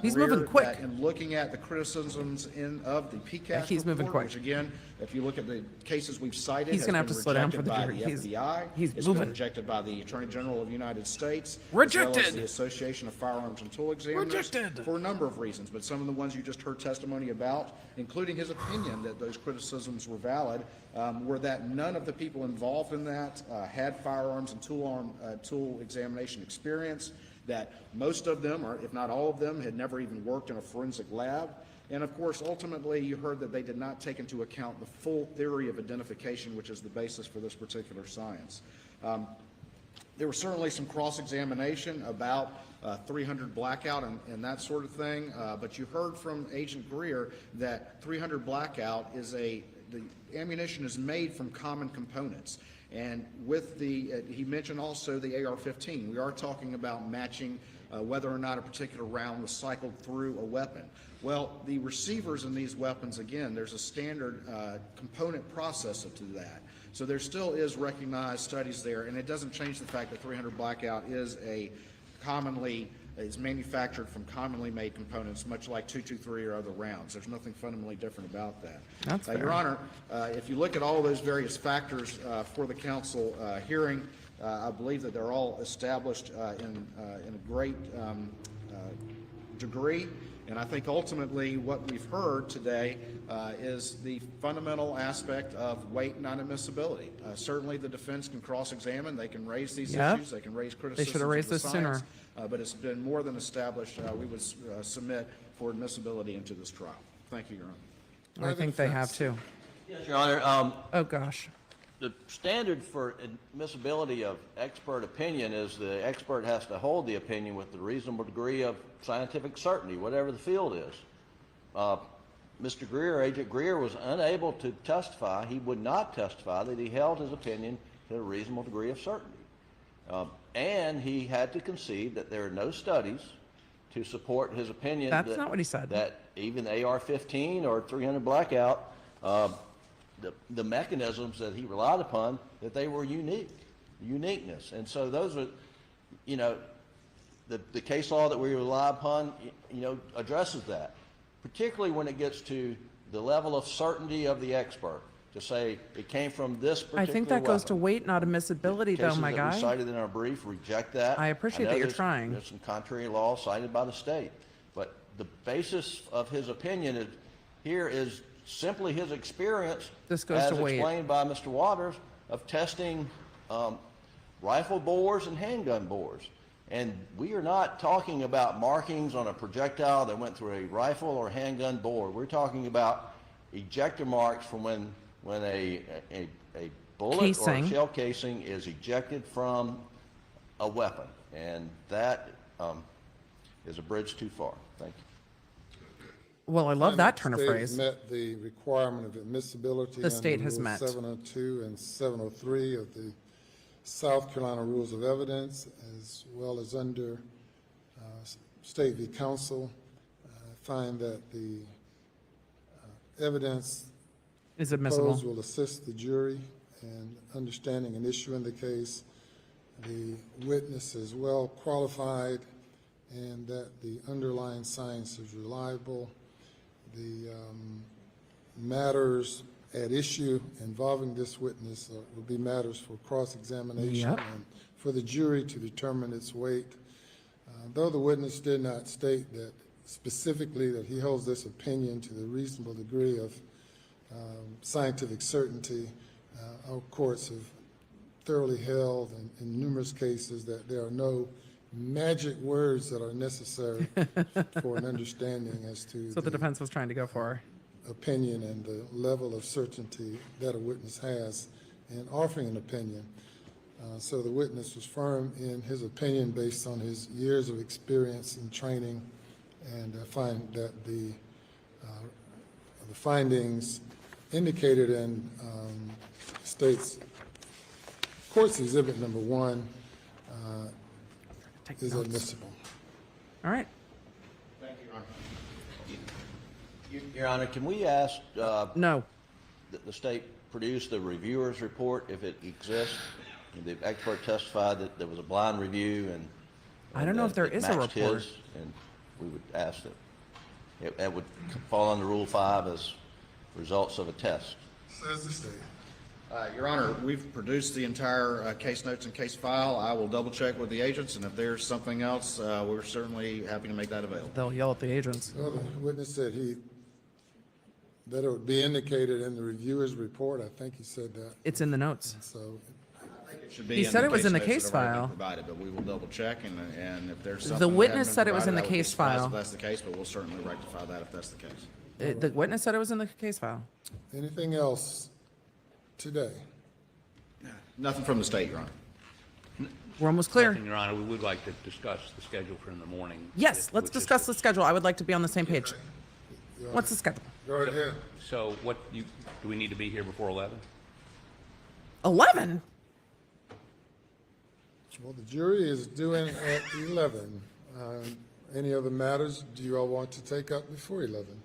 He's Greer moving quick. that in looking at the criticisms of the PCAST he's moving report, quick. which again, if you look at the cases we've cited, He's has gonna have been to slow down for rejected the by jury. the FBI. He's It's moving. been rejected by the Attorney General of the United States. As Rejected. well as the Association of Firearms and Tool Examiners. Rejected. For a number of reasons, but some of the ones you just heard testimony about, including his opinion that those criticisms were valid, were that none of the people involved in that had firearms and tool examination experience, that most of them, or if not all of them, had never even worked in a forensic lab. And of course, ultimately, you heard that they did not take into account the full theory of identification, which is the basis for this particular science. There was certainly some cross-examination about 300 blackout and that sort of thing, but you heard from Agent Greer that 300 blackout is the ammunition is made from common components. And with he mentioned also the AR-15. We are talking about matching whether or not a particular round was cycled through a weapon. Well, the receivers in these weapons, again, there's a standard component processor to that. So there still is recognized studies there, and it doesn't change the fact that 300 blackout is manufactured from commonly made components, much like 223 or other rounds. There's nothing fundamentally different about that. That's fair. Your Honor, if you look at all those various factors for the counsel hearing, I believe that they're all established in a great degree. And I think ultimately what we've heard today is the fundamental aspect of weight and non-admissibility. Certainly the defense can cross-examine, they can raise these issues, they can raise criticisms should have raised of the this sooner. science, but it's been more than established. We would submit for admissibility into this trial. Thank you, Your Honor. I think they have too. Yes, Your Honor. Oh, gosh. The standard for admissibility of expert opinion is the expert has to hold the opinion with the reasonable degree of scientific certainty, whatever the field is. Mr. Greer, Agent Greer, was unable to testify. He would not testify that he held his opinion to a reasonable degree of certainty. And he had to concede that there are no studies to support his opinion. That's not what he said. That even AR-15 or 300 blackout, the mechanisms that he relied upon, that they were uniqueness. And so those are, the case law that we rely upon, addresses that, particularly when it gets to the level of certainty of the expert, to say it came from this particular I think that goes to weapon. weight, not admissibility, though, my Cases that we guy. cited in our brief reject that. I appreciate know that you're there's- trying. There's some contrary law cited by the state, but the basis of his opinion here is simply his experience, This goes as to weight. explained by Mr. Waters, of testing rifle bores and handgun bores. And we are not talking about markings on a projectile that went through a rifle or handgun bore. We're talking about ejector marks from when a bullet Casing. or a shell casing is ejected from a weapon. And that is a bridge too far. Thank you. Well, I love that turn of The state phrase. has met the requirement of admissibility. The state under has Rule met. 702 and 703 of the South Carolina Rules of Evidence, as well as under State v. Counsel. Find that the evidence Is admissible. proposed will assist the jury in understanding an issue in the case. The witness is well qualified and that the underlying science is reliable. The matters at issue involving this witness will be matters for cross-examination Yep. and for the jury to determine its weight. Though the witness did not state that specifically that he holds this opinion to the reasonable degree of scientific certainty, our courts have thoroughly held in numerous cases that there are no magic words that are necessary for an understanding as to That's what the defense was trying to go for. opinion and the level of certainty that a witness has in offering an opinion. So the witness was firm in his opinion based on his years of experience and training, and I find that the findings indicated in State's Court's Exhibit Number 1 Take is notes. admissible. All right. Thank you, Your Honor. Your Honor, can we ask No. the state produce the reviewer's report if it exists? The expert testified that there was a blind review and. I don't know if there it is a matched report. his, and we would ask that it would fall under Rule 5 as results of a test. Says the state. Your Honor, we've produced the entire case notes and case file. I will double check with the agents, and if there's something else, we're certainly happy to make that available. They'll yell at the agents. Well, the witness said that it would be indicated in the reviewer's report. I think he said that. It's in the notes. So, It should be He in said the it was in the notes that case have already been file. Provided, but we will double check, and if there's something. The that witness hasn't said been it was in the provided, I would be case surprised file. If that's the case, but we'll certainly rectify that if that's the case. The witness said it was in the case file. anything else today? Nothing from the state, Your Honor. We're almost clear. Nothing, Your Honor, we would like to discuss the schedule for in the morning. Yes, let's which is- discuss the schedule. I would like to be on the same page. What's the schedule? Go right ahead. So do we need to be here before 11? 11? Well, the jury is due in at 11. Any other matters do you all want to take up before 11?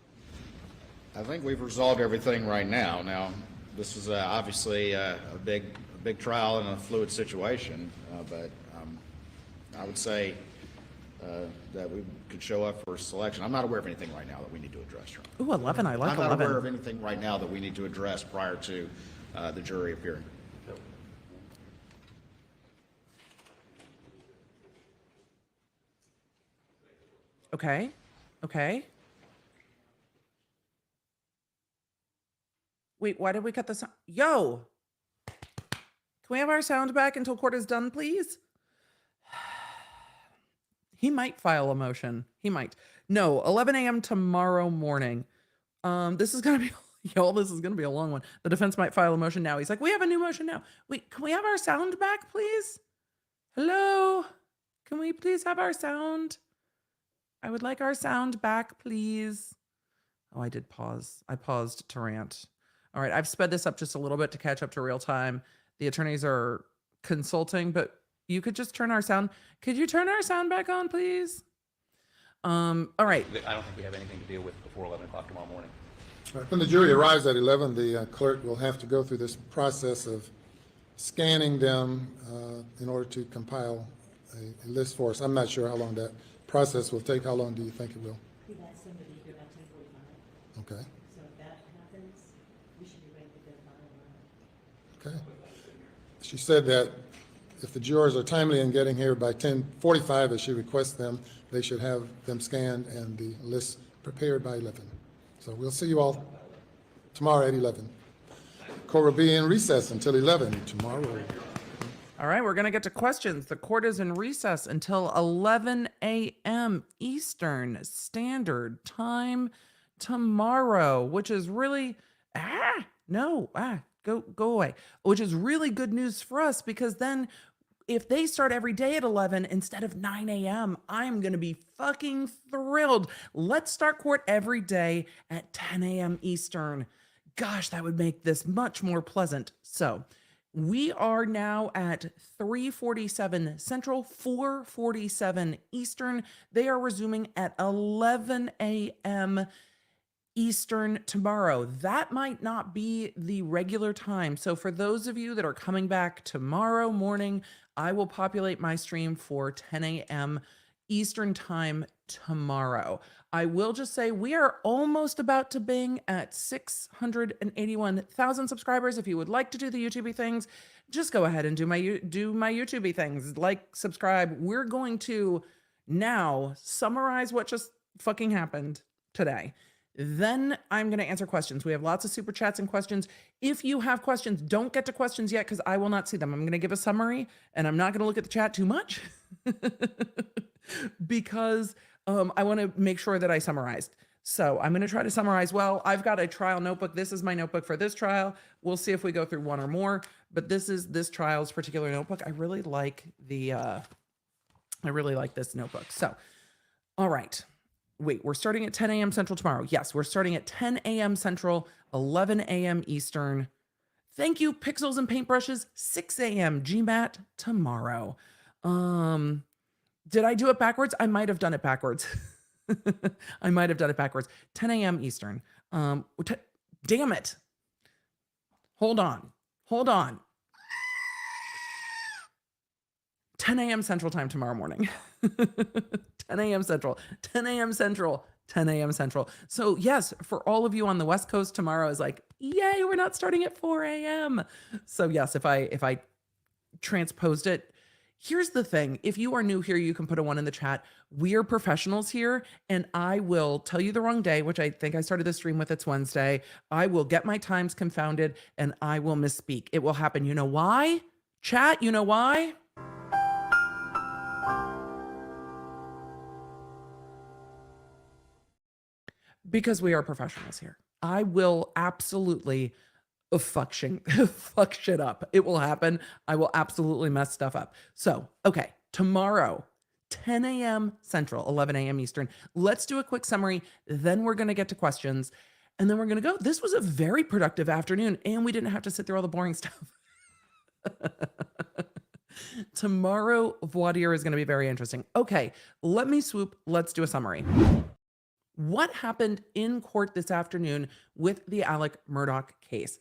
I think we've resolved everything right now. Now, this is obviously a big trial in a fluid situation, but I would say that we could show up for selection. I'm not aware of anything right now that we need to address, Your Honor. Ooh, 11. I like I'm not aware of 11. anything right now that we need to address prior to the jury appearing. Okay. Okay. Wait, why did we cut the sound? Yo! Can we have our sound back until court is done, please? He might file a motion. He might. No, 11 a.m. tomorrow morning. This is going to be, y'all, this is going to be a long one. The defense might file a motion now. He's like, we have a new motion now. Wait, can we have our sound back, please? Hello? Can we please have our sound? I would like our sound back, please. Oh, I did pause. I paused to rant. All right, I've sped this up just a little bit to catch up to real time. The attorneys are consulting, but you could just turn our sound. Could you turn our sound back on, please? All right. I don't think we have anything to deal with before 11 o'clock tomorrow morning. All right, when the jury arrives at 11, the clerk will have to go through this process of scanning them in order to compile a list for us. I'm not sure how long that process will take. How long do you think it will? We've got somebody here about 10:45. Okay. So if that happens, we should be ready to go by 11. Okay. She said that if the jurors are timely in getting here by 10:45, as she requests them, they should have them scanned and the list prepared by 11. So we'll see you all tomorrow at 11. Court will be in recess until 11 tomorrow. All right, we're going to get to questions. The court is in recess until 11 a.m. Eastern Standard Time tomorrow, which is really, go away, which is really good news for us, because then if they start every day at 11 instead of 9 a.m., I'm going to be fucking thrilled. Let's start court every day at 10 a.m. Eastern. Gosh, that would make this much more pleasant. So we are now at 3:47 Central, 4:47 Eastern. They are resuming at 11 a.m. Eastern tomorrow. That might not be the regular time. So for those of you that are coming back tomorrow morning, I will populate my stream for 10 a.m. Eastern time tomorrow. I will just say we are almost about to bing at 681,000 subscribers. If you would like to do the YouTubey things, just go ahead and do my YouTubey things. Like, subscribe. We're going to now summarize what just fucking happened today. Then I'm going to answer questions. We have lots of super chats and questions. If you have questions, don't get to questions yet because I will not see them. I'm going to give a summary and I'm not going to look at the chat too much because I want to make sure that I summarized. So I'm going to try to summarize well. I've got a trial notebook. This is my notebook for this trial. We'll see if we go through one or more, but this is this trial's particular notebook. I really like this notebook. So, all right. Wait, we're starting at 10 a.m. Central tomorrow. Yes, we're starting at 10 a.m. Central, 11 a.m. Eastern. Thank you, Pixels and Paintbrushes, 6 a.m. GMAT tomorrow. Did I do it backwards? I might have done it backwards. 10 a.m. Eastern. Damn it. Hold on. Hold on. 10 a.m. Central Time tomorrow morning. 10 a.m. Central. 10 a.m. Central. 10 a.m. Central. So yes, for all of you on the West Coast, tomorrow is like, yay, we're not starting at 4 a.m. So yes, if I transposed it, here's the thing. If you are new here, you can put a 1 in the chat. We are professionals here, and I will tell you the wrong day, which I think I started the stream with. It's Wednesday. I will get my times confounded, and I will misspeak. It will happen. You know why? Chat, you know why? Because we are professionals here. I will absolutely fuck shit up. It will happen. I will absolutely mess stuff up. So, okay, tomorrow, 10 a.m. Central, 11 a.m. Eastern. Let's do a quick summary. Then we're going to get to questions. And then we're going to go. This was a very productive afternoon, and we didn't have to sit through all the boring stuff. Tomorrow, voir dire is going to be very interesting. Okay, let me swoop. Let's do a summary. What happened in court this afternoon with the Alec Murdaugh case?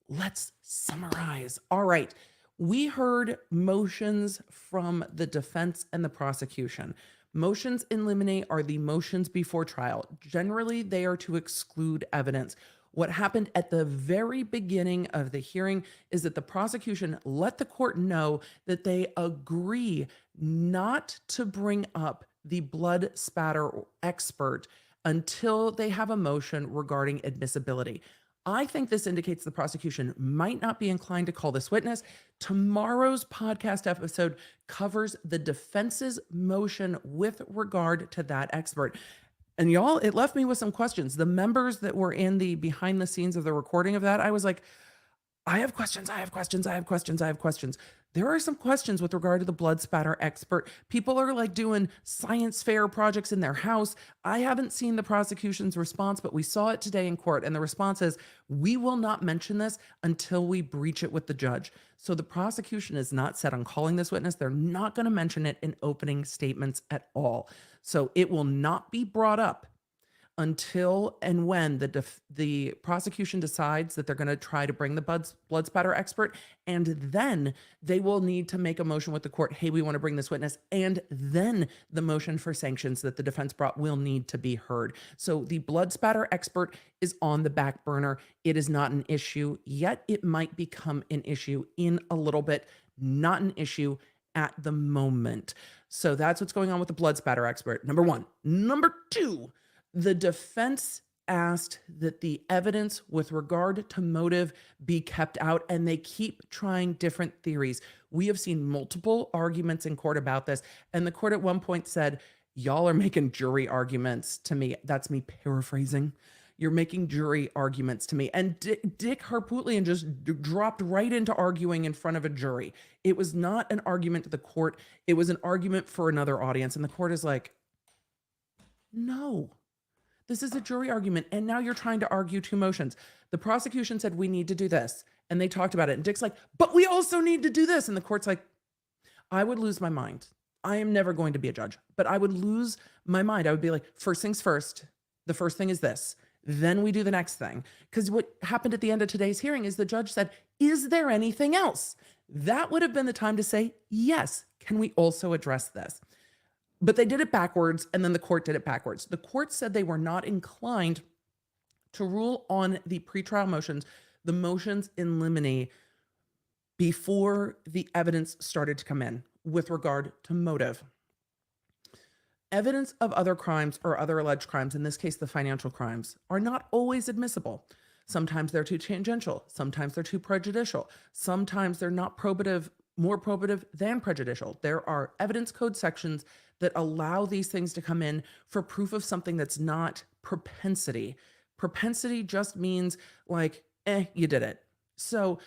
Let's summarize. All right. We heard motions from the defense and the prosecution. Motions in limine are the motions before trial. Generally, they are to exclude evidence. What happened at the very beginning of the hearing is that the prosecution let the court know that they agree not to bring up the blood spatter expert until they have a motion regarding admissibility. I think this indicates the prosecution might not be inclined to call this witness. Tomorrow's podcast episode covers the defense's motion with regard to that expert. And y'all, it left me with some questions. The members that were in the behind the scenes of the recording of that, I was like, I have questions. There are some questions with regard to the blood spatter expert. People are like doing science fair projects in their house. I haven't seen the prosecution's response, but we saw it today in court. And the response is, we will not mention this until we breach it with the judge. So the prosecution is not set on calling this witness. They're not going to mention it in opening statements at all. So it will not be brought up until and when the prosecution decides that they're going to try to bring the blood spatter expert, and then they will need to make a motion with the court, hey, we want to bring this witness, and then the motion for sanctions that the defense brought will need to be heard. So the blood spatter expert is on the back burner. It is not an issue yet. It might become an issue in a little bit, not an issue at the moment. So that's what's going on with the blood spatter expert, number one. Number two, the defense asked that the evidence with regard to motive be kept out, and they keep trying different theories. We have seen multiple arguments in court about this, and the court at one point said, y'all are making jury arguments to me. That's me paraphrasing. You're making jury arguments to me. And Dick Harpootlian just dropped right into arguing in front of a jury. It was not an argument to the court. It was an argument for another audience. And the court is like, no. This is a jury argument, and now you're trying to argue two motions. The prosecution said, we need to do this, and they talked about it, and Dick's like, but we also need to do this, and the court's like, I would lose my mind. I am never going to be a judge, but I would lose my mind. I would be like, first things first, the first thing is this, then we do the next thing. Because what happened at the end of today's hearing is the judge said, is there anything else? That would have been the time to say, yes, can we also address this? But they did it backwards, and then the court did it backwards. The court said they were not inclined to rule on the pretrial motions, the motions in limine, before the evidence started to come in with regard to motive. Evidence of other crimes or other alleged crimes, in this case the financial crimes, are not always admissible. Sometimes they're too tangential. Sometimes they're too prejudicial. Sometimes they're not probative, more probative than prejudicial. There are evidence code sections that allow these things to come in for proof of something that's not propensity. Propensity just means like, you did it. So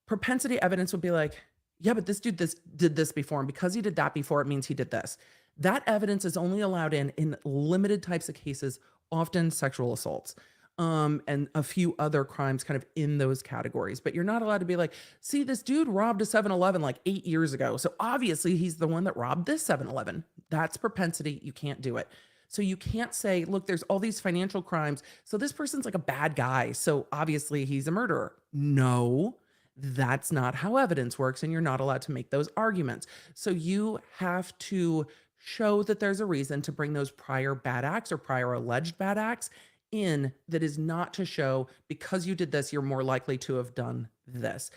propensity evidence would be like, yeah, but this dude did this before, and because he did that before, it means he did this. That evidence is only allowed in limited types of cases, often sexual assaults. And a few other crimes kind of in those categories. But you're not allowed to be like, see, this dude robbed a 7-Eleven like 8 years ago. So obviously he's the one that robbed this 7-Eleven. That's propensity. You can't do it. So you can't say, look, there's all these financial crimes. So this person's like a bad guy. So obviously he's a murderer. No, that's not how evidence works. And you're not allowed to make those arguments. So you have to show that there's a reason to bring those prior bad acts or prior alleged bad acts in, that is not to show because you did this, you're more likely to have done this.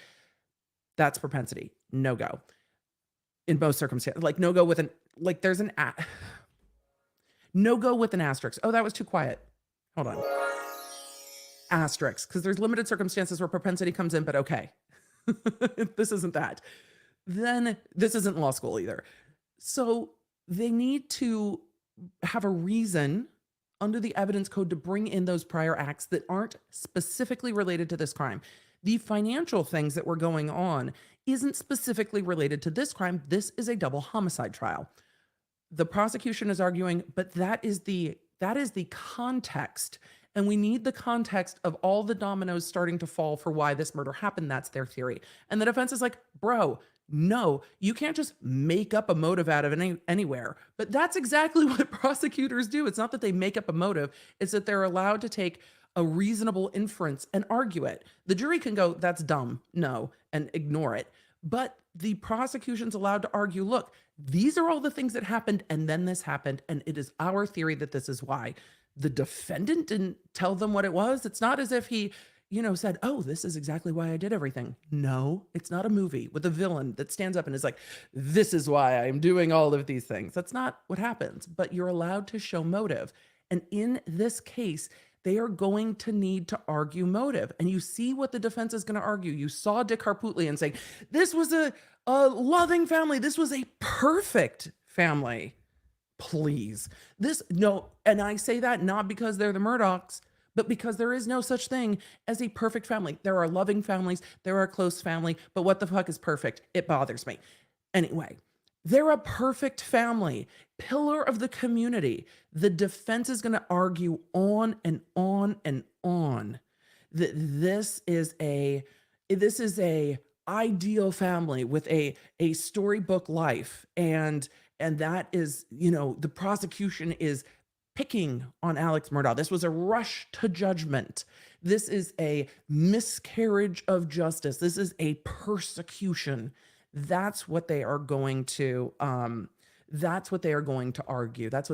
That's propensity. No go. In most circumstances, like no go with an, like there's an, no go with an asterisk. Oh, that was too quiet. Hold on. Asterisk, because there's limited circumstances where propensity comes in, but okay. This isn't that. Then this isn't law school either. So they need to have a reason under the evidence code to bring in those prior acts that aren't specifically related to this crime. The financial things that were going on isn't specifically related to this crime. This is a double homicide trial. The prosecution is arguing, but that is the context. And we need the context of all the dominoes starting to fall for why this murder happened. That's their theory. And the defense is like, bro, no, you can't just make up a motive out of anywhere. But that's exactly what prosecutors do. It's not that they make up a motive. It's that they're allowed to take a reasonable inference and argue it. The jury can go, that's dumb, no, and ignore it. But the prosecution's allowed to argue, look, these are all the things that happened, and then this happened, and it is our theory that this is why. The defendant didn't tell them what it was. It's not as if he, said, oh, this is exactly why I did everything. No, it's not a movie with a villain that stands up and is like, this is why I'm doing all of these things. That's not what happens, but you're allowed to show motive. And in this case, they are going to need to argue motive. And you see what the defense is going to argue. You saw Dick Harpootlian saying, this was a loving family. This was a perfect family. Please. And I say that not because they're the Murdaughs, but because there is no such thing as a perfect family. There are loving families. There are close family. But what the fuck is perfect? It bothers me. Anyway, they're a perfect family, pillar of the community. The defense is going to argue on and on and on that this is a ideal family with a storybook life, and that is, the prosecution is picking on Alex Murdaugh. This was a rush to judgment. This is a miscarriage of justice. This is a persecution. That's what they are going to argue. That's what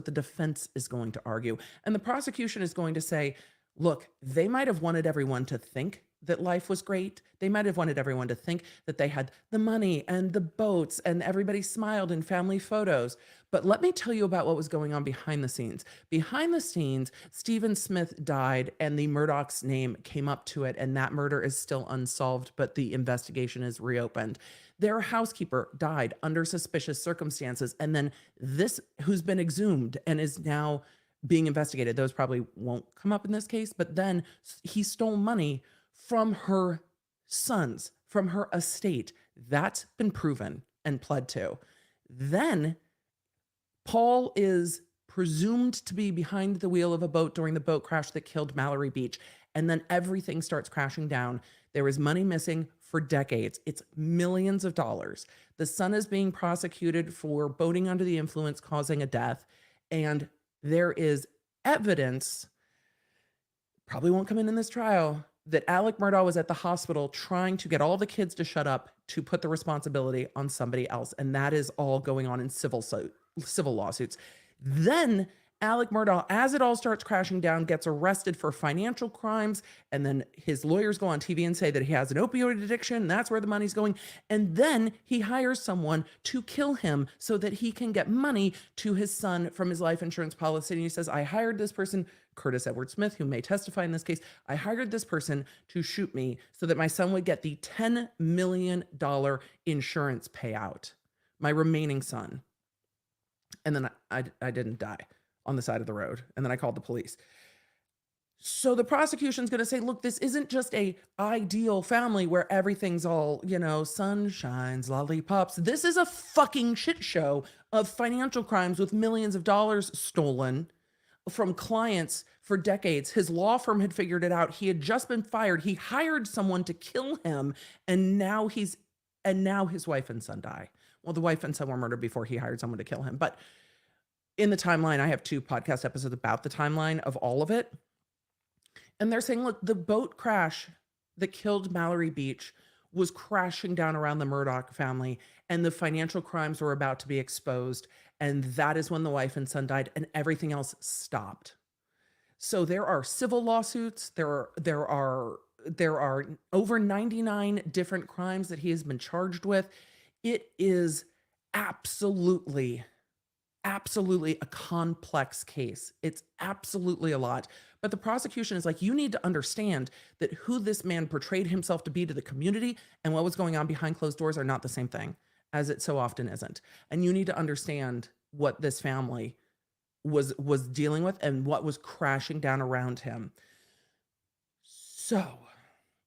the defense is going to argue. And the prosecution is going to say, look, they might have wanted everyone to think that life was great. They might have wanted everyone to think that they had the money and the boats and everybody smiled in family photos. But let me tell you about what was going on behind the scenes. Behind the scenes, Stephen Smith died and the Murdaugh's name came up to it, and that murder is still unsolved, but the investigation is reopened. Their housekeeper died under suspicious circumstances, and then this, who's been exhumed and is now being investigated, those probably won't come up in this case, but then he stole money from her sons, from her estate. That's been proven and pled to. Then Paul is presumed to be behind the wheel of a boat during the boat crash that killed Mallory Beach. And then everything starts crashing down. There is money missing for decades. It's millions of dollars. The son is being prosecuted for boating under the influence, causing a death. And there is evidence, probably won't come in this trial, that Alec Murdaugh was at the hospital trying to get all the kids to shut up to put the responsibility on somebody else. And that is all going on in civil lawsuits. Then Alec Murdaugh, as it all starts crashing down, gets arrested for financial crimes. And then his lawyers go on TV and say that he has an opioid addiction. And that's where the money's going. And then he hires someone to kill him so that he can get money to his son from his life insurance policy. And he says, I hired this person, Curtis Edward Smith, who may testify in this case. I hired this person to shoot me so that my son would get the $10 million insurance payout, my remaining son. And then I didn't die on the side of the road. And then I called the police. So the prosecution's going to say, look, this isn't just a ideal family where everything's all, sunshines, lollipops. This is a fucking shit show of financial crimes with millions of dollars stolen from clients for decades. His law firm had figured it out. He had just been fired. He hired someone to kill him. And now his wife and son die. Well, the wife and son were murdered before he hired someone to kill him. But in the timeline, I have 2 podcast episodes about the timeline of all of it. And they're saying, look, the boat crash that killed Mallory Beach was crashing down around the Murdaugh family, and the financial crimes were about to be exposed. And that is when the wife and son died, and everything else stopped. So there are civil lawsuits. There are over 99 different crimes that he has been charged with. It is absolutely a complex case. It's absolutely a lot. But the prosecution is like, you need to understand that who this man portrayed himself to be to the community and what was going on behind closed doors are not the same thing, as it so often isn't. And you need to understand what this family was dealing with and what was crashing down around him. So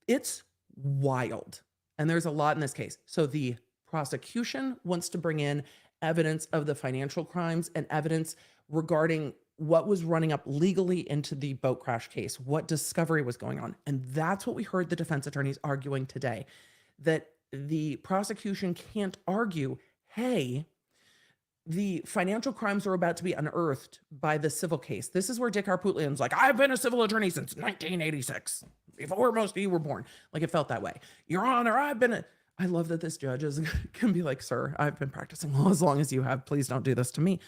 it's wild. And there's a lot in this case. So the prosecution wants to bring in evidence of the financial crimes and evidence regarding what was running up legally into the boat crash case, what discovery was going on. And that's what we heard the defense attorneys arguing today, that the prosecution can't argue, hey, the financial crimes are about to be unearthed by the civil case. This is where Dick Harpootlian's like, I've been a civil attorney since 1986, before most of you were born. Like, it felt that way. Your Honor, I love that this judge can be like, sir, I've been practicing law as long as you have. Please don't do this to me.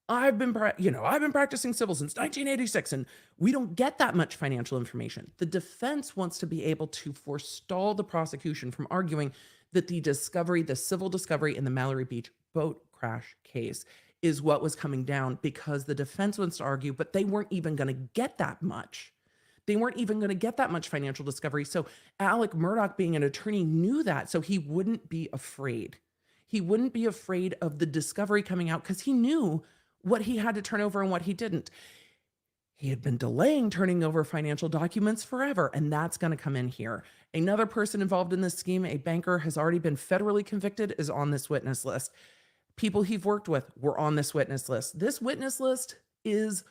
I've been practicing civil since 1986, and we don't get that much financial information. The defense wants to be able to forestall the prosecution from arguing that the civil discovery in the Mallory Beach boat crash case is what was coming down, because the defense wants to argue, but they weren't even going to get that much. They weren't even going to get that much financial discovery. So Alec Murdaugh, being an attorney, knew that, so he wouldn't be afraid. He wouldn't be afraid of the discovery coming out because he knew what he had to turn over and what he didn't. He had been delaying turning over financial documents forever, and that's going to come in here. Another person involved in this scheme, a banker, has already been federally convicted, is on this witness list. People he've worked with were on this witness list. This witness list is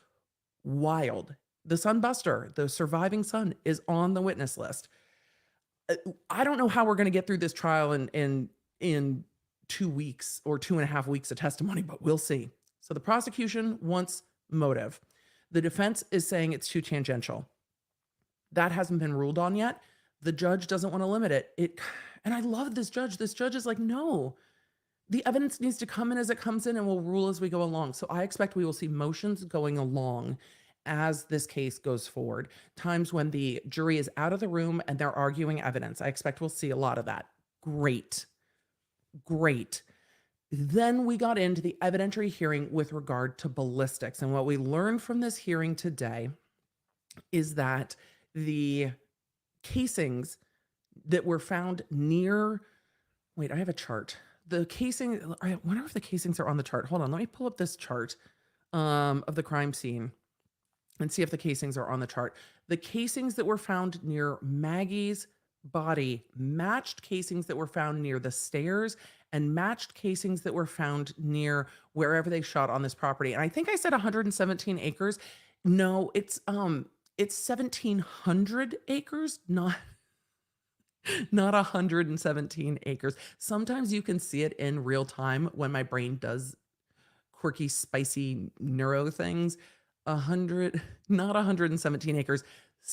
wild. The son Buster, the surviving son, is on the witness list. I don't know how we're going to get through this trial in 2 weeks or 2.5 weeks of testimony, but we'll see. So the prosecution wants motive. The defense is saying it's too tangential. That hasn't been ruled on yet. The judge doesn't want to limit it. And I love this judge. This judge is like, no, the evidence needs to come in as it comes in, and we'll rule as we go along. So I expect we will see motions going along as this case goes forward. Times when the jury is out of the room and they're arguing evidence. I expect we'll see a lot of that. Great. Then we got into the evidentiary hearing with regard to ballistics. And what we learned from this hearing today is that the casings that were found near, wait, I have a chart. The casing, I wonder if the casings are on the chart. Hold on, let me pull up this chart of the crime scene and see if the casings are on the chart. The casings that were found near Maggie's body matched casings that were found near the stairs and matched casings that were found near wherever they shot on this property. And I think I said 117 acres. No, it's 1,700 acres, not 117 acres. Sometimes you can see it in real time when my brain does quirky, spicy neuro things. Not 117 acres,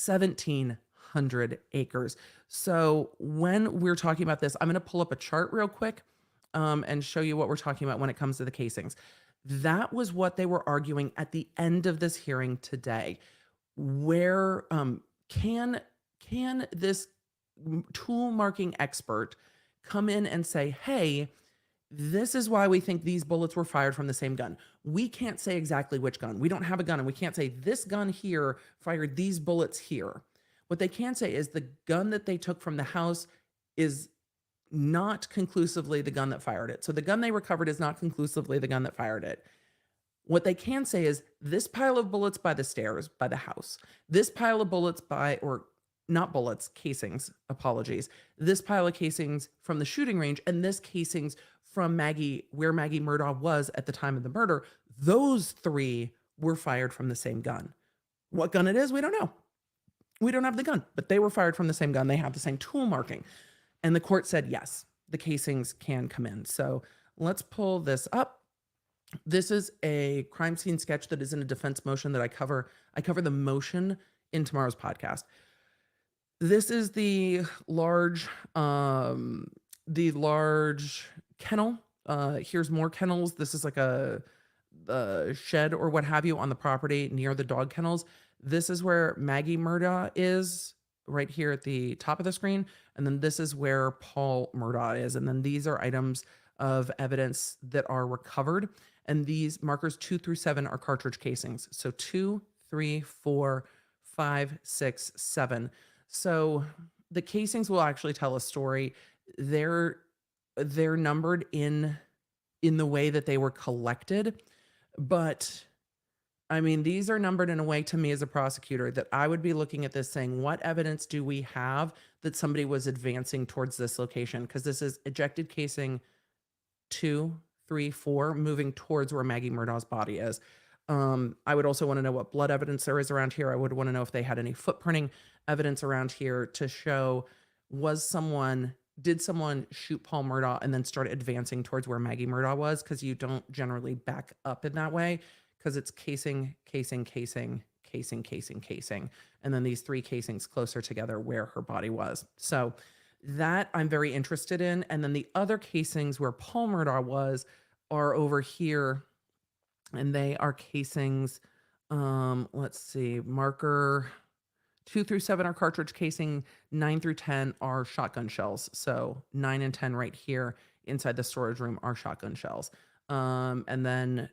1,700 acres. So when we're talking about this, I'm going to pull up a chart real quick and show you what we're talking about when it comes to the casings. That was what they were arguing at the end of this hearing today. Where can this tool marking expert come in and say, hey, this is why we think these bullets were fired from the same gun. We can't say exactly which gun. We don't have a gun, and we can't say this gun here fired these bullets here. What they can say is the gun that they took from the house is not conclusively the gun that fired it. So the gun they recovered is not conclusively the gun that fired it. What they can say is this pile of bullets by the stairs, by the house, this pile of bullets casings, apologies. This pile of casings from the shooting range and this casings from where Maggie Murdaugh was at the time of the murder, those three were fired from the same gun. What gun it is, we don't know. We don't have the gun, but they were fired from the same gun. They have the same tool marking. And the court said, yes, the casings can come in. So let's pull this up. This is a crime scene sketch that is in a defense motion that I cover. I cover the motion in tomorrow's podcast. This is the large kennel. Here's more kennels. This is like a shed or what have you on the property near the dog kennels. This is where Maggie Murdaugh is, right here at the top of the screen. And then this is where Paul Murdaugh is. And then these are items of evidence that are recovered. And these markers 2 through 7 are cartridge casings. So 2, 3, 4, 5, 6, 7. So the casings will actually tell a story. They're numbered in the way that they were collected, but I mean, these are numbered in a way to me as a prosecutor that I would be looking at this saying, what evidence do we have that somebody was advancing towards this location? Because this is ejected casing 2, 3, 4, moving towards where Maggie Murdaugh's body is. I would also want to know what blood evidence there is around here. I would want to know if they had any footprinting evidence around here to show, did someone shoot Paul Murdaugh and then start advancing towards where Maggie Murdaugh was? Because you don't generally back up in that way, because it's casing, casing, casing, casing, casing, casing, and then these 3 casings closer together where her body was. So that I'm very interested in. And then the other casings where Paul Murdaugh was are over here, and they are casings, let's see, marker 2 through 7 are cartridge casing, 9 through 10 are shotgun shells. So 9 and 10 right here inside the storage room are shotgun shells. And then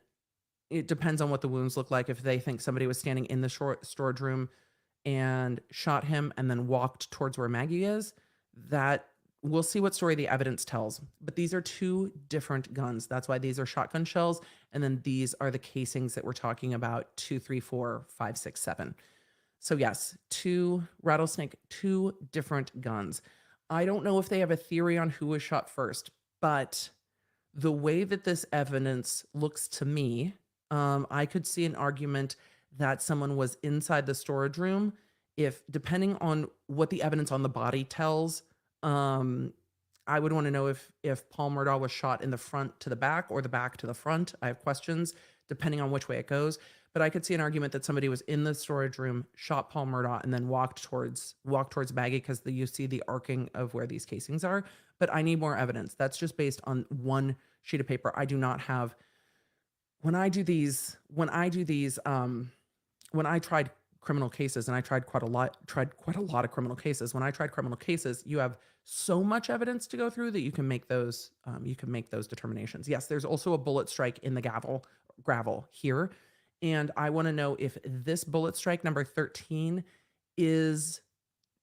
it depends on what the wounds look like. If they think somebody was standing in the storage room and shot him and then walked towards where Maggie is, that we'll see what story the evidence tells. But these are 2 different guns. That's why these are shotgun shells. And then these are the casings that we're talking about, 2, 3, 4, 5, 6, 7. So yes, 2 rattlesnake, 2 different guns. I don't know if they have a theory on who was shot first, but the way that this evidence looks to me, I could see an argument that someone was inside the storage room. If, depending on what the evidence on the body tells, I would want to know if Paul Murdaugh was shot in the front to the back or the back to the front. I have questions depending on which way it goes. But I could see an argument that somebody was in the storage room, shot Paul Murdaugh, and then walked towards Maggie, because you see the arcing of where these casings are. But I need more evidence. That's just based on one sheet of paper. I do not have. When I tried criminal cases, and I tried quite a lot of criminal cases. When I tried criminal cases, you have so much evidence to go through that you can make those determinations. Yes, there's also a bullet strike in the gravel here. And I want to know if this bullet strike number 13 is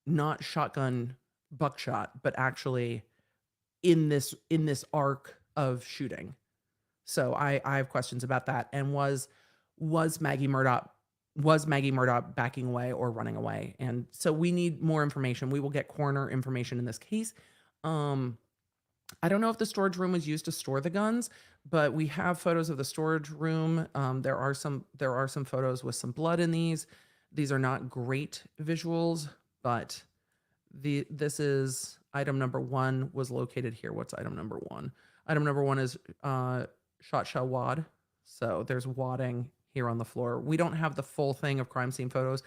not shotgun buckshot, but actually in this arc of shooting. So I have questions about that. And was Maggie Murdaugh backing away or running away? And so we need more information. We will get coroner information in this case. I don't know if the storage room was used to store the guns, but we have photos of the storage room. There are some photos with some blood in these. These are not great visuals, but this is item number 1 was located here. What's item number 1? Item number 1 is shot shell wad. So there's wadding here on the floor. We don't have the full thing of crime scene photos,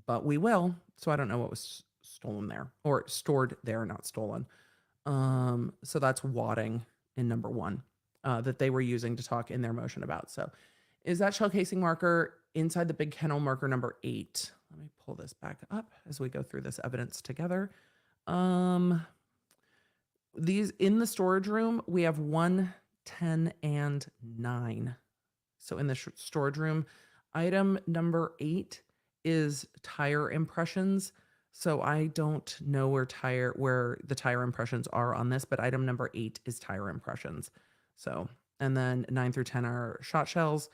but we will. So I don't know what was stolen there, or stored there, not stolen. So that's wadding in number 1 that they were using to talk in their motion about. So is that shell casing marker inside the big kennel marker number 8? Let me pull this back up as we go through this evidence together. These in the storage room, we have 1, 10, and 9. So in the storage room, item number 8 is tire impressions. So I don't know where the tire impressions are on this, but item number 8 is tire impressions. So, and then 9 through 10 are shot shells.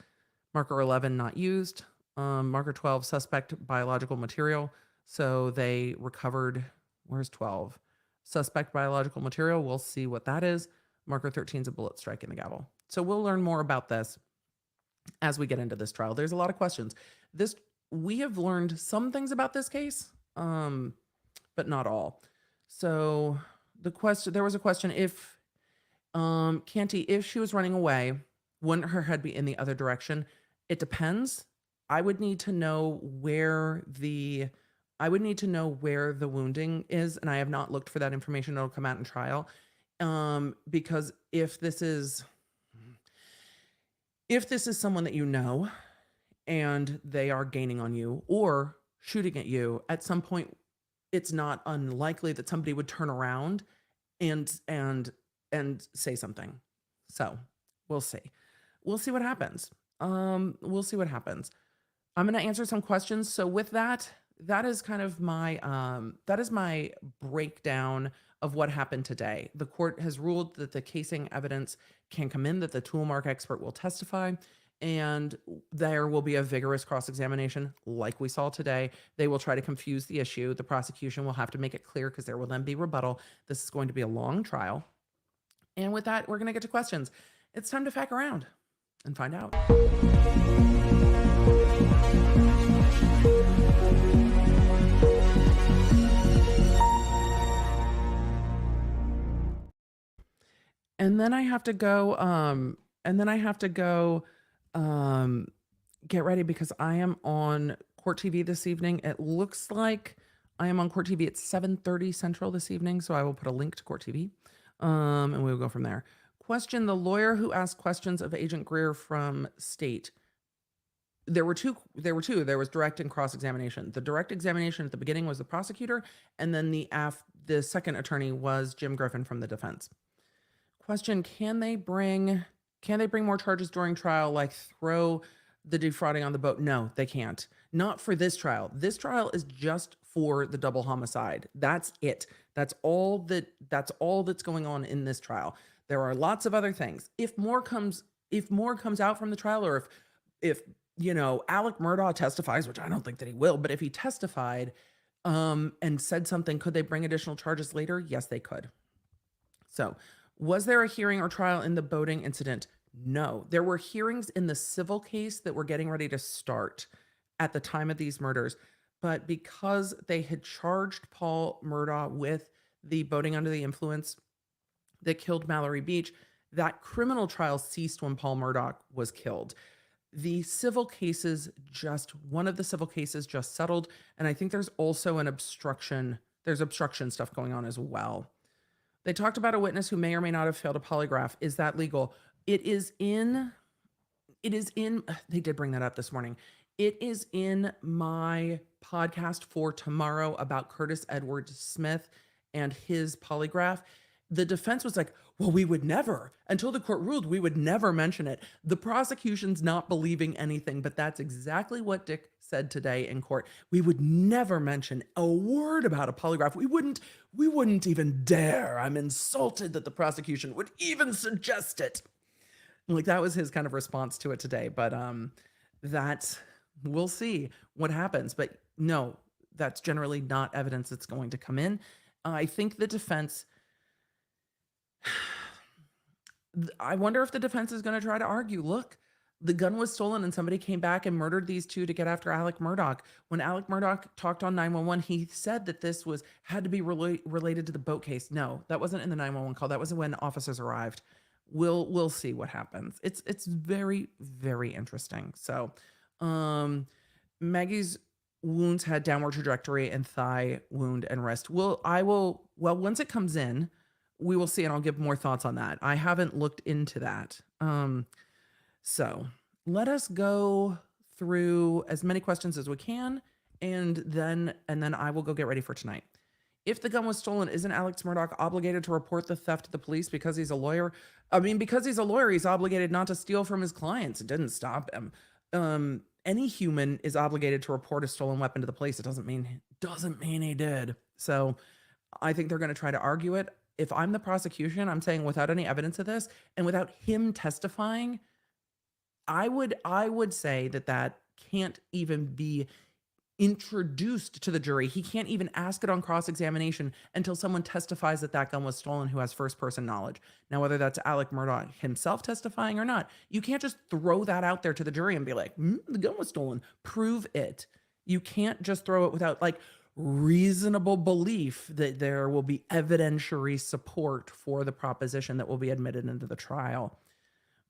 Marker 11, not used. Marker 12, suspect biological material. So they recovered, where's 12? Suspect biological material, we'll see what that is. Marker 13 is a bullet strike in the gavel. So we'll learn more about this as we get into this trial. There's a lot of questions. We have learned some things about this case, but not all. So there was a question if Canty, if she was running away Wouldn't her head be in the other direction? It depends. I would need to know where the wounding is, and I have not looked for that information. It'll come out in trial. Because if this is someone that you know and they are gaining on you or shooting at you, at some point it's not unlikely that somebody would turn around and say something. So we'll see. We'll see what happens. We'll see what happens. I'm going to answer some questions. So with that, that is kind of my breakdown of what happened today. The court has ruled that the casing evidence can come in, that the tool mark expert will testify, and there will be a vigorous cross-examination like we saw today. They will try to confuse the issue. The prosecution will have to make it clear because there will then be rebuttal. This is going to be a long trial. And with that, we're going to get to questions. It's time to fact around and find out. And then I have to go get ready because I am on Court TV this evening. It looks like I am on Court TV at 7:30 Central this evening, so I will put a link to Court TV, and we will go from there. Question: the lawyer who asked questions of Agent Greer from State. There were two. There was direct and cross examination. The direct examination at the beginning was the prosecutor, and then the second attorney was Jim Griffin from the defense. Question: can they bring more charges during trial, like throw the defrauding on the boat? No, they can't. Not for this trial. This trial is just for the double homicide. That's it. That's all that's going on in this trial. There are lots of other things. If more comes out from the trial, or if Alec Murdaugh testifies, which I don't think that he will, but if he testified and said something, could they bring additional charges later? Yes, they could. So, was there a hearing or trial in the boating incident? No. There were hearings in the civil case that were getting ready to start at the time of these murders. But because they had charged Paul Murdaugh with the boating under the influence that killed Mallory Beach, that criminal trial ceased when Paul Murdaugh was killed. The civil cases one of the civil cases just settled. And I think there's also there's obstruction stuff going on as well. They talked about a witness who may or may not have failed a polygraph. Is that legal? They did bring that up this morning. It is in my podcast for tomorrow about Curtis Edward Smith and his polygraph. The defense was like, well, we would never, until the court ruled, we would never mention it. The prosecution's not believing anything, but that's exactly what Dick said today in court. We would never mention a word about a polygraph. We wouldn't even dare. I'm insulted that the prosecution would even suggest it. Like, that was his kind of response to it today. But we'll see what happens. But no, that's generally not evidence that's going to come in. I think the defense, I wonder if the defense is going to try to argue, look, the gun was stolen and somebody came back and murdered these two to get after Alec Murdaugh. When Alec Murdaugh talked on 911, he said that this had to be related to the boat case. No, that wasn't in the 911 call. That was when officers arrived. We'll see what happens. It's very, very interesting. So, Maggie's wounds had downward trajectory and thigh wound and wrist. Once it comes in, we will see, and I'll give more thoughts on that. I haven't looked into that. So let us go through as many questions as we can, and then I will go get ready for tonight. If the gun was stolen, isn't Alex Murdaugh obligated to report the theft to the police because he's a lawyer? I mean, because he's a lawyer, he's obligated not to steal from his clients. It didn't stop him. Any human is obligated to report a stolen weapon to the police. It doesn't mean he did. So I think they're going to try to argue it. If I'm the prosecution, I'm saying without any evidence of this and without him testifying, I would say that can't even be introduced to the jury. He can't even ask it on cross-examination until someone testifies that gun was stolen who has first-person knowledge. Now, whether that's Alec Murdaugh himself testifying or not, you can't just throw that out there to the jury and be like, the gun was stolen. Prove it. You can't just throw it without reasonable belief that there will be evidentiary support for the proposition that will be admitted into the trial.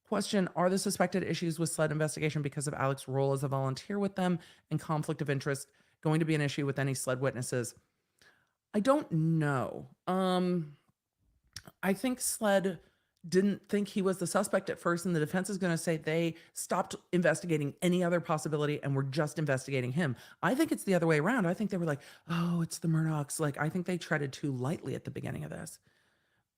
Question, are the suspected issues with SLED investigation because of Alec's role as a volunteer with them and conflict of interest going to be an issue with any SLED witnesses? I don't know. I think SLED didn't think he was the suspect at first, and the defense is going to say they stopped investigating any other possibility and were just investigating him. I think it's the other way around. I think they were like, oh, it's the Murdaughs. Like, I think they treaded too lightly at the beginning of this.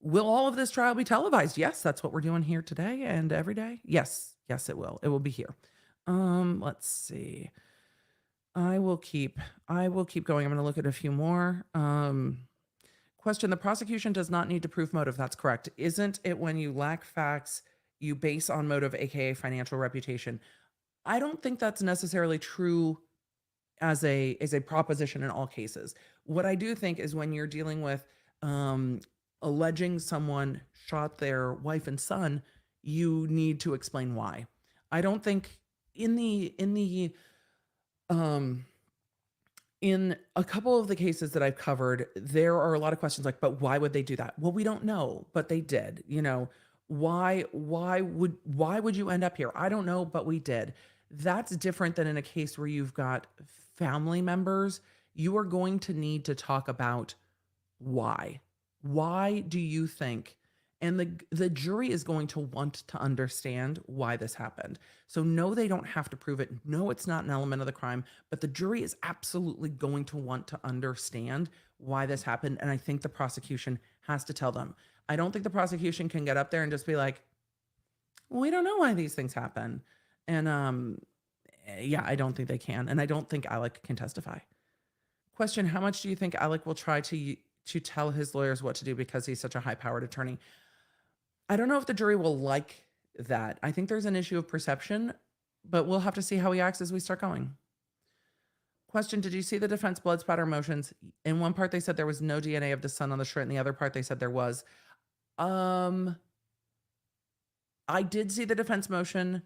Will all of this trial be televised? Yes, that's what we're doing here today and every day. Yes, it will. It will be here. Let's see. I will keep going. I'm going to look at a few more. Question, the prosecution does not need to prove motive. That's correct. Isn't it when you lack facts, you base on motive, aka financial reputation? I don't think that's necessarily true as a proposition in all cases. What I do think is when you're dealing with alleging someone shot their wife and son, you need to explain why. I don't think in a couple of the cases that I've covered, there are a lot of questions like, but why would they do that? Well, we don't know, but they did. You know, why would you end up here? I don't know, but we did. That's different than in a case where you've got family members. You are going to need to talk about why. Why do you think? And the jury is going to want to understand why this happened. So no, they don't have to prove it. No, it's not an element of the crime, but the jury is absolutely going to want to understand why this happened. And I think the prosecution has to tell them. I don't think the prosecution can get up there and just be like, well, we don't know why these things happen. And yeah, I don't think they can. And I don't think Alec can testify. Question, how much do you think Alec will try to tell his lawyers what to do because he's such a high-powered attorney? I don't know if the jury will like that. I think there's an issue of perception, but we'll have to see how he acts as we start going. Question, did you see the defense blood spatter motions? In one part, they said there was no DNA of the son on the shirt. In the other part, they said there was. I did see the defense motion.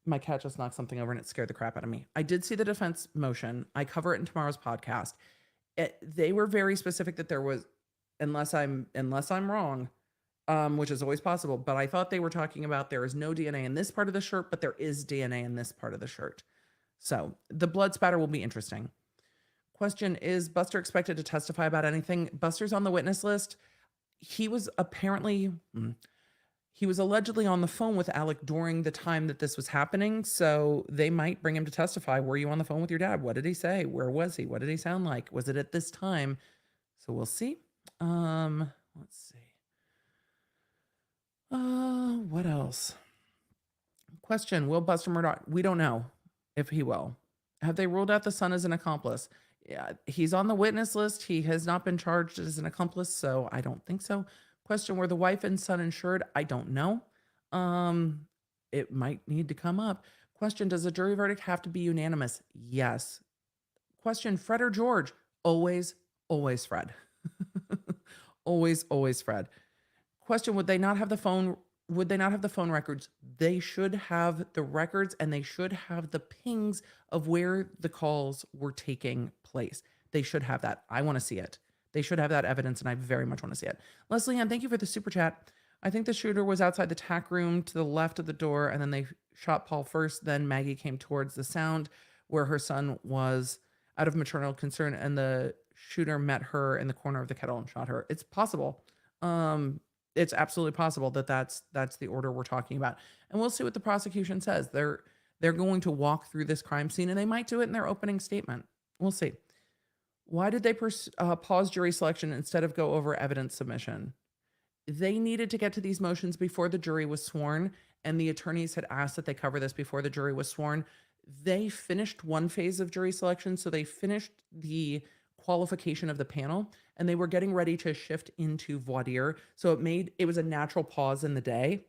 My cat just knocked something over and it scared the crap out of me. I did see the defense motion. I cover it in tomorrow's podcast. They were very specific that there was, unless I'm wrong, which is always possible, but I thought they were talking about there is no DNA in this part of the shirt, but there is DNA in this part of the shirt. So the blood spatter will be interesting. Question, is Buster expected to testify about anything? Buster's on the witness list. He was allegedly on the phone with Alec during the time that this was happening, so they might bring him to testify. Were you on the phone with your dad? What did he say? Where was he? What did he sound like? Was it at this time? So we'll see. Let's see. What else? Question, will Buster Murdaugh? We don't know if he will. Have they ruled out the son as an accomplice? Yeah, he's on the witness list. He has not been charged as an accomplice, so I don't think so. Question, were the wife and son insured? I don't know. It might need to come up. Question, does the jury verdict have to be unanimous? Yes. Question, Fred or George? Always Fred. Always Fred. Question, would they not have the phone records? They should have the records and they should have the pings of where the calls were taking place. They should have that. I want to see it. They should have that evidence, and I very much want to see it. Leslie Ann, thank you for the super chat. I think the shooter was outside the tack room to the left of the door, and then they shot Paul first. Then Maggie came towards the sound where her son was out of maternal concern, and the shooter met her in the corner of the kettle and shot her. It's possible. It's absolutely possible that that's the order we're talking about. And we'll see what the prosecution says. They're going to walk through this crime scene, and they might do it in their opening statement. We'll see. Why did they pause jury selection instead of go over evidence submission? They needed to get to these motions before the jury was sworn, and the attorneys had asked that they cover this before the jury was sworn. They finished one phase of jury selection, so they finished the qualification of the panel, and they were getting ready to shift into voir dire. So it was a natural pause in the day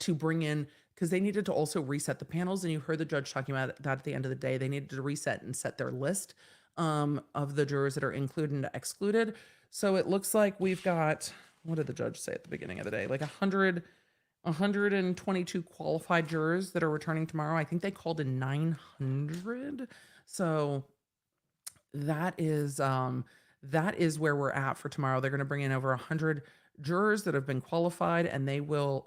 to bring in, because they needed to also reset the panels, and you heard the judge talking about that at the end of the day. They needed to reset and set their list of the jurors that are included and excluded. So it looks like we've got, what did the judge say at the beginning of the day? Like 122 qualified jurors that are returning tomorrow. I think they called in 900. So that is where we're at for tomorrow. They're going to bring in over 100 jurors that have been qualified, and they will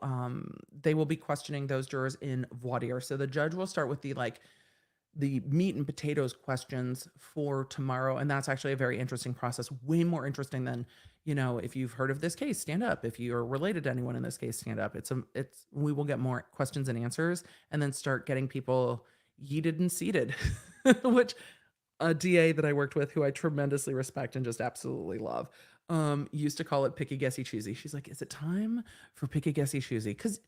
be questioning those jurors in voir dire. So the judge will start with the meat and potatoes questions for tomorrow, and that's actually a very interesting process, way more interesting than, if you've heard of this case, stand up. If you're related to anyone in this case, stand up. We will get more questions and answers, and then start getting people yeeted and seated, which a DA that I worked with, who I tremendously respect and just absolutely love, used to call it picky, guessy, choosy. She's like, is it time for picky, guessy, choosy? Because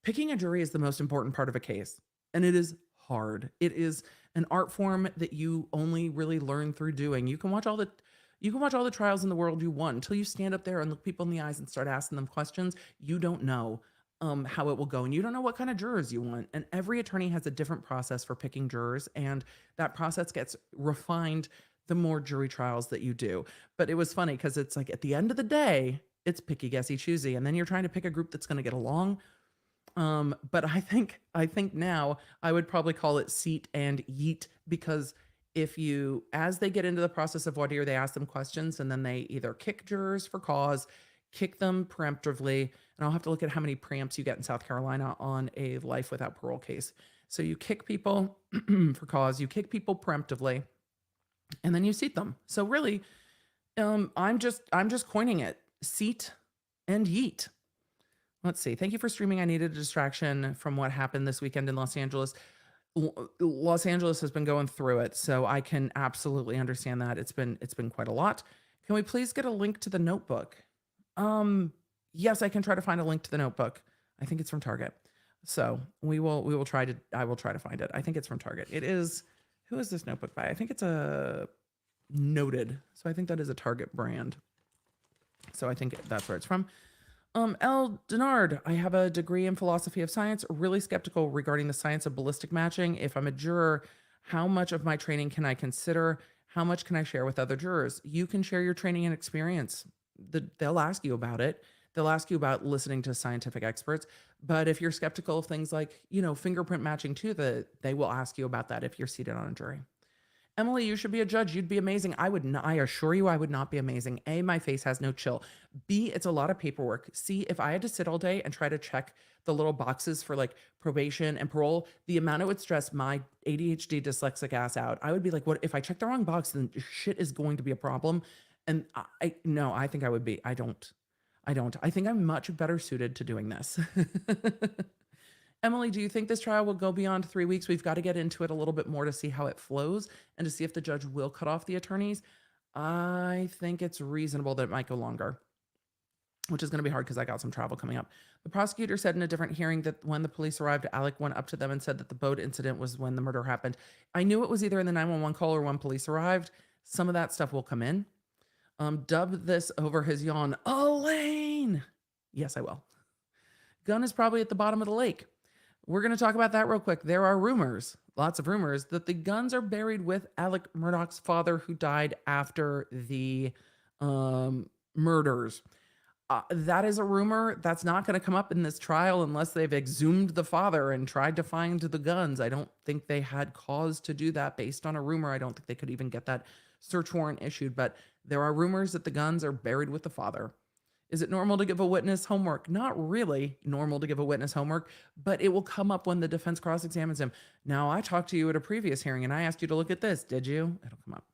picking a jury is the most important part of a case, and it is hard. It is an art form that you only really learn through doing. You can watch all the trials in the world you want until you stand up there and look people in the eyes and start asking them questions. You don't know how it will go, and you don't know what kind of jurors you want. And every attorney has a different process for picking jurors, and that process gets refined the more jury trials that you do. But it was funny because it's like at the end of the day, it's picky, guessy, choosy, and then you're trying to pick a group that's going to get along. But I think now I would probably call it seat and yeet, because as they get into the process of voir dire, they ask them questions, and then they either kick jurors for cause, kick them preemptively, and I'll have to look at how many preempts you get in South Carolina on a life without parole case. So you kick people for cause, you kick people preemptively, and then you seat them. So really, I'm just coining it, seat and yeet. Let's see. Thank you for streaming. I needed a distraction from what happened this weekend in Los Angeles. Los Angeles has been going through it, so I can absolutely understand that. It's been quite a lot. Can we please get a link to the notebook? Yes, I can try to find a link to the notebook. I think it's from Target. So I will try to find it. I think it's from Target. It is, who is this notebook by? I think it's a Noted. So I think that is a Target brand. So I think that's where it's from. L. Denard, I have a degree in philosophy of science, really skeptical regarding the science of ballistic matching. If I'm a juror, how much of my training can I consider? How much can I share with other jurors? You can share your training and experience. They'll ask you about it. They'll ask you about listening to scientific experts. But if you're skeptical of things like, fingerprint matching too, they will ask you about that if you're seated on a jury. Emily, you should be a judge. You'd be amazing. I assure you I would not be amazing. A, my face has no chill. B, it's a lot of paperwork. C, if I had to sit all day and try to check the little boxes for like probation and parole, the amount it would stress my ADHD dyslexic ass out. I would be like, what if I check the wrong box, then shit is going to be a problem. And I think I would be. I don't. I think I'm much better suited to doing this. Emily, do you think this trial will go beyond 3 weeks? We've got to get into it a little bit more to see how it flows and to see if the judge will cut off the attorneys. I think it's reasonable that it might go longer, which is going to be hard because I got some travel coming up. The prosecutor said in a different hearing that when the police arrived, Alec went up to them and said that the boat incident was when the murder happened. I knew it was either in the 911 call or when police arrived. Some of that stuff will come in. Dub this over his yawn, Elaine. Yes, I will. Gun is probably at the bottom of the lake. We're going to talk about that real quick. There are rumors, lots of rumors, that the guns are buried with Alec Murdaugh's father, who died after the murders. That is a rumor. That's not going to come up in this trial unless they've exhumed the father and tried to find the guns. I don't think they had cause to do that based on a rumor. I don't think they could even get that search warrant issued, but there are rumors that the guns are buried with the father. Is it normal to give a witness homework? Not really normal to give a witness homework, but it will come up when the defense cross-examines him. Now, I talked to you at a previous hearing and I asked you to look at this. Did you? It'll come up.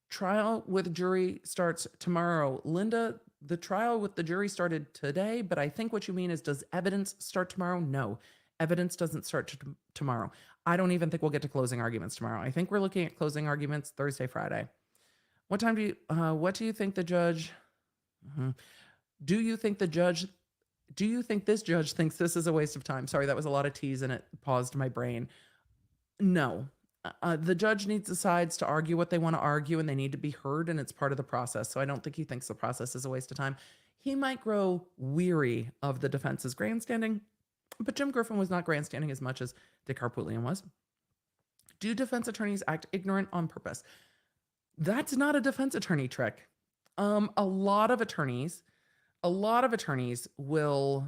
Trial with jury starts tomorrow. Linda, the trial with the jury started today, but I think what you mean is, does evidence start tomorrow? No, evidence doesn't start tomorrow. I don't even think we'll get to closing arguments tomorrow. I think we're looking at closing arguments Thursday, Friday. What do you think the judge... Do you think this judge thinks this is a waste of time? Sorry, that was a lot of T's and it paused my brain. No. The judge decides to argue what they want to argue, and they need to be heard, and it's part of the process. So I don't think he thinks the process is a waste of time. He might grow weary of the defense's grandstanding, but Jim Griffin was not grandstanding as much as Dick Harpootlian was. Do defense attorneys act ignorant on purpose? That's not a defense attorney trick. A lot of attorneys will,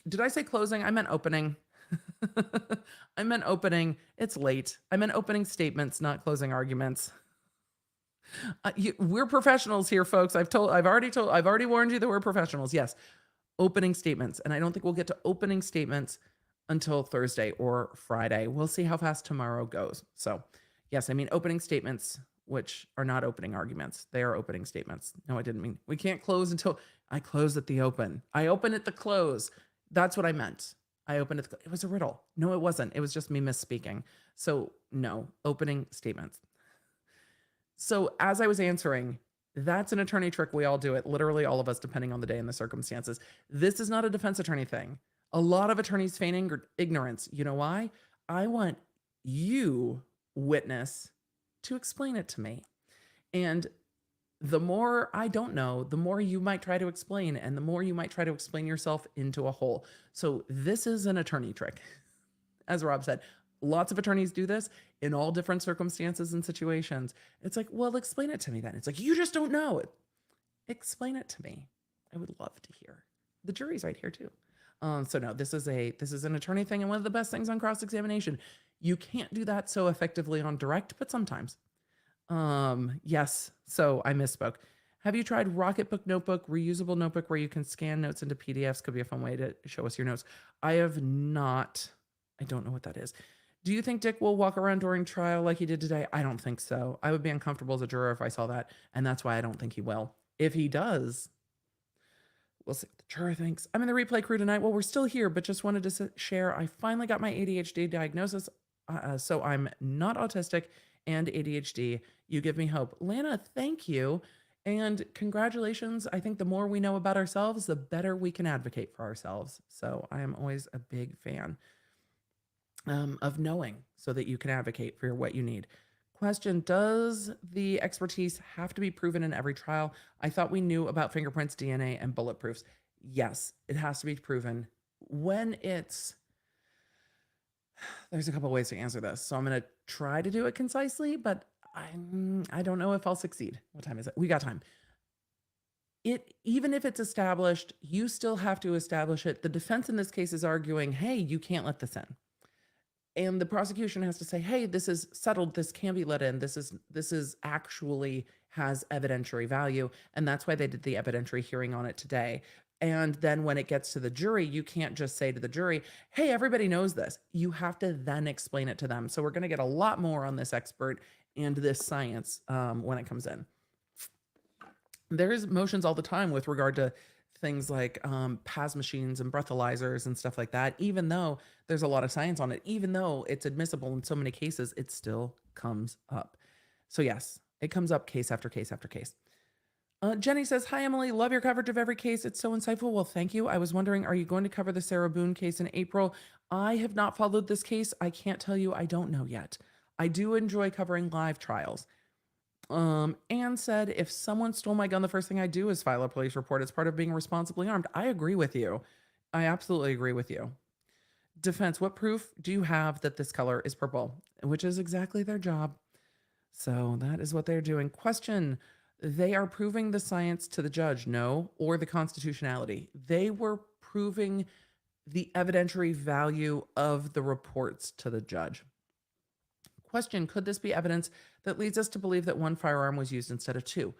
did I say closing? I meant opening. I meant opening. It's late. I meant opening statements, not closing arguments. We're professionals here, folks. I've already warned you that we're professionals. Yes. Opening statements. And I don't think we'll get to opening statements until Thursday or Friday. We'll see how fast tomorrow goes. So, yes, I mean opening statements, which are not opening arguments. They are opening statements. No, I didn't mean we can't close until I close at the open. I open at the close. That's what I meant. I opened at the, it was a riddle. No, it wasn't. It was just me misspeaking. So, no, opening statements. So, as I was answering, that's an attorney trick. We all do it, literally all of us, depending on the day and the circumstances. This is not a defense attorney thing. A lot of attorneys feign ignorance. You know why? I want you, witness, to explain it to me. And the more I don't know, the more you might try to explain, and the more you might try to explain yourself into a hole. So this is an attorney trick. As Rob said, lots of attorneys do this in all different circumstances and situations. It's like, well, explain it to me then. It's like, you just don't know it. Explain it to me. I would love to hear. The jury's right here too. So no, this is an attorney thing, and one of the best things on cross-examination. You can't do that so effectively on direct, but sometimes. Yes. So I misspoke. Have you tried Rocketbook Notebook, reusable notebook where you can scan notes into PDFs? Could be a fun way to show us your notes. I have not. I don't know what that is. Do you think Dick will walk around during trial like he did today? I don't think so. I would be uncomfortable as a juror if I saw that, and that's why I don't think he will. If he does, we'll see what the juror thinks. I'm in the replay crew tonight. Well, we're still here, but just wanted to share. I finally got my ADHD diagnosis, so I'm not autistic and ADHD. You give me hope. Lana, thank you. And congratulations. I think the more we know about ourselves, the better we can advocate for ourselves. So I am always a big fan of knowing so that you can advocate for what you need. Question, does the expertise have to be proven in every trial? I thought we knew about fingerprints, DNA, and bulletproofs. Yes, it has to be proven. When it's, there's a couple ways to answer this. So I'm going to try to do it concisely, but I don't know if I'll succeed. What time is it? We got time. Even if it's established, you still have to establish it. The defense in this case is arguing, hey, you can't let this in. And the prosecution has to say, hey, this is settled. This can be let in. This is actually has evidentiary value. And that's why they did the evidentiary hearing on it today. And then when it gets to the jury, you can't just say to the jury, hey, everybody knows this. You have to then explain it to them. So we're going to get a lot more on this expert and this science when it comes in. There's motions all the time with regard to things like PAS machines and breathalyzers and stuff like that. Even though there's a lot of science on it, even though it's admissible in so many cases, it still comes up. So yes, it comes up case after case after case. Jenny says, hi, Emily. Love your coverage of every case. It's so insightful. Well, thank you. I was wondering, are you going to cover the Sarah Boone case in April? I have not followed this case. I can't tell you. I don't know yet. I do enjoy covering live trials. Anne said, if someone stole my gun, the first thing I do is file a police report. It's part of being responsibly armed. I agree with you. I absolutely agree with you. Defense, what proof do you have that this color is purple? Which is exactly their job. So that is what they're doing. Question, they are proving the science to the judge, no, or the constitutionality. They were proving the evidentiary value of the reports to the judge. Question, could this be evidence that leads us to believe that one firearm was used instead of two?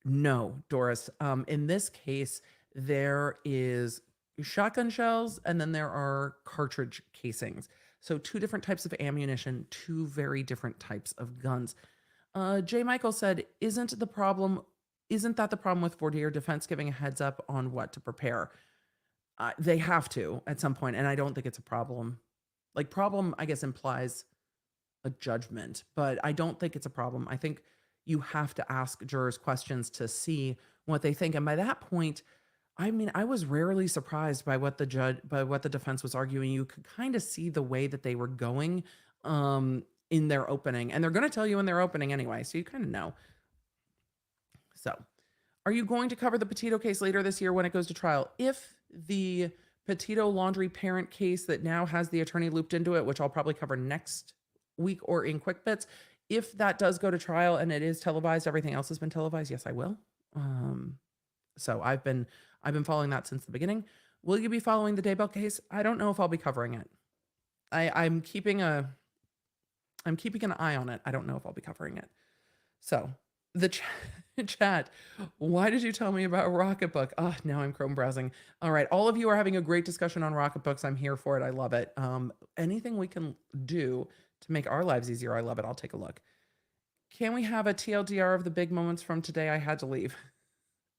No, Doris. In this case, there is shotgun shells and then there are cartridge casings. So two different types of ammunition, two very different types of guns. J. Michael said, isn't that the problem with voir dire defense giving a heads up on what to prepare? They have to at some point, and I don't think it's a problem. Like problem, I guess, implies a judgment, but I don't think it's a problem. I think you have to ask jurors questions to see what they think. And by that point, I mean, I was rarely surprised by what the defense was arguing. You could kind of see the way that they were going in their opening, and they're going to tell you in their opening anyway, so you kind of know. So, are you going to cover the Petito case later this year when it goes to trial? If the Petito laundry parent case that now has the attorney looped into it, which I'll probably cover next week or in quick bits, if that does go to trial and it is televised, everything else has been televised, yes, I will. So I've been following that since the beginning. Will you be following the Daybell case? I don't know if I'll be covering it. I'm keeping an eye on it. I don't know if I'll be covering it. So The chat. Why did you tell me about Rocketbook? Oh, now I'm Chrome browsing. All right. All of you are having a great discussion on Rocketbooks. I'm here for it. I love it. Anything we can do to make our lives easier, I love it. I'll take a look. Can we have a TLDR of the big moments from today? I had to leave.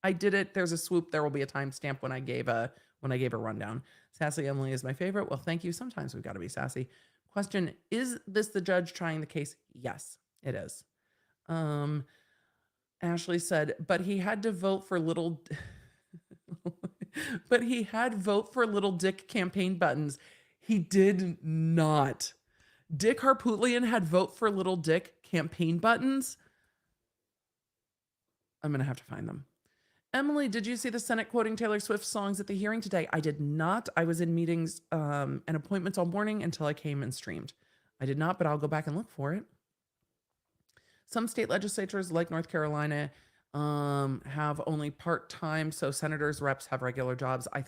I did it. There's a swoop. There will be a timestamp when I gave a rundown. Sassy Emily is my favorite. Well, thank you. Sometimes we've got to be sassy. Question: is this the judge trying the case? Yes, it is. Ashley said, but he had to vote for little but he had vote for little Dick campaign buttons. He did not. Dick Harpootlian had vote for little Dick campaign buttons. I'm going to have to find them. Emily, did you see the Senate quoting Taylor Swift songs at the hearing today? I did not. I was in meetings and appointments all morning until I came and streamed. I did not, but I'll go back and look for it. Some state legislatures, like North Carolina, have only part-time, so senators, reps have regular jobs. I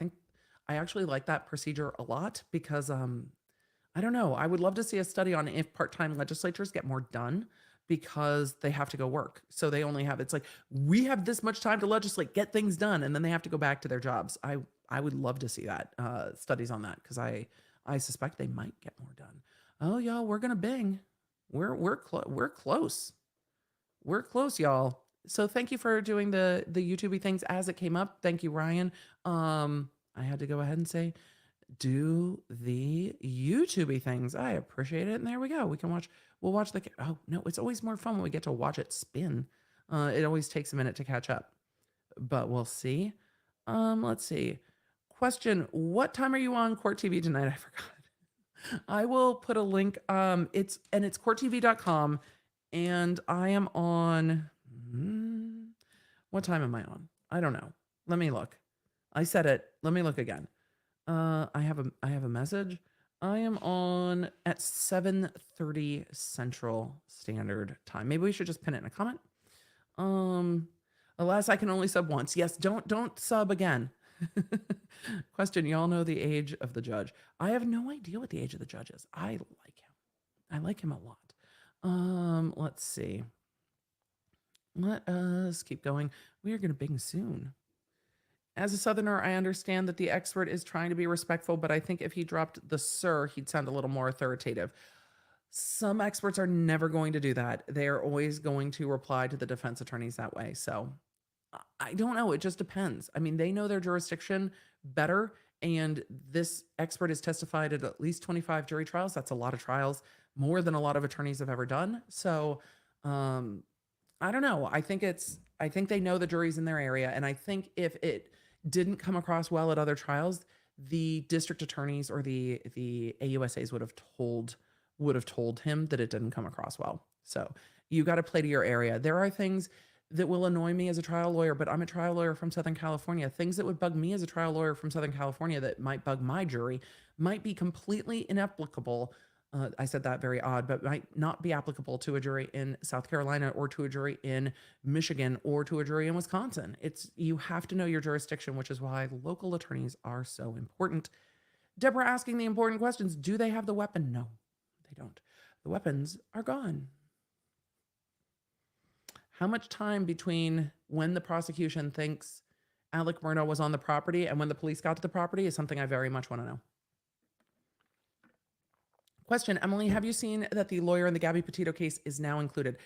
actually like that procedure a lot because I don't know. I would love to see a study on if part-time legislatures get more done because they have to go work. So they only have, it's like, we have this much time to legislate, get things done, and then they have to go back to their jobs. I would love to see that, studies on that, because I suspect they might get more done. Oh, y'all, we're gonna bing. We're close. We're close, y'all. So thank you for doing the YouTubey things as it came up. Thank you, Ryan. I had to go ahead and say, do the YouTubey things. I appreciate it. And there we go. We'll watch oh no, it's always more fun when we get to watch it spin. It always takes a minute to catch up, but we'll see. Let's see. Question: what time are you on Court TV tonight? I forgot. I will put a link. It's courttv.com. And I am on, what time am I on? I don't know. Let me look. I said it. Let me look again. I have a message. I am on at 7:30 Central Standard Time. Maybe we should just pin it in a comment. Alas, I can only sub once. Yes, don't sub again. Question: y'all know the age of the judge? I have no idea what the age of the judge is. I like him. I like him a lot. Let's see. Let us keep going. We are going to bing soon. As a Southerner, I understand that the expert is trying to be respectful, but I think if he dropped the sir, he'd sound a little more authoritative. Some experts are never going to do that. They are always going to reply to the defense attorneys that way. So I don't know. It just depends. I mean, they know their jurisdiction better. And this expert has testified at least 25 jury trials. That's a lot of trials, more than a lot of attorneys have ever done. So I don't know. I think they know the jury's in their area. And I think if it didn't come across well at other trials, the district attorneys or the AUSAs would have told him that it didn't come across well. So you got to play to your area. There are things that will annoy me as a trial lawyer, but I'm a trial lawyer from Southern California. Things that would bug me as a trial lawyer from Southern California that might bug my jury might be completely inapplicable. I said that very odd, but might not be applicable to a jury in South Carolina or to a jury in Michigan or to a jury in Wisconsin. You have to know your jurisdiction, which is why local attorneys are so important. Deborah asking the important questions. Do they have the weapon? No, they don't. The weapons are gone. How much time between when the prosecution thinks Alec Murdaugh was on the property and when the police got to the property is something I very much want to know. Question: Emily, have you seen that the lawyer in the Gabby Petito case is now included?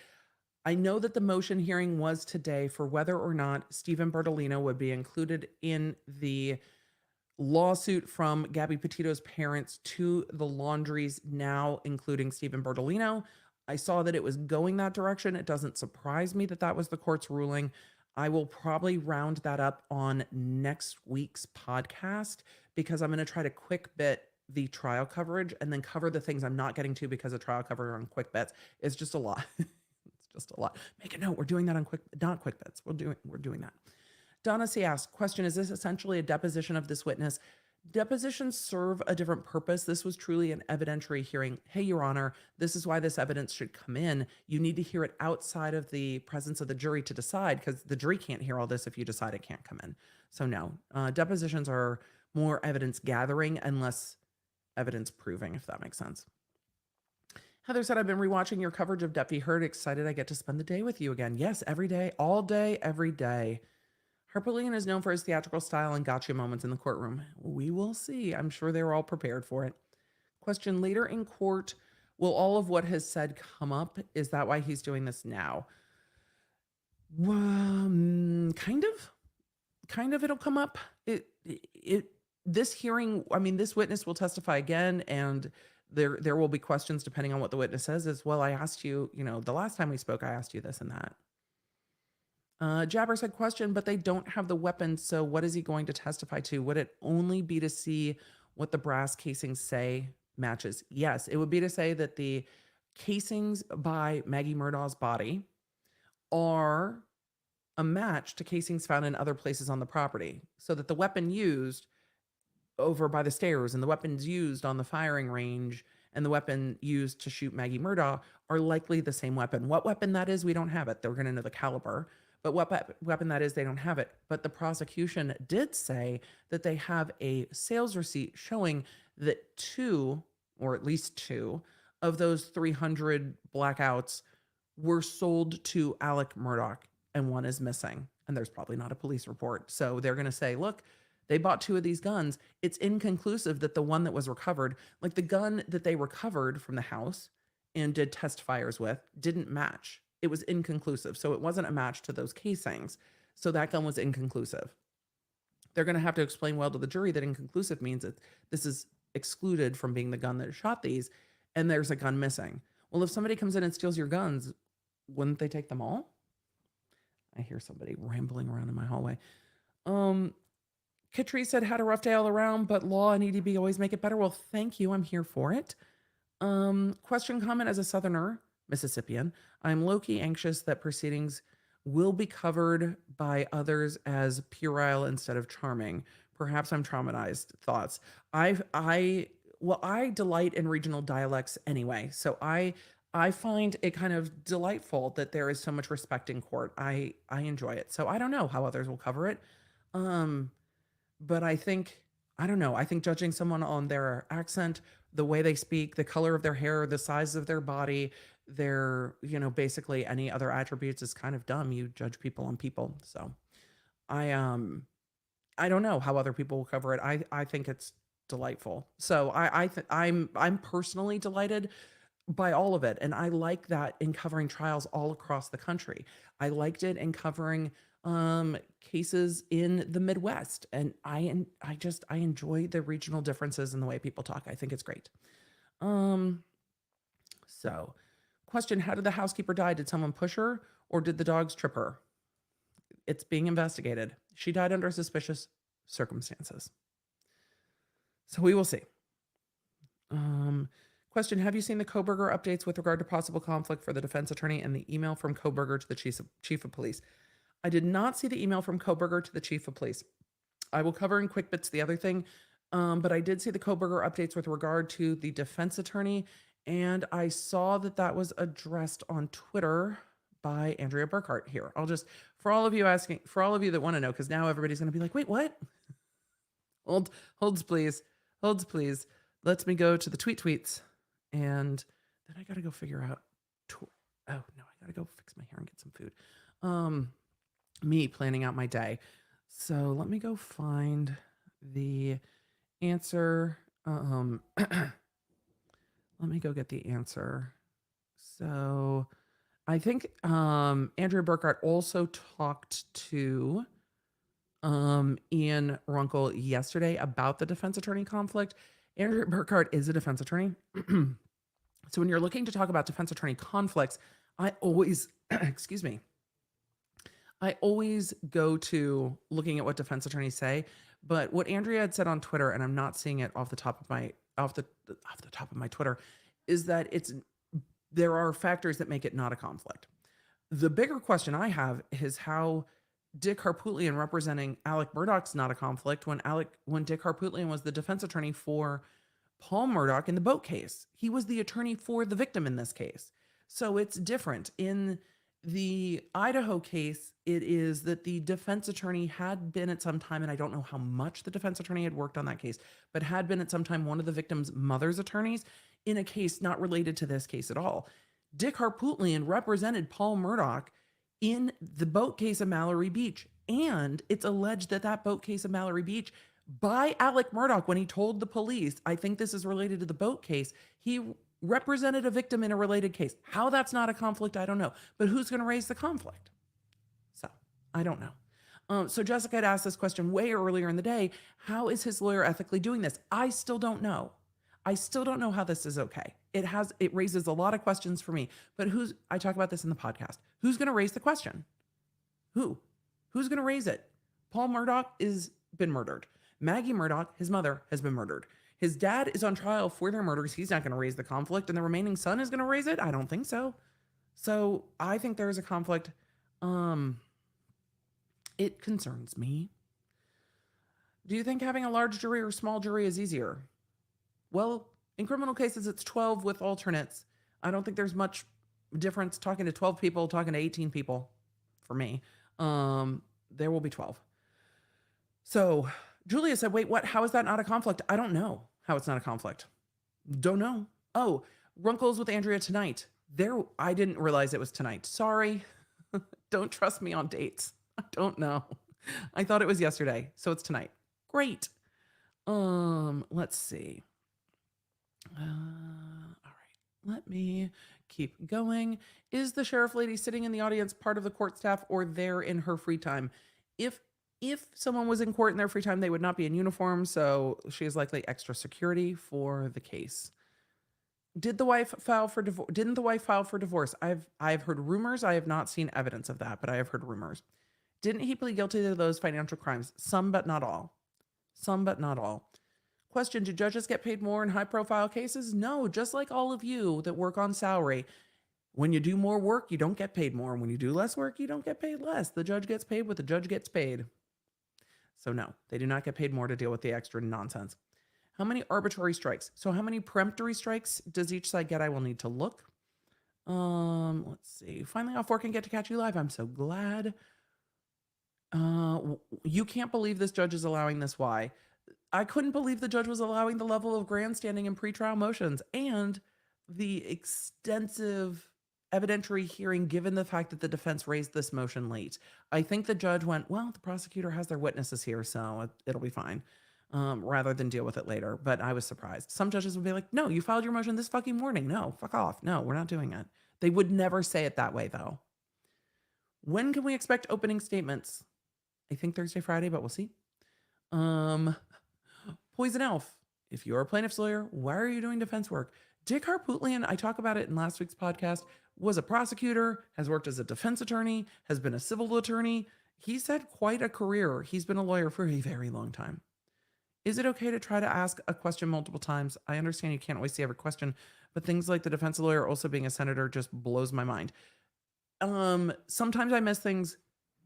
I know that the motion hearing was today for whether or not Stephen Bertolino would be included in the lawsuit from Gabby Petito's parents to the Laundries, now including Stephen Bertolino. I saw that it was going that direction. It doesn't surprise me that that was the court's ruling. I will probably round that up on next week's podcast because I'm going to try to quick bit the trial coverage and then cover the things I'm not getting to because of trial coverage on quick bits. It's just a lot. It's just a lot. Make a note. We're doing that on not quick bits. We're doing that. Donna C asks, question: is this essentially a deposition of this witness? Depositions serve a different purpose. This was truly an evidentiary hearing. Hey, Your Honor, this is why this evidence should come in. You need to hear it outside of the presence of the jury to decide, because the jury can't hear all this if you decide it can't come in. So no, depositions are more evidence gathering and less evidence proving, if that makes sense. Heather said, I've been rewatching your coverage of Deputy Heard. Excited I get to spend the day with you again. Yes, every day, all day, every day. Harpolian is known for his theatrical style and gotcha moments in the courtroom. We will see. I'm sure they're all prepared for it. Question, later in court, will all of what has said come up? Is that why he's doing this now? Kind of it'll come up. This hearing, I mean, this witness will testify again, and there will be questions depending on what the witness says as well. I asked you, the last time we spoke, I asked you this and that. Jabber said, question, but they don't have the weapons, so what is he going to testify to? Would it only be to see what the brass casings say matches? Yes, it would be to say that the casings by Maggie Murdaugh's body are a match to casings found in other places on the property, so that the weapon used over by the stairs and the weapons used on the firing range and the weapon used to shoot Maggie Murdaugh are likely the same weapon. What weapon that is, we don't have it. They're going to know the caliber, but what weapon that is, they don't have it. But the prosecution did say that they have a sales receipt showing that 2, or at least 2, of those 300 blackouts were sold to Alec Murdaugh, and 1 is missing. And there's probably not a police report. So they're going to say, look, they bought 2 of these guns. It's inconclusive that the one that was recovered, like the gun that they recovered from the house and did test fires with, didn't match. It was inconclusive. So it wasn't a match to those casings. So that gun was inconclusive. They're going to have to explain well to the jury that inconclusive means that this is excluded from being the gun that shot these, and there's a gun missing. Well, if somebody comes in and steals your guns, wouldn't they take them all? I hear somebody rambling around in my hallway. Catrice said, had a rough day all around, but law and EDB always make it better. Well, thank you. I'm here for it. Question, comment, as a Southerner, Mississippian, I'm low-key anxious that proceedings will be covered by others as puerile instead of charming. Perhaps I'm traumatized. Thoughts. I delight in regional dialects anyway. So I find it kind of delightful that there is so much respect in court. I enjoy it. So I don't know how others will cover it. But I think judging someone on their accent, the way they speak, the color of their hair, the size of their body, their, basically any other attributes is kind of dumb. You judge people on people. So I don't know how other people will cover it. I think it's delightful. So I'm personally delighted by all of it. And I like that in covering trials all across the country. I liked it in covering cases in the Midwest. And I enjoy the regional differences in the way people talk. I think it's great. So question, how did the housekeeper die? Did someone push her or did the dogs trip her? It's being investigated. She died under suspicious circumstances. So we will see. Question, have you seen the Koberger updates with regard to possible conflict for the defense attorney and the email from Koberger to the chief of police? I did not see the email from Koberger to the chief of police. I will cover in quick bits the other thing, but I did see the Koberger updates with regard to the defense attorney, and I saw that was addressed on Twitter by Andrea Burkhart here. I'll just, for all of you that want to know, because now everybody's going to be like, wait, what? Holds please. Let me go to the tweets, and then I got to go figure out, I got to go fix my hair and get some food. Me planning out my day. So let me go find the answer. Let me go get the answer. So I think Andrea Burkhart also talked to Ian Runkle yesterday about the defense attorney conflict. Andrea Burkhart is a defense attorney. So when you're looking to talk about defense attorney conflicts, I always, I always go to looking at what defense attorneys say. But what Andrea had said on Twitter, and I'm not seeing it off the top of my Twitter, is that there are factors that make it not a conflict. The bigger question I have is how Dick Harpootlian representing Alec Murdaugh's not a conflict when Dick Harpootlian was the defense attorney for Paul Murdaugh in the boat case. He was the attorney for the victim in this case. So it's different. In the Idaho case, it is that the defense attorney had been at some time, and I don't know how much the defense attorney had worked on that case, but had been at some time one of the victim's mother's attorneys. in a case not related to this case at all. Dick Harpootlian represented Paul Murdaugh in the boat case of Mallory Beach. And it's alleged that that boat case of Mallory Beach by Alec Murdaugh, when he told the police, I think this is related to the boat case, he represented a victim in a related case. How that's not a conflict, I don't know. But who's going to raise the conflict? So I don't know. So Jessica had asked this question way earlier in the day. How is his lawyer ethically doing this? I still don't know. I still don't know how this is okay. It raises a lot of questions for me. But I talk about this in the podcast. Who's going to raise the question? Who's going to raise it? Paul Murdaugh is been murdered. Maggie Murdaugh, his mother, has been murdered. His dad is on trial for their murders. He's not going to raise the conflict, and the remaining son is going to raise it? I don't think so. So I think there is a conflict. It concerns me. Do you think having a large jury or small jury is easier? Well, in criminal cases, it's 12 with alternates. I don't think there's much difference talking to 12 people, talking to 18 people for me. There will be 12. So Julia said, wait, what? How is that not a conflict? I don't know how it's not a conflict. Don't know. Oh, Runkles with Andrea tonight. I didn't realize it was tonight. Sorry. Don't trust me on dates. I don't know. I thought it was yesterday. So it's tonight. Great. Let's see. All right. Let me keep going. Is the sheriff lady sitting in the audience part of the court staff or there in her free time? If someone was in court in their free time, they would not be in uniform, so she is likely extra security for the case. Didn't the wife file for divorce? I've heard rumors. I have not seen evidence of that, but I have heard rumors. Didn't he plead guilty to those financial crimes? Some, but not all. Some, but not all. Question, do judges get paid more in high-profile cases? No, just like all of you that work on salary. When you do more work, you don't get paid more. When you do less work, you don't get paid less. The judge gets paid what the judge gets paid. So no, they do not get paid more to deal with the extra nonsense. How many arbitrary strikes? So how many peremptory strikes does each side get? I will need to look. Let's see. Finally off work and get to catch you live. I'm so glad. You can't believe this judge is allowing this. Why? I couldn't believe the judge was allowing the level of grandstanding in pretrial motions and the extensive evidentiary hearing, given the fact that the defense raised this motion late. I think the judge went, well, the prosecutor has their witnesses here, so it'll be fine, rather than deal with it later. But I was surprised. Some judges would be like, no, you filed your motion this fucking morning. No, fuck off. No, we're not doing it. They would never say it that way, though. When can we expect opening statements? I think Thursday, Friday, but we'll see. Poison Elf, if you're a plaintiff's lawyer, why are you doing defense work? Dick Harpootlian, I talk about it in last week's podcast, was a prosecutor, has worked as a defense attorney, has been a civil attorney. He's had quite a career. He's been a lawyer for a very long time. Is it okay to try to ask a question multiple times? I understand you can't always see every question, but things like the defense lawyer also being a senator just blows my mind. Sometimes I miss things,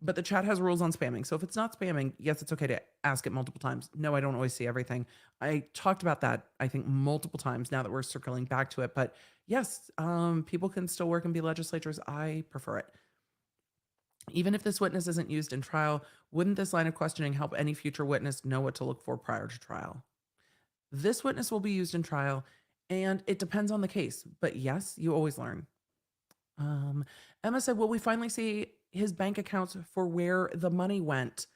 but the chat has rules on spamming. So if it's not spamming, yes, it's okay to ask it multiple times. No, I don't always see everything. I talked about that, I think, multiple times now that we're circling back to it. But yes, people can still work and be legislators. I prefer it. Even if this witness isn't used in trial, wouldn't this line of questioning help any future witness know what to look for prior to trial? This witness will be used in trial, and it depends on the case. But yes, you always learn. Emma said, will we finally see his bank accounts for where the money went?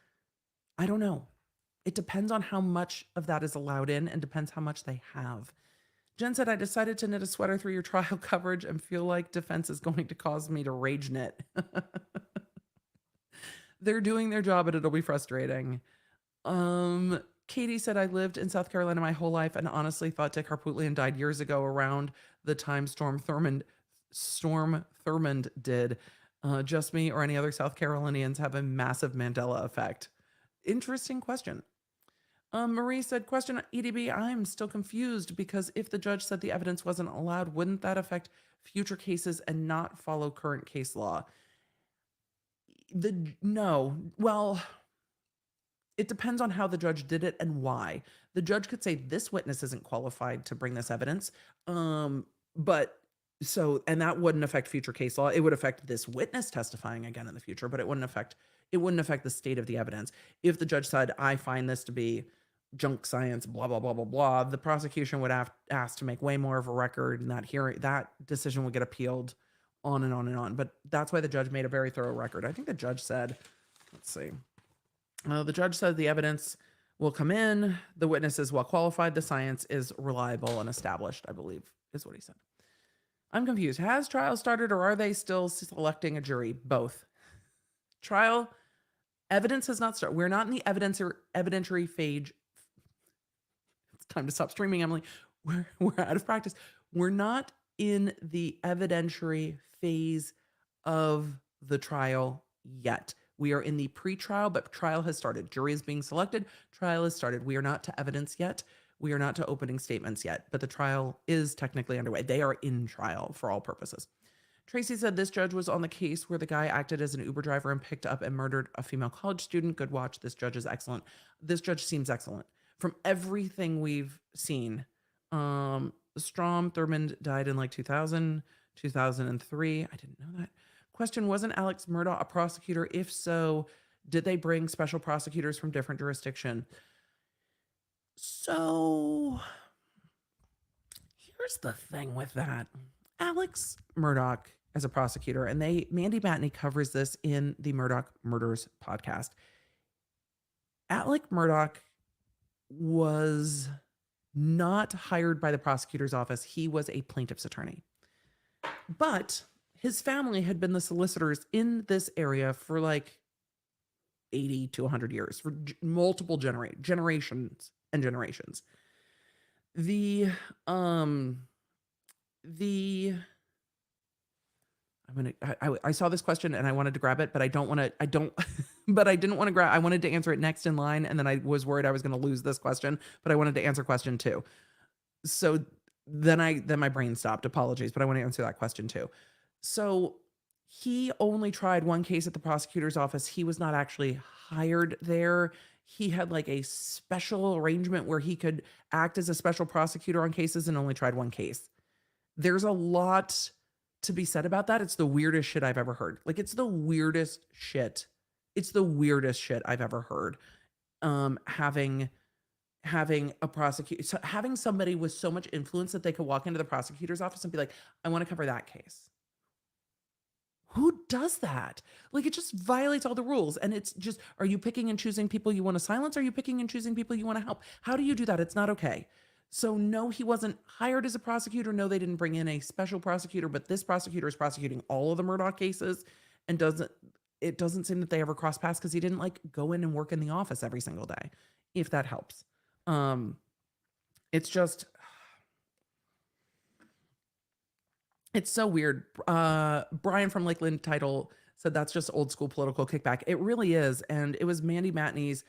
I don't know. It depends on how much of that is allowed in and depends how much they have. Jen said, I decided to knit a sweater through your trial coverage and feel like defense is going to cause me to rage knit. They're doing their job, but it'll be frustrating. Katie said, I lived in South Carolina my whole life and honestly thought Dick Harpootlian died years ago around the time Storm Thurmond did. Just me or any other South Carolinians have a massive Mandela effect? Interesting question. Marie said, question, EDB, I'm still confused because if the judge said the evidence wasn't allowed, wouldn't that affect future cases and not follow current case law? No. Well, it depends on how the judge did it and why. The judge could say this witness isn't qualified to bring this evidence. And that wouldn't affect future case law. It would affect this witness testifying again in the future, but it wouldn't affect the state of the evidence. If the judge said, I find this to be junk science, blah, blah, blah, blah, blah. The prosecution would have asked to make way more of a record, and that decision would get appealed on and on and on. But that's why the judge made a very thorough record. I think the judge said, let's see. The judge said the evidence will come in, the witness is well qualified, the science is reliable and established, I believe is what he said. I'm confused. Has trial started or are they still selecting a jury? Both. Trial evidence has not started. We're not in the evidentiary phase. It's time to stop streaming, Emily. We're out of practice. We're not in the evidentiary phase of the trial yet. We are in the pre-trial, but trial has started. Jury is being selected. Trial has started. We are not to evidence yet. We are not to opening statements yet, but the trial is technically underway. They are in trial for all purposes. Tracy said this judge was on the case where the guy acted as an Uber driver and picked up and murdered a female college student. Good watch. This judge is excellent. This judge seems excellent. From everything we've seen, Strom Thurmond died in like 2000, 2003. I didn't know that. Question, wasn't Alex Murdaugh a prosecutor? If so, did they bring special prosecutors from different jurisdiction? So here's the thing with that. Alex Murdaugh as a prosecutor, and Mandy Matney covers this in the Murdaugh Murders podcast. Alec Murdaugh was not hired by the prosecutor's office. He was a plaintiff's attorney. But his family had been the solicitors in this area for like 80 to 100 years, for multiple generations and generations. I saw this question and I wanted to grab it, but I didn't want to grab, I wanted to answer it next in line. And then I was worried I was going to lose this question, but I wanted to answer question 2. So then my brain stopped. Apologies, but I want to answer that question too. So he only tried one case at the prosecutor's office. He was not actually hired there. He had like a special arrangement where he could act as a special prosecutor on cases and only tried one case. There's a lot to be said about that. It's the weirdest shit I've ever heard. Like, it's the weirdest shit. It's the weirdest shit I've ever heard. Having a prosecutor, having somebody with so much influence that they could walk into the prosecutor's office and be like, I want to cover that case. Who does that? Like, it just violates all the rules. And it's just, are you picking and choosing people you want to silence? Are you picking and choosing people you want to help? How do you do that? It's not okay. So no, he wasn't hired as a prosecutor. No, they didn't bring in a special prosecutor, but this prosecutor is prosecuting all of the Murdaugh cases and it doesn't seem that they ever cross paths because he didn't like go in and work in the office every single day, if that helps. It's just, it's so weird. Brian from Lakeland Title said that's just old school political kickback. It really is. And it was Mandy Matney's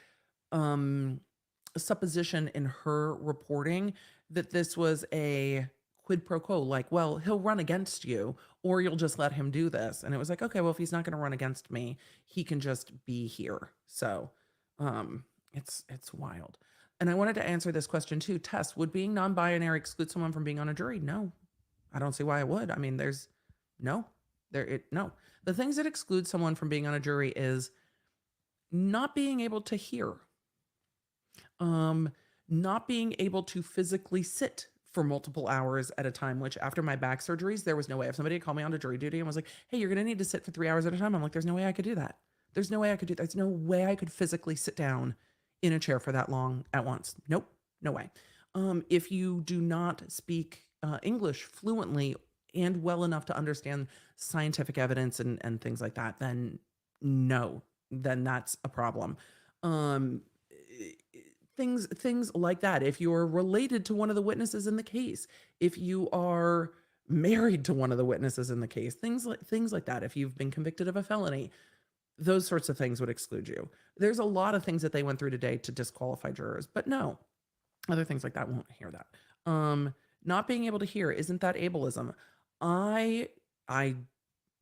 supposition in her reporting that this was a quid pro quo, like, well, he'll run against you or you'll just let him do this. And it was like, okay, well, if he's not going to run against me, he can just be here. So it's wild. And I wanted to answer this question too. Tess, would being non-binary exclude someone from being on a jury? No, I don't see why it would. I mean, no. The things that exclude someone from being on a jury is not being able to hear, not being able to physically sit for multiple hours at a time, which after my back surgeries, there was no way. If somebody had called me onto jury duty and was like, hey, you're going to need to sit for 3 hours at a time, I'm like, there's no way I could do that. There's no way I could do that. There's no way I could physically sit down in a chair for that long at once. Nope, no way. If you do not speak English fluently and well enough to understand scientific evidence and things like that, then no, then that's a problem. Things like that. If you're related to one of the witnesses in the case, if you are married to one of the witnesses in the case, things like that. If you've been convicted of a felony, those sorts of things would exclude you. There's a lot of things that they went through today to disqualify jurors, but no, other things like that won't hear that. Not being able to hear, isn't that ableism? I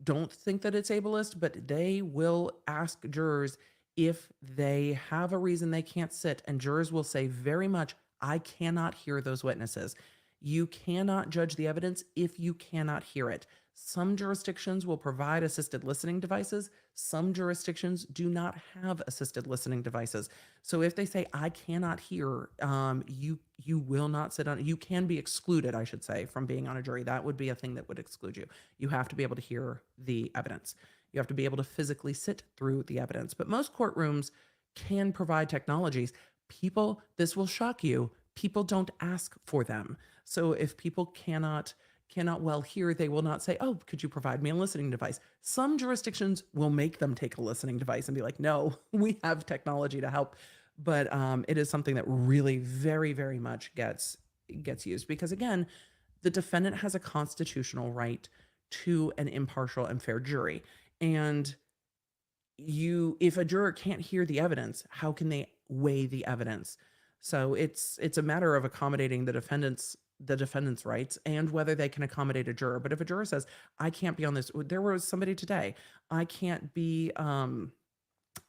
don't think that it's ableist, but they will ask jurors if they have a reason they can't sit, and jurors will say very much, I cannot hear those witnesses. You cannot judge the evidence if you cannot hear it. Some jurisdictions will provide assisted listening devices. Some jurisdictions do not have assisted listening devices. So if they say, I cannot hear, you will not sit on, you can be excluded, I should say, from being on a jury. That would be a thing that would exclude you. You have to be able to hear the evidence. You have to be able to physically sit through the evidence. But most courtrooms can provide technologies. People, this will shock you, people don't ask for them. So if people cannot well hear, they will not say, oh, could you provide me a listening device? Some jurisdictions will make them take a listening device and be like, no, we have technology to help. But it is something that really very, very much gets used because, again, the defendant has a constitutional right to an impartial and fair jury. And if a juror can't hear the evidence, how can they weigh the evidence? So it's a matter of accommodating the defendant's rights and whether they can accommodate a juror. But if a juror says, I can't be on this, there was somebody today, I can't be on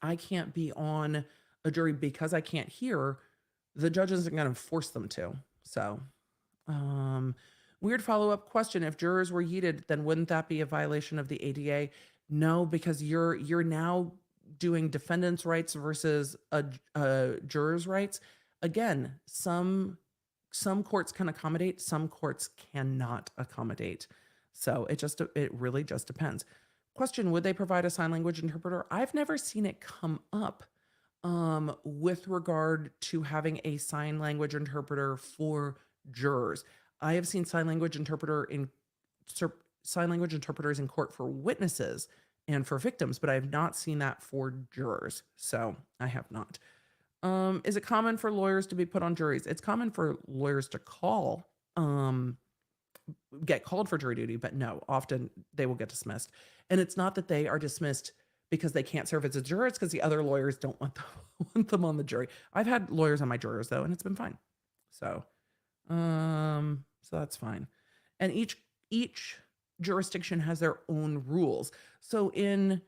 a jury because I can't hear, the judge isn't going to force them to. So, weird follow-up question. If jurors were yeeted, then wouldn't that be a violation of the ADA? No, because you're now doing defendant's rights versus a juror's rights. Again, some courts can accommodate, some courts cannot accommodate. So it really just depends. Question, would they provide a sign language interpreter? I've never seen it come up with regard to having a sign language interpreter for jurors. I have seen sign language interpreters in court for witnesses and for victims, but I have not seen that for jurors. So I have not. Is it common for lawyers to be put on juries? It's common for lawyers to get called for jury duty, but no, often they will get dismissed. And it's not that they are dismissed because they can't serve as a juror. It's because the other lawyers don't want them on the jury. I've had lawyers on my jurors though, and it's been fine. So that's fine. And each jurisdiction has their own rules. So in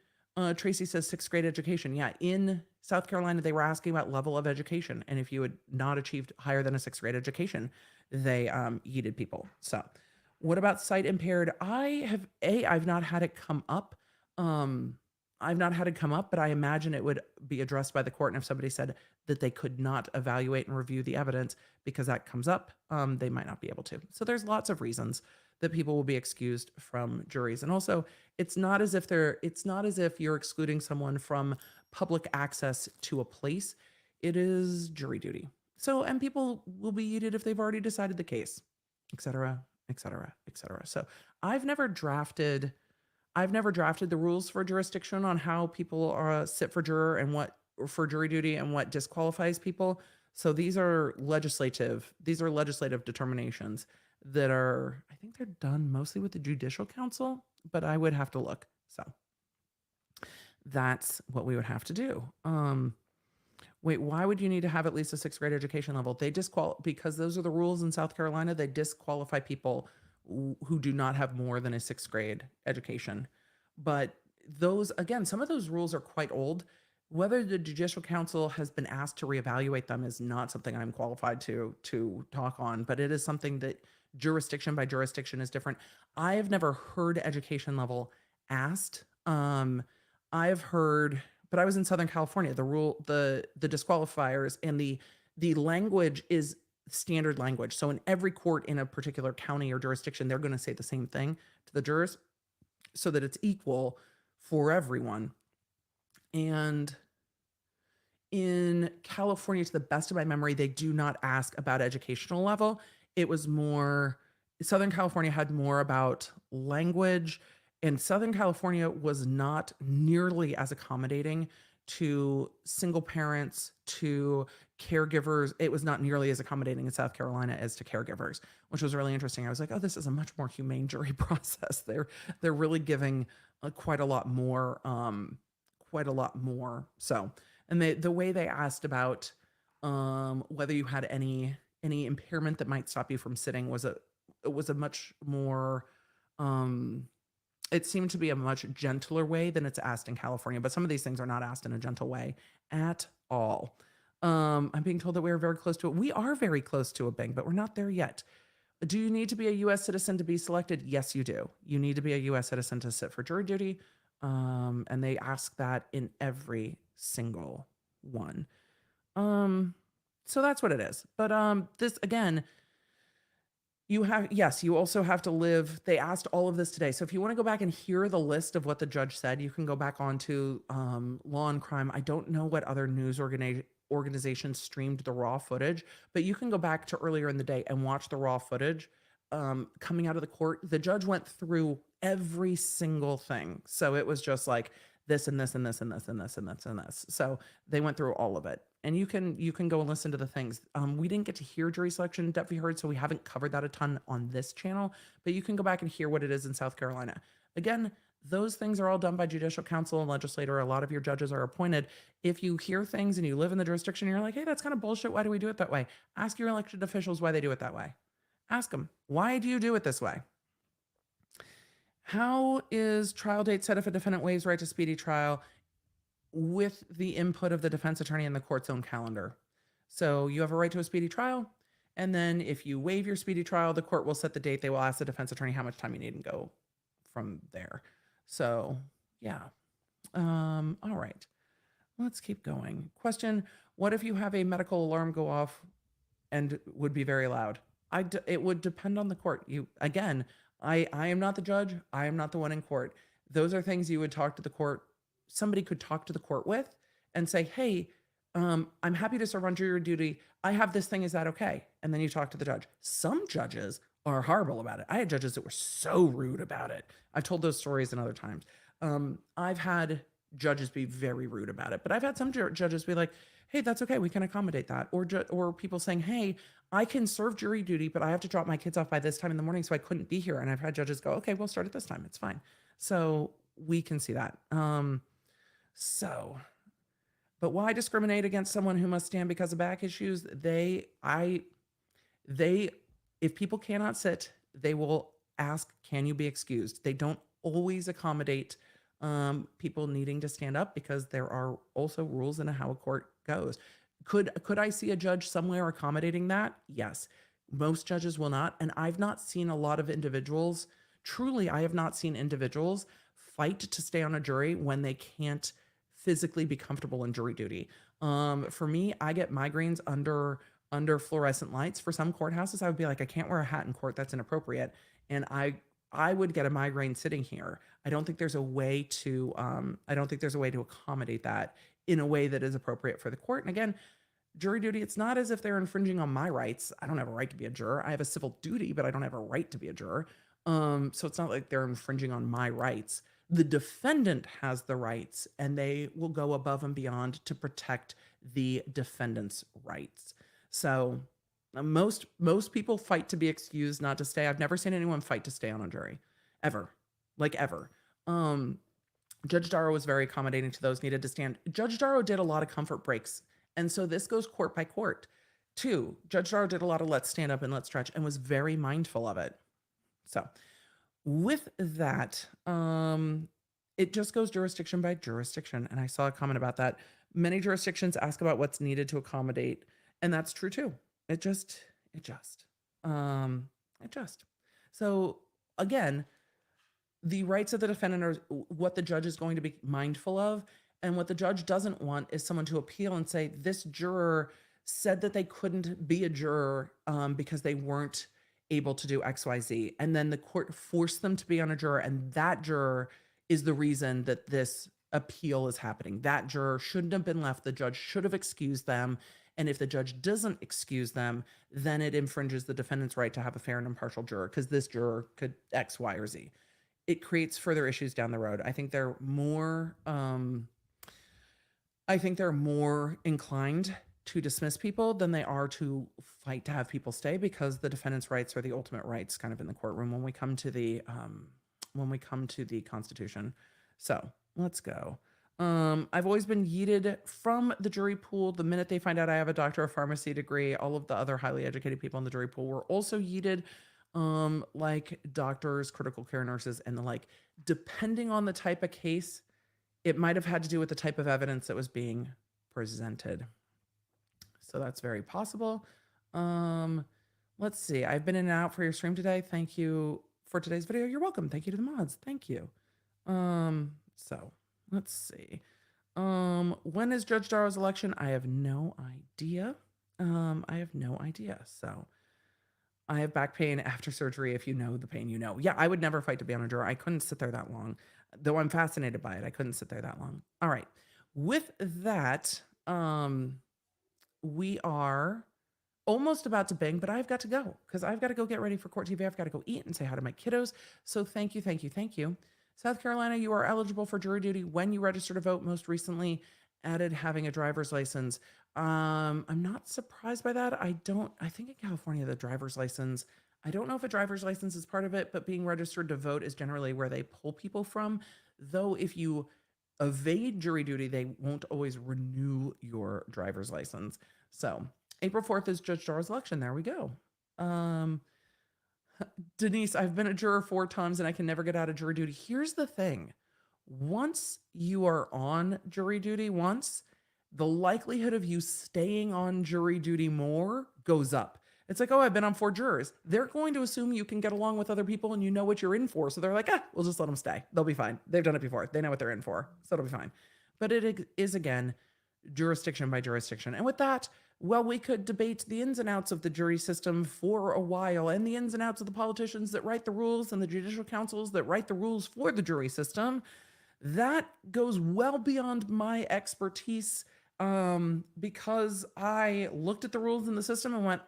Tracy says 6th grade education. Yeah, in South Carolina, they were asking about level of education. And if you had not achieved higher than a 6th grade education, they yeeted people. So what about sight impaired? I've not had it come up. But I imagine it would be addressed by the court. And if somebody said that they could not evaluate and review the evidence because that comes up, they might not be able to. So there's lots of reasons that people will be excused from juries. And also, it's not as if you're excluding someone from public access to a place. It is jury duty. So, and people will be yeeted if they've already decided the case, et cetera, et cetera, et cetera. So I've never drafted the rules for jurisdiction on how people sit for jury duty and what disqualifies people. So these are legislative determinations that I think they're done mostly with the Judicial Council, but I would have to look. So that's what we would have to do. Wait, why would you need to have at least a 6th grade education level? Because those are the rules in South Carolina. They disqualify people who do not have more than a 6th grade education. But some of those rules are quite old. Whether the Judicial Council has been asked to reevaluate them is not something I'm qualified to talk on, but it is something that jurisdiction by jurisdiction is different. I have never heard education level asked. I've heard, but I was in Southern California. The disqualifiers and the language is standard language. So in every court in a particular county or jurisdiction, they're going to say the same thing to the jurors so that it's equal for everyone. And in California, to the best of my memory, they do not ask about educational level. It was more, Southern California had more about language, and Southern California was not nearly as accommodating to single parents, to caregivers. It was not nearly as accommodating in South Carolina as to caregivers, which was really interesting. I was like, oh, this is a much more humane jury process. They're really giving quite a lot more. So, and the way they asked about whether you had any impairment that might stop you from sitting was a much more it seemed to be a much gentler way than it's asked in California. But some of these things are not asked in a gentle way at all. I'm being told that we are very close to it. We are very close to a bang, but we're not there yet. Do you need to be a U.S. citizen to be selected? Yes, you do. You need to be a U.S. citizen to sit for jury duty. And they ask that in every single one. So that's what it is. But this again, you also have to live. They asked all of this today. So if you want to go back and hear the list of what the judge said, you can go back onto Law and Crime. I don't know what other news organizations streamed the raw footage, but you can go back to earlier in the day and watch the raw footage coming out of the court. The judge went through every single thing. So it was just like this and this and this and this and this and this and this. So they went through all of it. And you can go and listen to the things. We didn't get to hear jury selection depth we heard, so we haven't covered that a ton on this channel, but you can go back and hear what it is in South Carolina. Again, those things are all done by judicial council and legislator. A lot of your judges are appointed. If you hear things and you live in the jurisdiction, you're like, hey, that's kind of bullshit. Why do we do it that way? Ask your elected officials why they do it that way. Ask them, why do you do it this way? How is trial date set if a defendant waives right to speedy trial with the input of the defense attorney and the court's own calendar? So you have a right to a speedy trial. And then if you waive your speedy trial, the court will set the date. They will ask the defense attorney how much time you need and go from there. So yeah. All right, let's keep going. Question: what if you have a medical alarm go off and would be very loud? It would depend on the court. I am not the judge. I am not the one in court. Those are things you would talk to the court. Somebody could talk to the court with and say, hey, I'm happy to serve on jury duty. I have this thing. Is that okay? And then you talk to the judge. Some judges are horrible about it. I had judges that were so rude about it. I've told those stories in other times. I've had judges be very rude about it, but I've had some judges be like, hey, that's okay. We can accommodate that. Or people saying, hey, I can serve jury duty, but I have to drop my kids off by this time in the morning, so I couldn't be here. And I've had judges go, okay, we'll start at this time. It's fine. So we can see that. But why discriminate against someone who must stand because of back issues? If people cannot sit, they will ask, can you be excused? They don't always accommodate people needing to stand up because there are also rules in how a court goes. Could I see a judge somewhere accommodating that? Yes. Most judges will not. And I've not seen a lot of individuals, truly, I have not seen individuals fight to stay on a jury when they can't physically be comfortable in jury duty. For me, I get migraines under fluorescent lights. For some courthouses, I would be like, I can't wear a hat in court. That's inappropriate. And I would get a migraine sitting here. I don't think there's a way to accommodate that in a way that is appropriate for the court. And again, jury duty, it's not as if they're infringing on my rights. I don't have a right to be a juror. I have a civil duty, but I don't have a right to be a juror. So it's not like they're infringing on my rights. The defendant has the rights, and they will go above and beyond to protect the defendant's rights. So most people fight to be excused, not to stay. I've never seen anyone fight to stay on a jury, ever, like ever. Judge Darrow was very accommodating to those needed to stand. Judge Darrow did a lot of comfort breaks, and so this goes court by court too. Judge Darrow did a lot of let's stand up and let's stretch, and was very mindful of it. So with that, it just goes jurisdiction by jurisdiction. And I saw a comment about that. Many jurisdictions ask about what's needed to accommodate, and that's true too. It just. So again, the rights of the defendant are what the judge is going to be mindful of. And what the judge doesn't want is someone to appeal and say, this juror said that they couldn't be a juror because they weren't able to do X, Y, Z. And then the court forced them to be on a juror, and that juror is the reason that this appeal is happening. That juror shouldn't have been left. The judge should have excused them. And if the judge doesn't excuse them, then it infringes the defendant's right to have a fair and impartial juror, because this juror could X, Y, or Z. It creates further issues down the road. I think they're more inclined to dismiss people than they are to fight to have people stay, because the defendant's rights are the ultimate rights kind of in the courtroom when we come to the Constitution. So let's go. I've always been yeeted from the jury pool the minute they find out I have a doctor of pharmacy degree. All of the other highly educated people in the jury pool were also yeeted, like doctors, critical care nurses, and the like. Depending on the type of case, it might have had to do with the type of evidence that was being presented. So that's very possible. Let's see. I've been in and out for your stream today. Thank you for today's video. You're welcome. Thank you to the mods. Thank you. So let's see. When is Judge Darrow's election? I have no idea. So I have back pain after surgery. If you know the pain, you know. Yeah, I would never fight to be on a juror. I couldn't sit there that long. Though I'm fascinated by it. I couldn't sit there that long. All right. With that, we are almost about to bang, but I've got to go because I've got to go get ready for Court TV. I've got to go eat and say hi to my kiddos. So thank you. South Carolina, you are eligible for jury duty when you register to vote. Most recently added having a driver's license. I'm not surprised by that. I think in California, the driver's license, I don't know if a driver's license is part of it, but being registered to vote is generally where they pull people from. Though if you evade jury duty, they won't always renew your driver's license. So April 4th is Judge Darrow's election. There we go. Denise, I've been a juror 4 times and I can never get out of jury duty. Here's the thing. Once you are on jury duty the likelihood of you staying on jury duty more goes up. It's like, oh, I've been on 4 jurors. They're going to assume you can get along with other people and you know what you're in for. So they're like, we'll just let them stay. They'll be fine. They've done it before. They know what they're in for. So it'll be fine. But it is, again, jurisdiction by jurisdiction. And with that, well, we could debate the ins and outs of the jury system for a while and the ins and outs of the politicians that write the rules and the judicial councils that write the rules for the jury system. That goes well beyond my expertise because I looked at the rules in the system and went,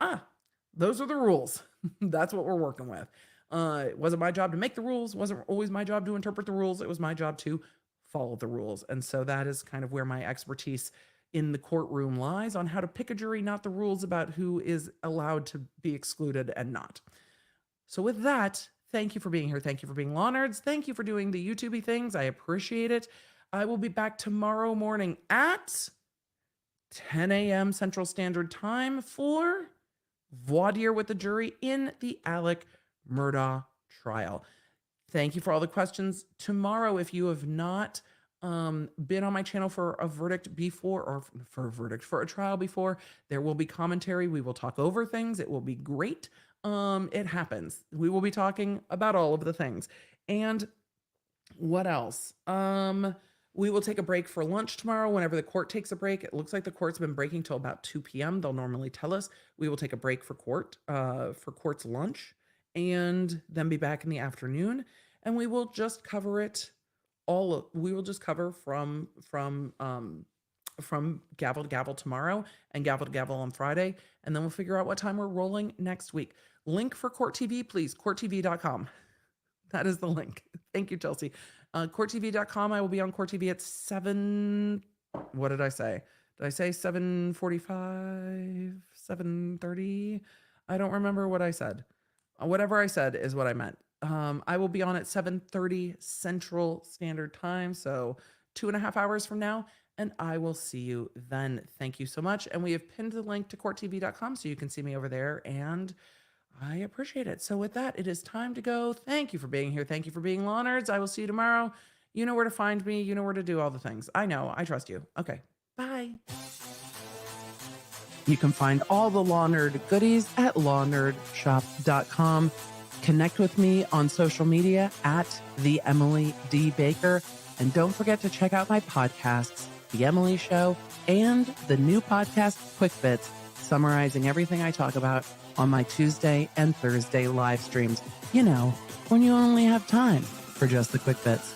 those are the rules. That's what we're working with. It wasn't my job to make the rules. It wasn't always my job to interpret the rules. It was my job to follow the rules. And so that is kind of where my expertise in the courtroom lies, on how to pick a jury, not the rules about who is allowed to be excluded and not. So with that, thank you for being here. Thank you for being law nerds. Thank you for doing the YouTube-y things. I appreciate it. I will be back tomorrow morning at 10 a.m. Central Standard Time for voir dire with the jury in the Alec Murdaugh trial. Thank you for all the questions. Tomorrow, if you have not been on my channel for a verdict before, or for a trial before, there will be commentary. We will talk over things. It will be great. It happens. We will be talking about all of the things. And what else? We will take a break for lunch tomorrow whenever the court takes a break. It looks like the court's been breaking till about 2 p.m. They'll normally tell us. We will take a break for court's lunch and then be back in the afternoon. And we will just cover it we will just cover from gavel to gavel tomorrow and gavel to gavel on Friday. And then we'll figure out what time we're rolling next week. Link for Court TV, please, courttv.com. That is the link. Thank you, Chelsea. Courttv.com. I will be on Court TV at 7. What did I say? Did I say 7:45, 7:30? I don't remember what I said. Whatever I said is what I meant. I will be on at 7:30 Central Standard Time, so 2.5 hours from now, and I will see you then. Thank you so much. And we have pinned the link to courttv.com so you can see me over there, and I appreciate it. So with that, it is time to go. Thank you for being here. Thank you for being law nerds. I will see you tomorrow. You know where to find me. You know where to do all the things. I know. I trust you. Okay. Bye. You can find all the Law Nerd goodies at lawnerdshop.com. Connect with me on social media at The Emily D. Baker. And don't forget to check out my podcasts, The Emily Show, and the new podcast, Quick Bits, summarizing everything I talk about on my Tuesday and Thursday live streams. You know, when you only have time for just the quick bits.